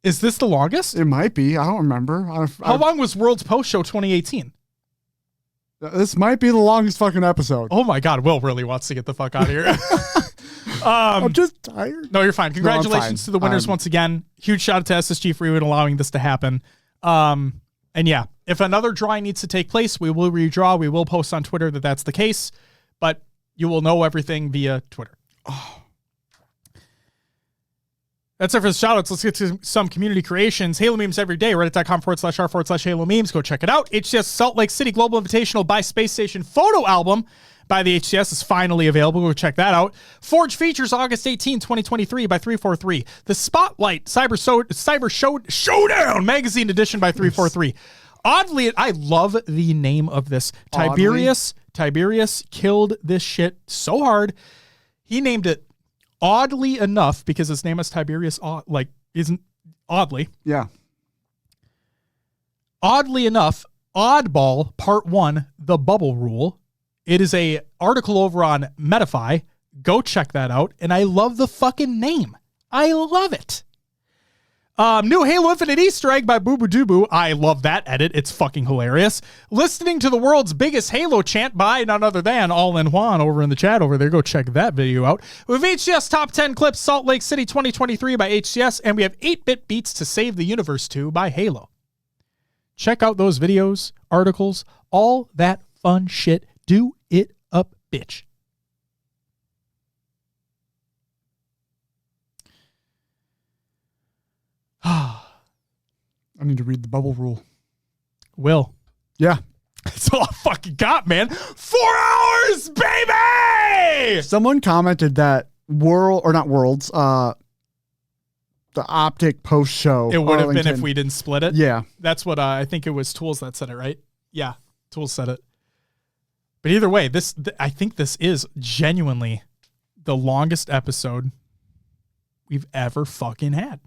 Is this the longest? It might be. I don't remember. How long was World's Post Show 2018? This might be the longest fucking episode. Oh my God, Will really wants to get the fuck out of here. I'm just tired. No, you're fine. Congratulations to the winners once again. Huge shout out to SSG for even allowing this to happen. And yeah, if another drawing needs to take place, we will redraw. We will post on Twitter that that's the case, but you will know everything via Twitter. Oh. That's it for the shoutouts. Let's get to some community creations. Halo memes every day. Reddit.com/r/Halo memes. Go check it out. HCS Salt Lake City Global Invitational by Space Station photo album by the HCS is finally available. Go check that out. Forge features August 18, 2023 by 343. The Spotlight Cyber Showdown magazine edition by 343. Oddly, I love the name of this. Tiberius killed this shit so hard. He named it oddly enough because his name is Tiberius, isn't oddly. Yeah. Oddly enough, Oddball Part 1, The Bubble Rule. It is a article over on Metafy. Go check that out. And I love the fucking name. I love it. New Halo Infinite Easter egg by Boo Boo Doo Boo. I love that edit. It's fucking hilarious. Listening to the world's biggest Halo chant by none other than All In Juan over in the chat over there. Go check that video out. With HCS Top 10 Clips Salt Lake City 2023 by HCS. And we have 8-Bit Beats to Save the Universe 2 by Halo. Check out those videos, articles, all that fun shit. Do it up, bitch. I need to read the bubble rule. Will. Yeah. That's all I fucking got, man. 4 hours, baby! Someone commented that the Optic post show. It would have been if we didn't split it. Yeah. That's what I think it was Tools that said it, right? Yeah. Tools said it. But either way, I think this is genuinely the longest episode we've ever fucking had.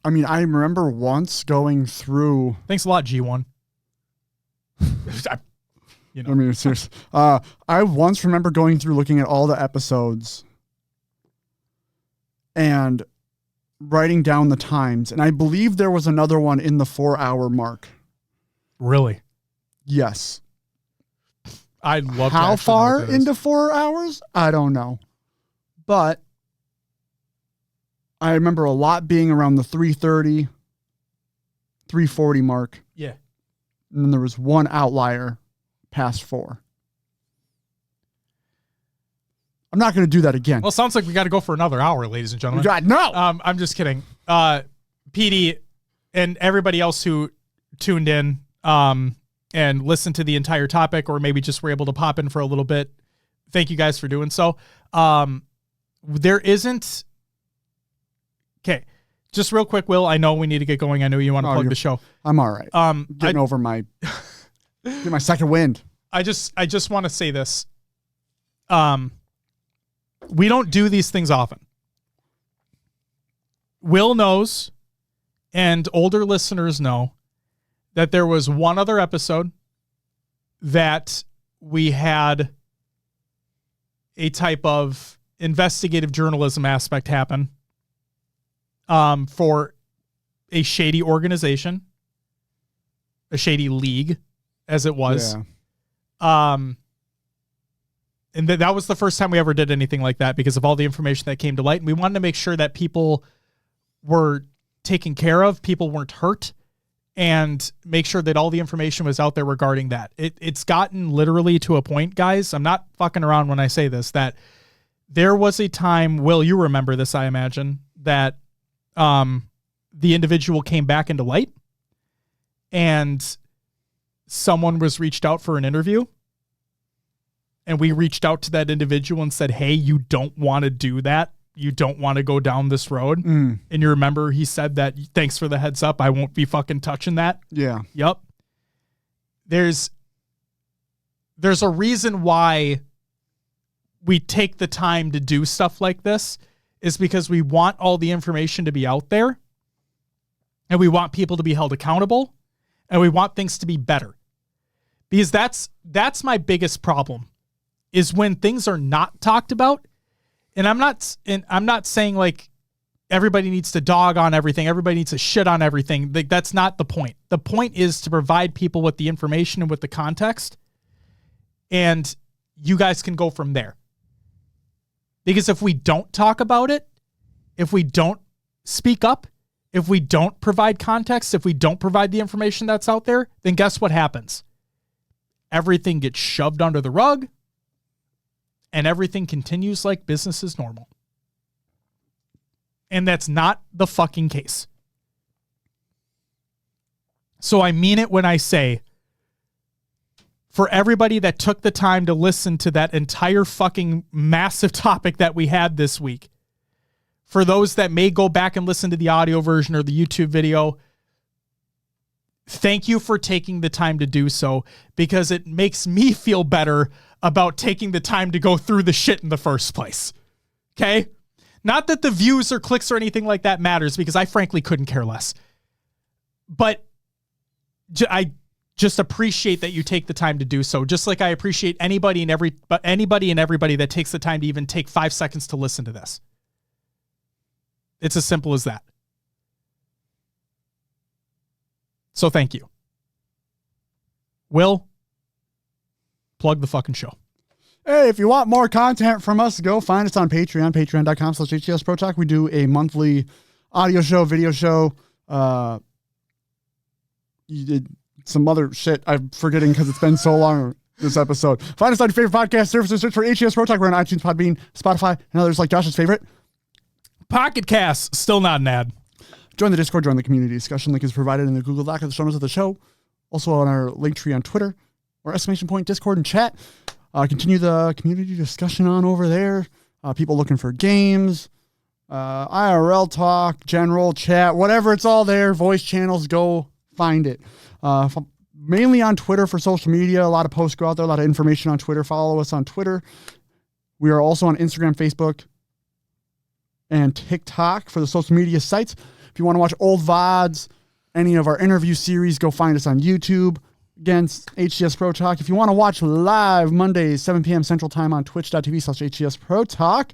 I mean, I remember once going through. Thanks a lot, G1. I mean, seriously. I once remember going through looking at all the episodes and writing down the times. And I believe there was another one in the 4-hour mark. Really? Yes. I'd love to. How far into 4 hours? I don't know. But I remember a lot being around the 3:30, 3:40 mark. Yeah. And then there was one outlier past 4. I'm not going to do that again. Well, sounds like we got to go for another hour, ladies and gentlemen. God, no. I'm just kidding. PD and everybody else who tuned in and listened to the entire topic, or maybe just were able to pop in for a little bit, thank you guys for doing so. There isn't... Okay, just real quick, Will, I know we need to get going. I know you want to plug the show. I'm all right. Getting over my second wind. I just want to say this. We don't do these things often. Will knows, and older listeners know, that there was one other episode that we had a type of investigative journalism aspect happen. For a shady organization, a shady league, as it was. Yeah. And that was the first time we ever did anything like that because of all the information that came to light. And we wanted to make sure that people were taken care of, people weren't hurt, and make sure that all the information was out there regarding that. It's gotten literally to a point, guys, I'm not fucking around when I say this, that there was a time, Will, you remember this, I imagine, that the individual came back into light and someone was reached out for an interview, and we reached out to that individual and said, hey, you don't want to do that. You don't want to go down this road. And you remember he said that, thanks for the heads up, I won't be fucking touching that. Yeah. Yep. There's a reason why we take the time to do stuff like this, is because we want all the information to be out there, and we want people to be held accountable, and we want things to be better. Because that's my biggest problem, is when things are not talked about. And I'm not saying like everybody needs to dog on everything, everybody needs to shit on everything. Like, that's not the point. The point is to provide people with the information and with the context, and you guys can go from there. Because if we don't talk about it, if we don't speak up, if we don't provide context, if we don't provide the information that's out there, then guess what happens? Everything gets shoved under the rug, and everything continues like business as normal. And that's not the fucking case. So I mean it when I say, for everybody that took the time to listen to that entire fucking massive topic that we had this week, for those that may go back and listen to the audio version or the YouTube video, thank you for taking the time to do so, because it makes me feel better about taking the time to go through the shit in the first place. Okay? Not that the views or clicks or anything like that matters, because I frankly couldn't care less. But I just appreciate that you take the time to do so, just like I appreciate anybody and everybody that takes the time to even take 5 seconds to listen to this. It's as simple as that. So thank you. Will, plug the fucking show. Hey, if you want more content from us, go find us on Patreon, patreon.com/HCS Pro Talk. We do a monthly audio show, video show. You did some other shit I'm forgetting because it's been so long this episode. Find us on your favorite podcast services. Search for HCS Pro Talk. We're on iTunes, Podbean, Spotify, and others like Josh's favorite. Pocket Cast, still not an ad. Join the Discord, join the community discussion. Link is provided in the Google Doc of the show notes of the show. Also on our Linktree on Twitter, or exclamation point Discord and chat. Continue the community discussion on over there. People looking for games, IRL talk, general chat, whatever, it's all there. Voice channels, go find it. Mainly on Twitter for social media. A lot of posts go out there, a lot of information on Twitter. Follow us on Twitter. We are also on Instagram, Facebook, and TikTok for the social media sites. If you want to watch old VODs, any of our interview series, go find us on YouTube. Again, HCS Pro Talk. If you want to watch live Mondays, 7 p.m. Central Time on twitch.tv/HCS Pro Talk.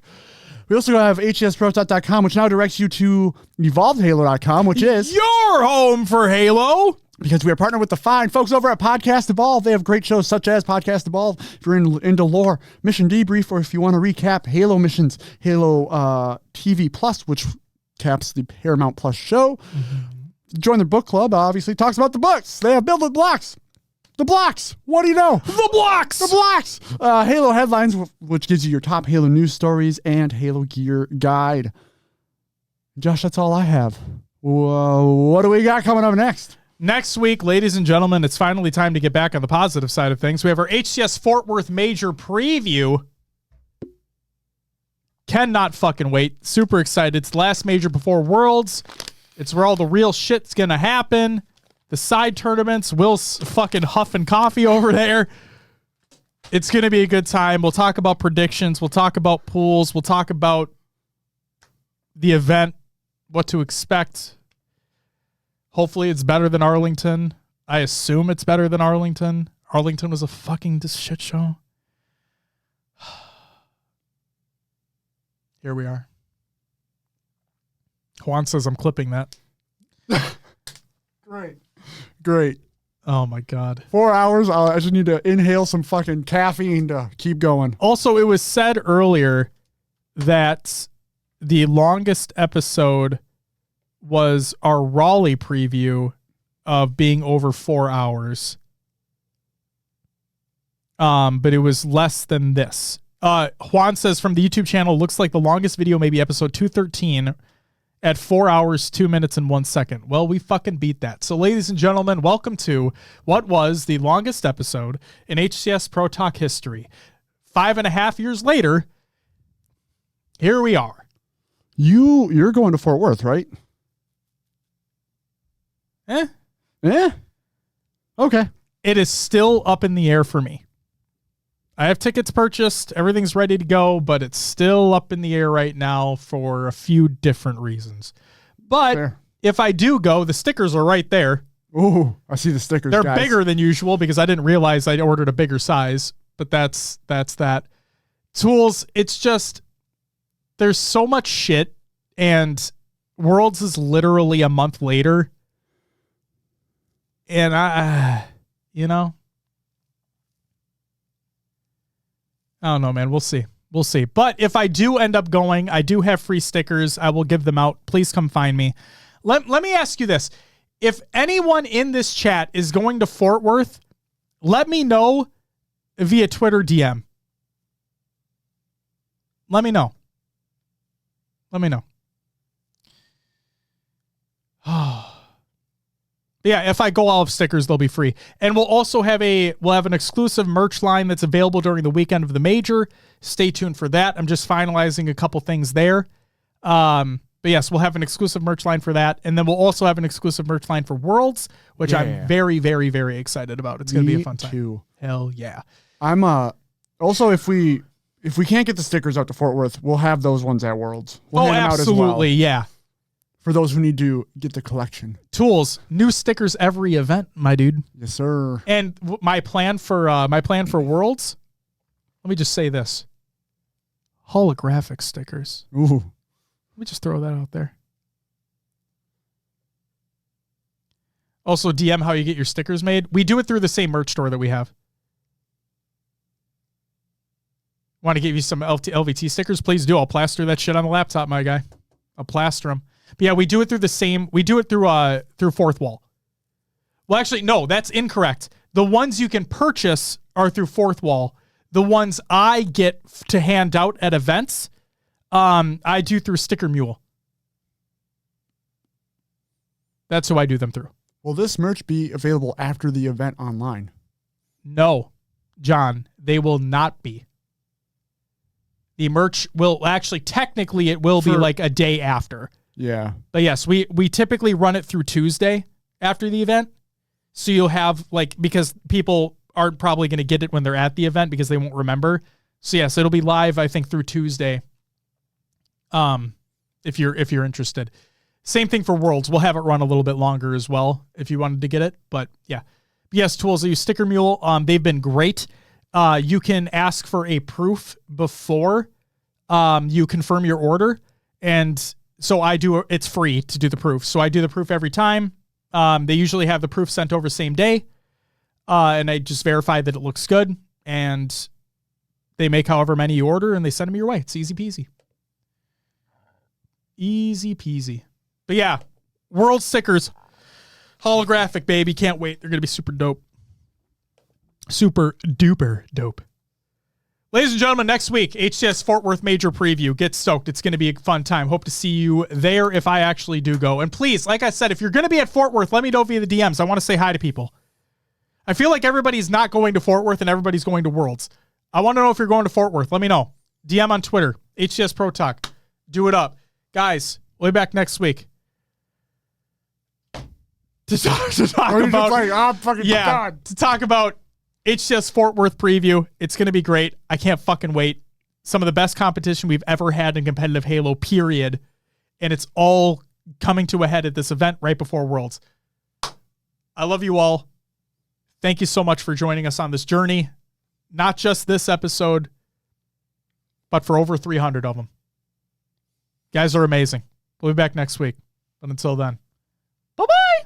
We also have hcsprotalk.com, which now directs you to evolvedhalo.com, which is your home for Halo. Because we are partnered with the fine folks over at Podcast Evolve. They have great shows such as Podcast Evolve. If you're into lore, Mission Debrief, or if you want to recap Halo missions, Halo TV Plus, which caps the Paramount Plus show. Join their book club, obviously. Talks about the books. They have Build With Blocks. The blocks. What do you know? The blocks. The blocks. Halo Headlines, which gives you your top Halo news stories, and Halo Gear Guide. Josh, that's all I have. What do we got coming up next? Next week, ladies and gentlemen, it's finally time to get back on the positive side of things. We have our HCS Fort Worth Major preview. Cannot fucking wait. Super excited. It's the last major before Worlds. It's where all the real shit's going to happen. The side tournaments, Will's fucking huffing coffee over there. It's going to be a good time. We'll talk about predictions. We'll talk about pools. We'll talk about the event, what to expect. Hopefully it's better than Arlington. I assume it's better than Arlington. Arlington was a fucking shit show. Here we are. Juan says I'm clipping that. Great. Oh my God. 4 hours. I just need to inhale some fucking caffeine to keep going. Also, it was said earlier that the longest episode was our Raleigh preview of being over 4 hours. But it was less than this. Juan says from the YouTube channel, looks like the longest video may be episode 213 at 4 hours, 2 minutes, and 1 second. Well, we fucking beat that. So, ladies and gentlemen, welcome to what was the longest episode in HCS Pro Talk history. 5.5 years later, here we are. You're going to Fort Worth, right? Okay. It is still up in the air for me. I have tickets purchased. Everything's ready to go, but it's still up in the air right now for a few different reasons. But Fair. If I do go, the stickers are right there. Ooh, I see the stickers, They're guys. bigger than usual because I didn't realize I ordered a bigger size, but that's that. Tools, it's just, there's so much shit, and Worlds is literally a month later. And I don't know, man. We'll see. But if I do end up going, I do have free stickers. I will give them out. Please come find me. Let me ask you this. If anyone in this chat is going to Fort Worth, let me know via Twitter DM. Let me know. Yeah, if I go, I'll have stickers. They'll be free. And we'll also have an exclusive merch line that's available during the weekend of the major. Stay tuned for that. I'm just finalizing a couple things there. But yes, we'll have an exclusive merch line for that. And then we'll also have an exclusive merch line for Worlds, which I'm very, very, very excited about. It's going to be a fun time. Too. Hell yeah. I'm also, if we can't get the stickers out to Fort Worth, we'll have those ones at Worlds. We'll hand them out as well. Absolutely, yeah. For those who need to get the collection. Tools, new stickers every event, my dude. Yes, sir. And my plan for Worlds, let me just say this. Holographic stickers. Ooh. Let me just throw that out there. Also, DM how you get your stickers made. We do it through the same merch store that we have. Want to give you some LVT stickers? Please do. I'll plaster that shit on the laptop, my guy. I'll plaster them. But yeah, we do it through through Fourth Wall. Well, actually, no, that's incorrect. The ones you can purchase are through Fourth Wall. The ones I get to hand out at events, I do through Sticker Mule. That's who I do them through. Will this merch be available after the event online? No, John, they will not be. The merch will actually, technically, it will be like a day after. Yeah. But yes, we typically run it through Tuesday after the event. So you'll have because people aren't probably going to get it when they're at the event because they won't remember. So yes, it'll be live, I think, through Tuesday. If you're interested. Same thing for Worlds. We'll have it run a little bit longer as well if you wanted to get it. But yeah. Yes, Tools, I use Sticker Mule. They've been great. You can ask for a proof before you confirm your order. And so it's free to do the proof. So I do the proof every time. They usually have the proof sent over same day. And I just verify that it looks good. And they make however many you order and they send them your way. It's easy peasy. Easy peasy. But yeah, World stickers. Holographic, baby. Can't wait. They're going to be super dope. Super duper dope. Ladies and gentlemen, next week, HCS Fort Worth Major Preview. Get stoked. It's going to be a fun time. Hope to see you there if I actually do go. And please, like I said, if you're going to be at Fort Worth, let me know via the DMs. I want to say hi to people. I feel like everybody's not going to Fort Worth and everybody's going to Worlds. I want to know if you're going to Fort Worth. Let me know. DM on Twitter. HCS Pro Talk. Do it up. Guys, we'll be back next week. To talk about HCS Fort Worth preview. It's going to be great. I can't fucking wait. Some of the best competition we've ever had in competitive Halo, period. And it's all coming to a head at this event right before Worlds. I love you all. Thank you so much for joining us on this journey. Not just this episode, but for over 300 of them. You guys are amazing. We'll be back next week. But until then, bye-bye.